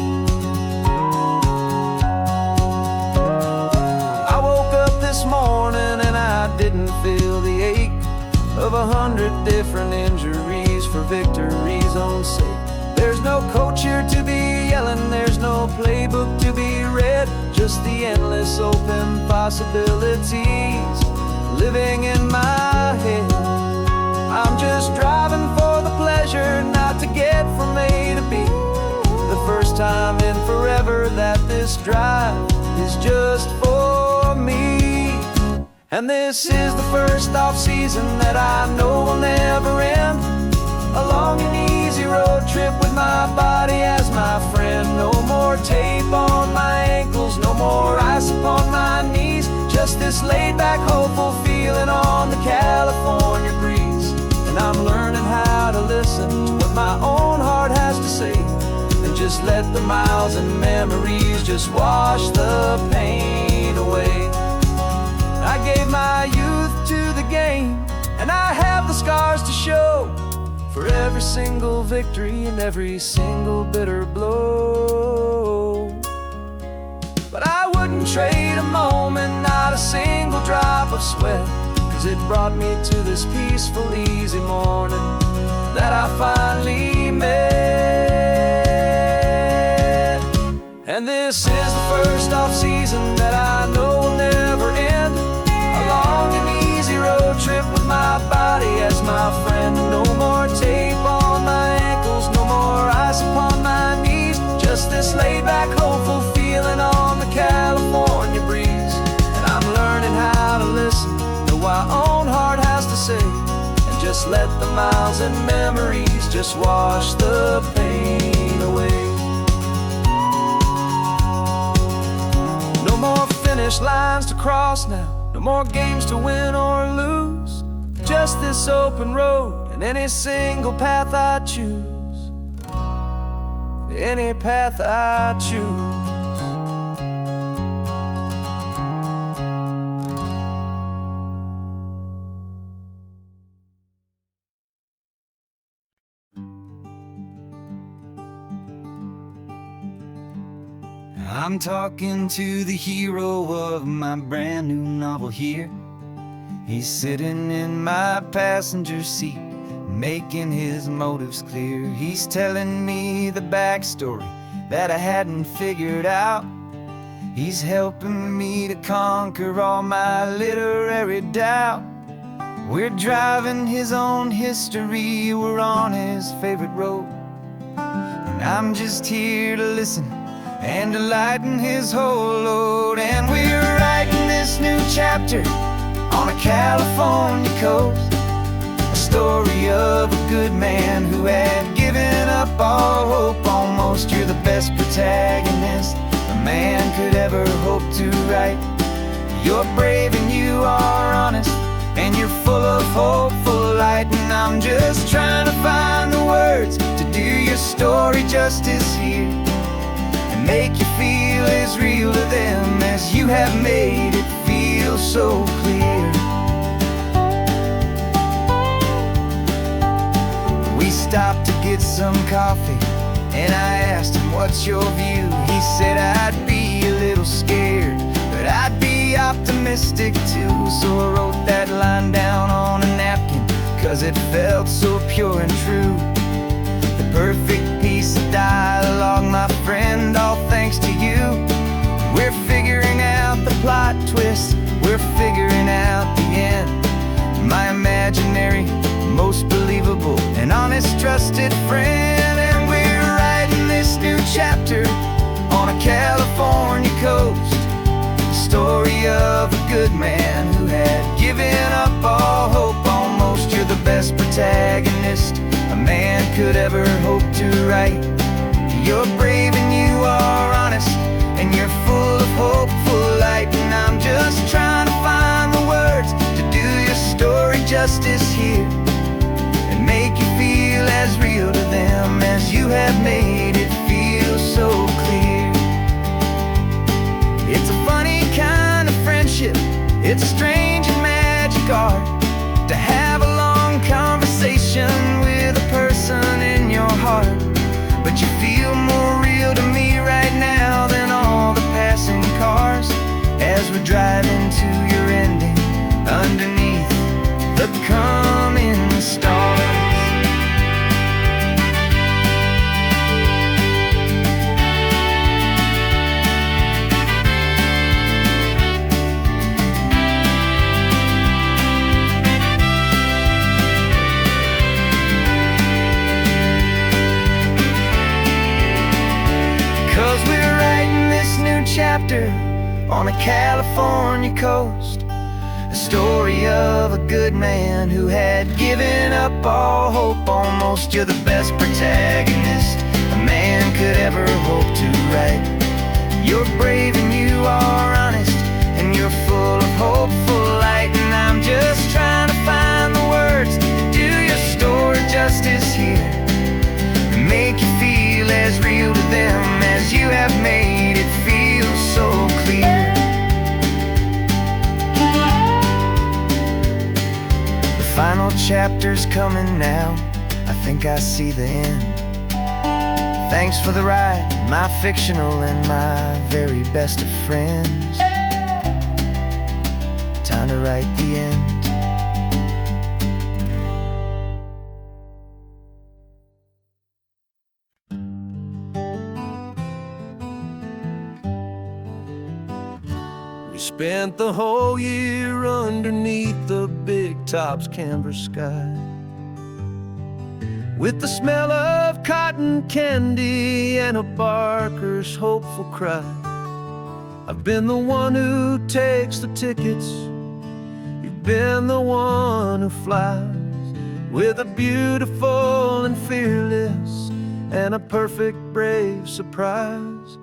This morning and I didn't feel the ache of 100 different injuries for victory's own sake. There's no coach here to be yelling, there's no playbook to be read, just the endless open possibilities living in my head. I'm just driving for the pleasure, not to get from A to B. The first time in forever that this drive is just for me. And this is the first off-season that I know will never end. A long and easy road trip with my body as my friend. No more tape on my ankles, no more ice upon my knees. Just this laid-back, hopeful feeling on the California breeze. And I'm learning how to listen to what my own heart has to say, and just let the miles and memories just wash the pain away. I gave my youth to the game, and I have the scars to show for every single victory and every single bitter blow. But I wouldn't trade a moment, not a single drop of sweat, 'cause it brought me to this peaceful, easy morning that I finally met. And this is the first off-season that I know will never end. A long and easy road trip with my body as my friend. No more the miles and memories just wash the pain away. No more finish lines to cross now, no more games to win or lose. Just this open road and any single path I choose. Any path I choose.
I'm talking to the hero of my brand new novel here. He's sitting in my passenger seat, making his motives clear. He's telling me the backstory that I hadn't figured out. He's helping me to conquer all my literary doubt. We're driving his own history, we're on his favorite road, and I'm just here to listen and to lighten his whole load. And we're writing this new chapter on a California coast, a story of a good man who had given up all hope almost. You're the best protagonist a man could ever hope to write. You're brave and you are honest, and you're full of hopeful light. And I'm just trying to find the words to do your story justice here, make you feel as real to them as you have made it feel so clear. We stopped to get some coffee, and I asked him, what's your view? He said, I'd be a little scared, but I'd be optimistic too. So I wrote that line down on a napkin, 'cause it felt so pure and true. The perfect piece of dialogue, my friend, all thanks to you. We're figuring out the plot twist, we're figuring out the end. My imaginary, most believable and honest trusted friend. And we're writing this new chapter on a California coast, the story of a good man who had given up all hope almost. You're the best protagonist a man could ever hope to write. You're brave and you are honest, and you're full of hopeful light. And I'm just trying to find the words to do your story justice here, and make you feel as real to them as you have made it feel so clear. It's a funny kind of friendship, it's a strange and magic art to have a long conversation with a person in your heart. But you feel more real to me right now than all the passing cars, as we're driving to your ending underneath the coming stars. 'Cause we're writing this new chapter on a California coast, a story of a good man who had given up all hope almost. You're the best protagonist a man could ever hope to write. You're brave and you are honest, and you're full of hopeful light. And I'm just trying to find the words to do your story justice here, and make you feel as real to them as you have made it feel so clear. The final chapter's coming now, I think I see the end. Thanks for the ride, my fictional and my very best of friends. Time to write the end.
We spent the whole year underneath the big top's canvas sky, with the smell of cotton candy and a barker's hopeful cry. I've been the one who takes the tickets, you've been the one who flies.
with a beautiful and fearless and a perfect brave surprise.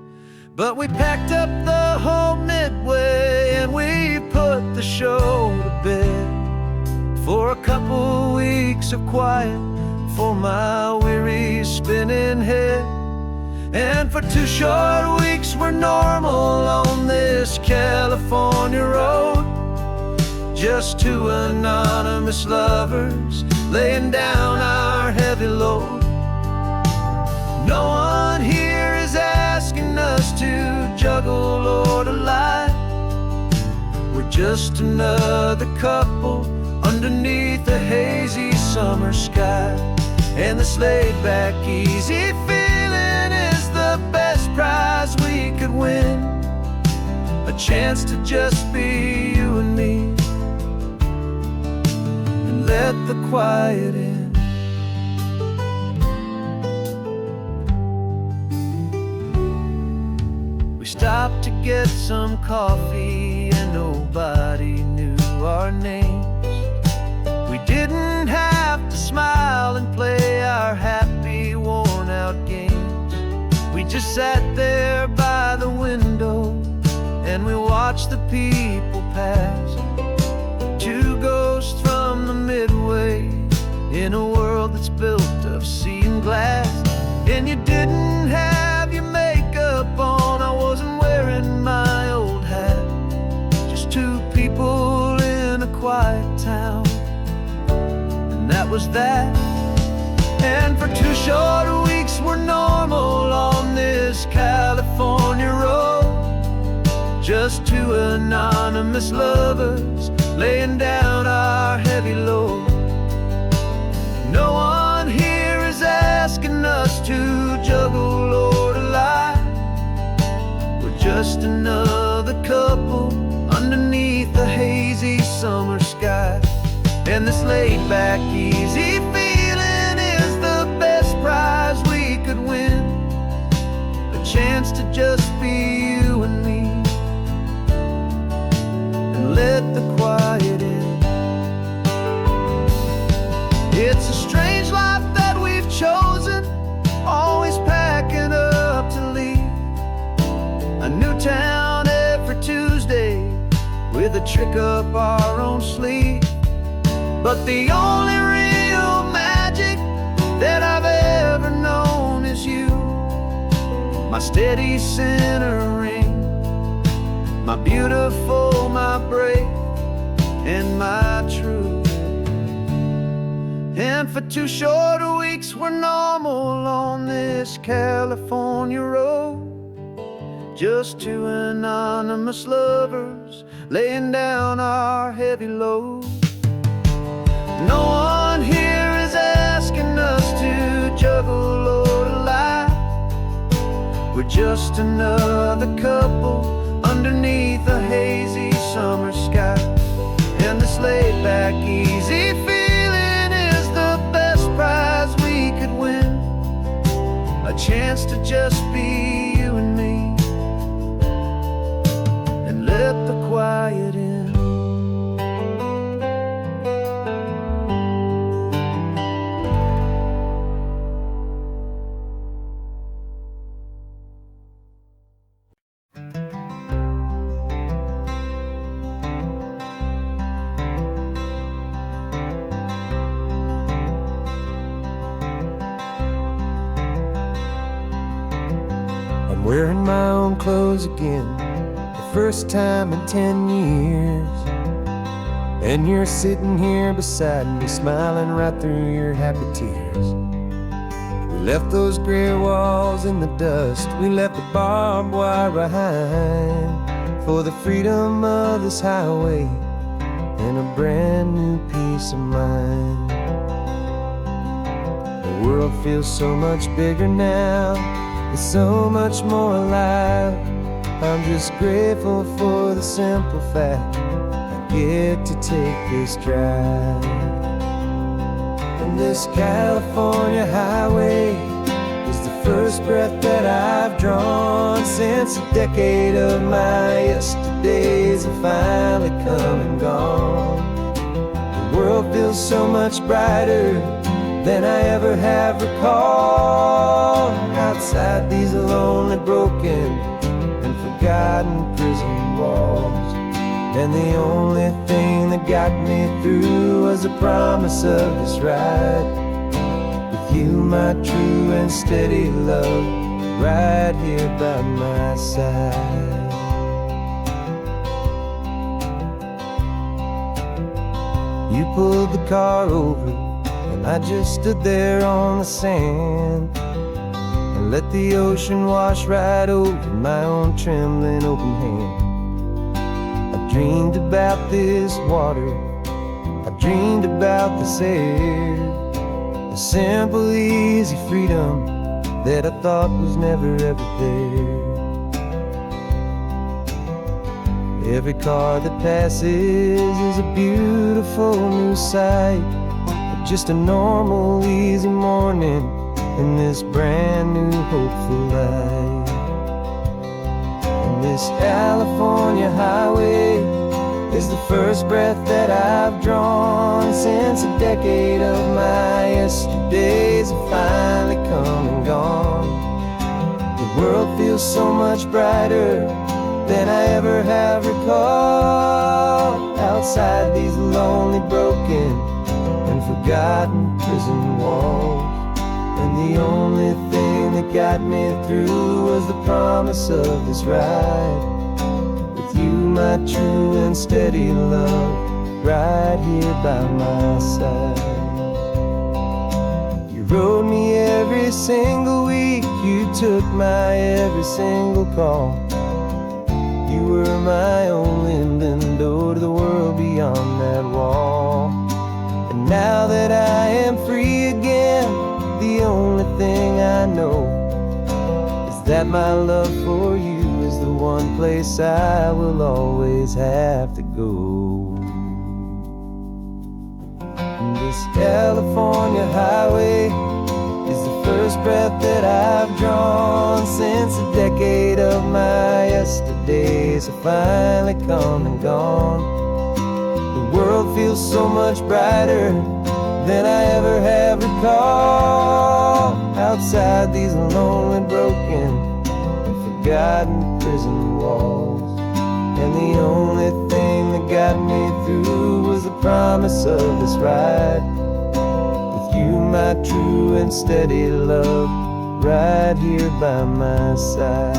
But we packed up the whole Midway and we put the show to bed for a couple weeks of quiet for my weary spinning head. And for 2 short weeks we're normal on this California road, just 2 anonymous lovers laying down our heavy load. No one here is asking us to juggle or to lie. We're just another couple underneath a hazy summer sky. And this laid-back, easy feeling is the best prize we could win, a chance to just be you and me, and let the quiet in. We stopped to get some coffee and nobody knew our names. We didn't have to smile and play our happy, worn-out games. We just sat there by the window and we watched the people pass. 2 ghosts from the Midway in a world that's built of sea and glass. And you didn't have your makeup on, I wasn't wearing my old hat. Just 2 people in a quiet town, and that was that. And for 2 short weeks we're normal on this California road, just 2 anonymous lovers laying down our heavy load. No one here is asking us to juggle or to lie. We're just another couple underneath the hazy summer sky. And this laid-back, easy feeling is the best prize we could win, a chance to just be you and me, and let the quiet in. It's a strange life that we've chosen, always packing up to leave a new town every Tuesday with a trick up our own sleeve. But the only real magic that I've ever known is you, my steady centering, my beautiful, my brave, and my true. And for 2 short weeks we're normal on this California road, just 2 anonymous lovers laying down our heavy load. No one here is asking us to juggle or to lie. We're just another couple underneath a hazy summer sky. And this laid-back, easy feeling is the best prize we could win, a chance to just be you and me, and let the quiet in.
I'm wearing my own clothes again, the first time in 10 years. And you're sitting here beside me, smiling right through your happy tears. We left those gray walls in the dust, we left the barbed wire behind, for the freedom of this highway and a brand new peace of mind. The world feels so much bigger now, it's so much more alive. I'm just grateful for the simple fact I get to take this drive. And this California highway is the first breath that I've drawn since a decade of my yesterdays have finally come and gone. The world feels so much brighter than I ever have recalled. Outside these lonely, broken, and forgotten prison walls. And the only thing that got me through was the promise of this ride. With you, my true and steady love, right here by my side. You pulled the car over, and I just stood there on the sand and let the ocean wash right over my own trembling open hand. I dreamed about this water, I dreamed about this air, the simple, easy freedom that I thought was never ever there. Every car that passes is a beautiful new sight, but just a normal, easy morning in this brand new, hopeful life. And this California highway is the first breath that I've drawn since a decade of my yesterdays have finally come and gone. The world feels so much brighter than I ever have recalled. Outside these lonely, broken, and forgotten prison walls. And the only thing that got me through was the promise of this ride. With you, my true and steady love, right here by my side. You rode me every single week, you took my every single call. You were my only window to the world beyond that wall. And now that I am free again, the only thing I know is that my love for you is the one place I will always have to go. And this California highway is the first breath that I've drawn since a decade of my yesterdays have finally come and gone. The world feels so much brighter than I ever have recalled. Outside these lonely, broken, and forgotten prison walls. And the only thing that got me through was the promise of this ride. You, my true and steady love, right here by my side.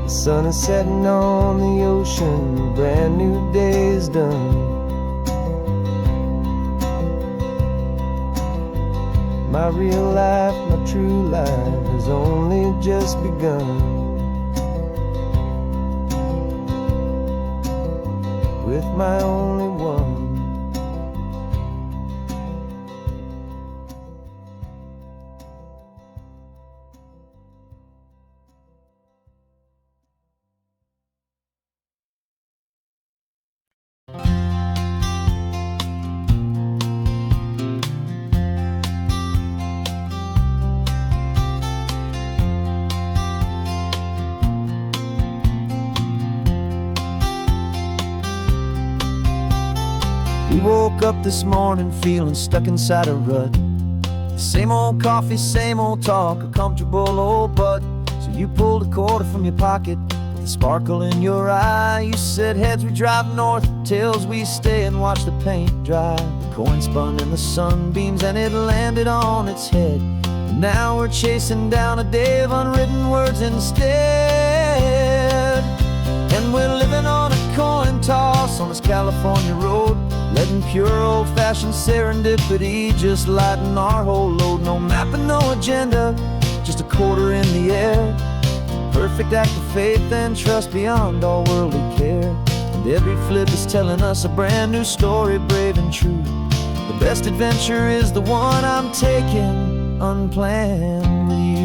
The sun is setting on the ocean, a brand new day is done. My real life, my true life has only just begun. With my only one. We woke up this morning feeling stuck inside a rut. Same old coffee, same old talk, a comfortable old butt. So you pulled a quarter from your pocket with a sparkle in your eye. You said heads we drive north, tails we stay and watch the paint dry. The coin spun in the sunbeams and it landed on its head. And now we're chasing down a day of unwritten words instead. And we're living on a coin toss on this California road, letting pure old-fashioned serendipity just lighten our whole load. No map and no agenda, just a quarter in the air. Perfect act of faith and trust beyond all worldly care. And every flip is telling us a brand new story, brave and true. The best adventure is the one I'm taking, unplanned with you.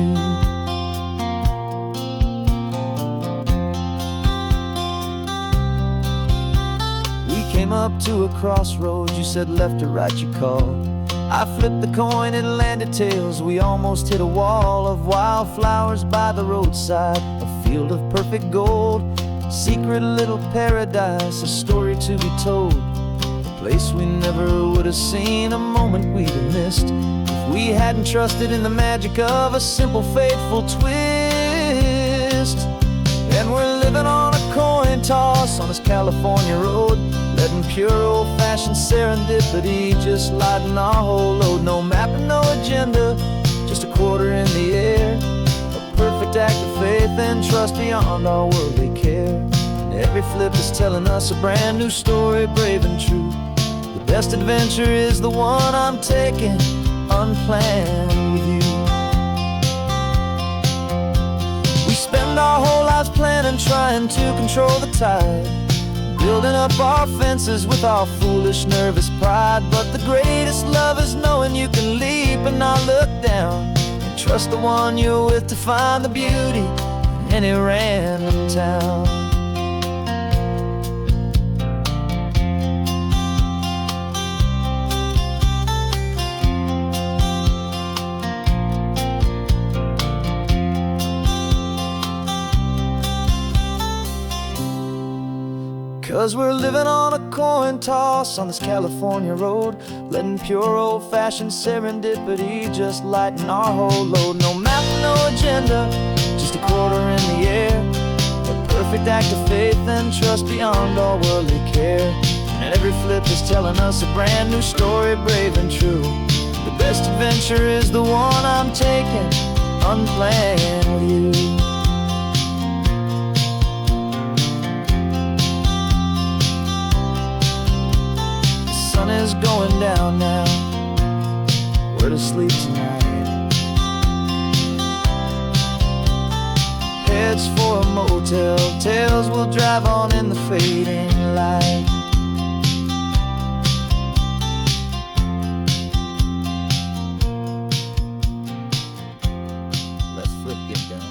Came up to a crossroads, you said left or right you called. I flipped the coin, it landed tails. We almost hit a wall of wildflowers by the roadside, a field of perfect gold.
secret little paradise, a story to be told, a place we never would have seen, a moment we'd have missed if we hadn't trusted in the magic of a simple, faithful twist. And we're living on a coin toss on this California road, letting pure old-fashioned serendipity just lighten our whole load. No map and no agenda, just a quarter in the air, a perfect act of faith and trust beyond our worldly care. And every flip is telling us a brand new story, brave and true. The best adventure is the one I'm taking, unplanned with you. We spend our whole lives planning, trying to control the tide, building up our fences with our foolish, nervous pride. But the greatest love is knowing you can leap and not look down, and trust the one you're with to find the beauty in any random town. 'Cause we're living on a coin toss on this California road, letting pure old-fashioned serendipity just lighten our whole load. No map, no agenda, just a quarter in the air, a perfect act of faith and trust beyond all worldly care. And every flip is telling us a brand new story, brave and true. The best adventure is the one I'm taking, unplanned with you. Sun is going down now, we're to sleep tonight. Heads for a motel, tails will drive on in the fading light. Let's flip get down.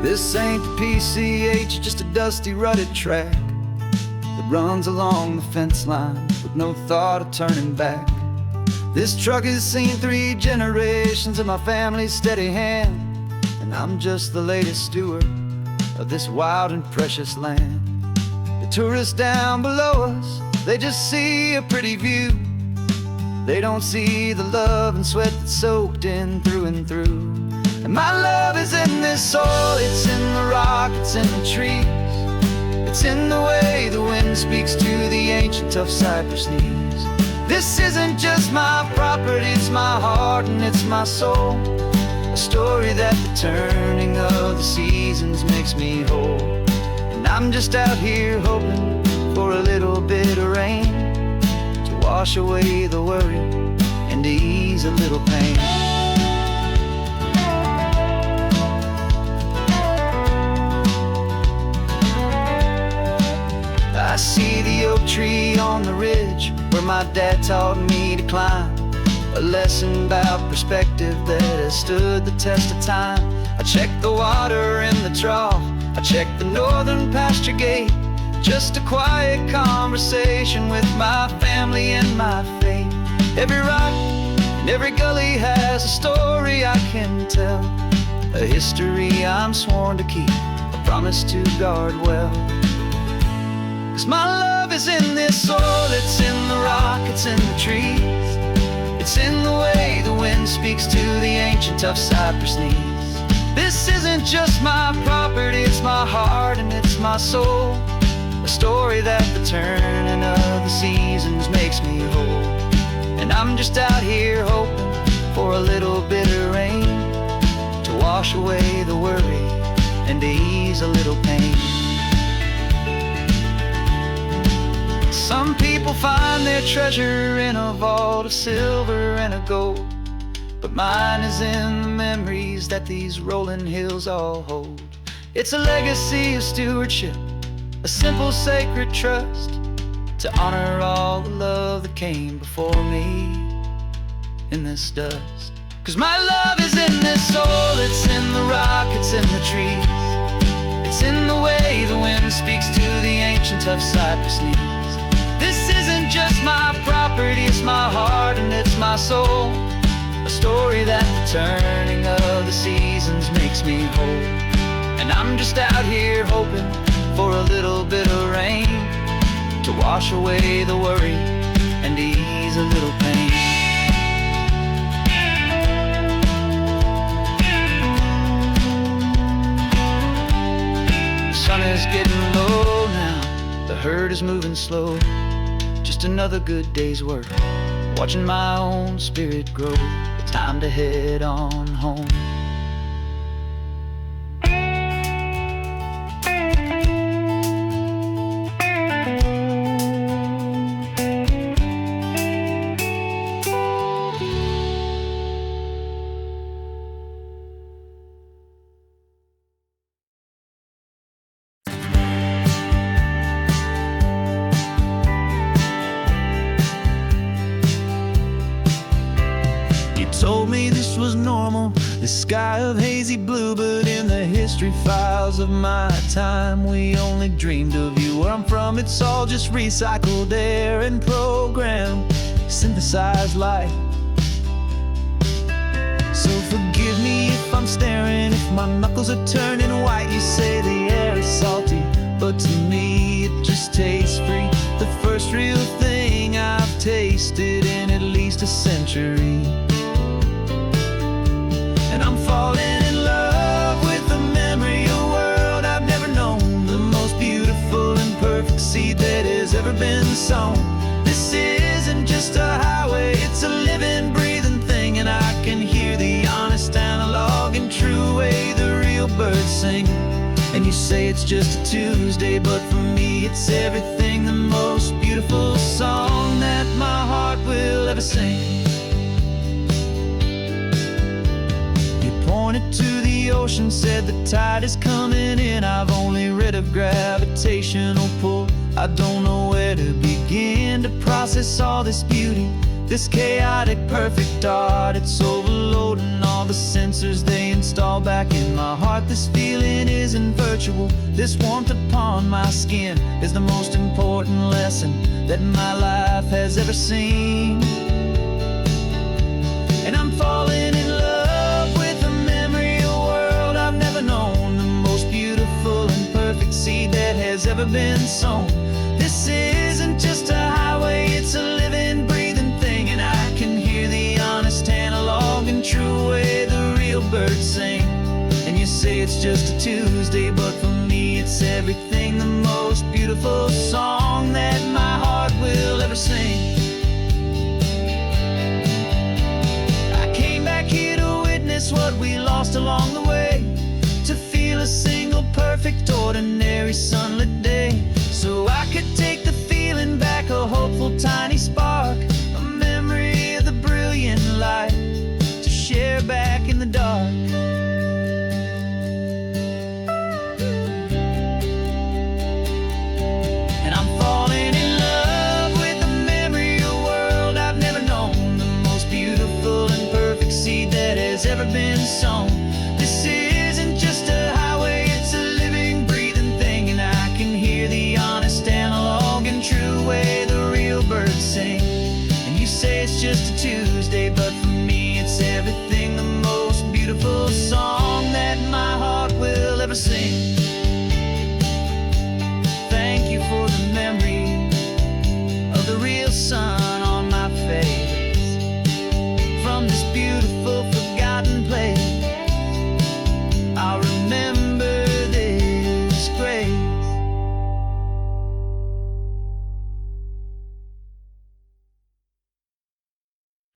This ain't the PCH, just a dusty, rutted track that runs along the fence line with no thought of turning back. This truck has seen 3 generations of my family's steady hand, and I'm just the latest steward of this wild and precious land. The tourists down below us, they just see a pretty view. They don't see the love and sweat that's soaked in through and through. And my love is in this soil, it's in the rock, it's in the trees. It's in the way the wind speaks to the ancient tough cypress knees. This isn't just my property, it's my heart and it's my soul. A story that the turning of the seasons makes me whole. And I'm just out here hoping for a little bit of rain to wash away the worry and to ease a little pain. I see the oak tree on the ridge where my dad taught me to climb, a lesson about perspective that has stood the test of time. I check the water in the trough, I check the northern pasture gate, just a quiet conversation with my family and my faith. Every rock and every gully has a story I can tell, a history I'm sworn to keep, a promise to guard well. 'Cause my love is in this soil, it's in the rock, it's in the trees. It's in the way the wind speaks to the ancient tough cypress knees. This isn't just my property, it's my heart and it's my soul. A story that the turning of the seasons makes me whole. And I'm just out here hoping for a little bit of rain to wash away the worry and to ease a little pain. Some people find their treasure in a vault of silver and of gold, but mine is in the memories that these rolling hills all hold. It's a legacy of stewardship, a simple sacred trust, to honor all the love that came before me in this dust. 'Cause my love is in this soul, it's in the rock, it's in the trees. It's in the way the wind speaks to the ancient tough cypress knees. This isn't just my property, it's my heart and it's my soul. A story that the turning of the seasons makes me whole. And I'm just out here hoping for a little bit of rain to wash away the worry and ease a little pain. The sun is getting low now, the herd is moving slow. Just another good day's work, watching my own spirit grow. Time to head on home.
Told me this was normal, this sky of hazy blue, but in the history files of my time, we only dreamed of you. Where I'm from, it's all just recycled air and programmed, synthesized light. So forgive me if I'm staring, if my knuckles are turning white. You say the air is salty, but to me it just tastes free. The first real thing I've tasted in at least a century. And I'm falling in love with the memory of a world I've never known. The most beautiful and perfect seed that has ever been sown. This isn't just a highway, it's a living, breathing thing. And I can hear the honest analog and true way the real birds sing. And you say it's just a Tuesday, but for me it's everything. The most beautiful song that my heart will ever sing. Pointed to the ocean, said the tide is coming in. I've only read of gravitational pull. I don't know where to begin to process all this beauty, this chaotic perfect art. It's overloading all the sensors they install back in my heart. This feeling isn't virtual, this warmth upon my skin is the most important lesson that my life has ever seen. And I'm falling in love with the memory of a world I've never known. The most beautiful and perfect seed that has ever been sown. This isn't just a highway, it's a living, breathing thing. And I can hear the honest analog and true way the real birds sing. And you say it's just a Tuesday, but for me it's everything. The most beautiful song that my heart will ever sing. What we lost along the way, to feel a single perfect ordinary sunlit day, so I could take the feeling back, a hopeful tiny spark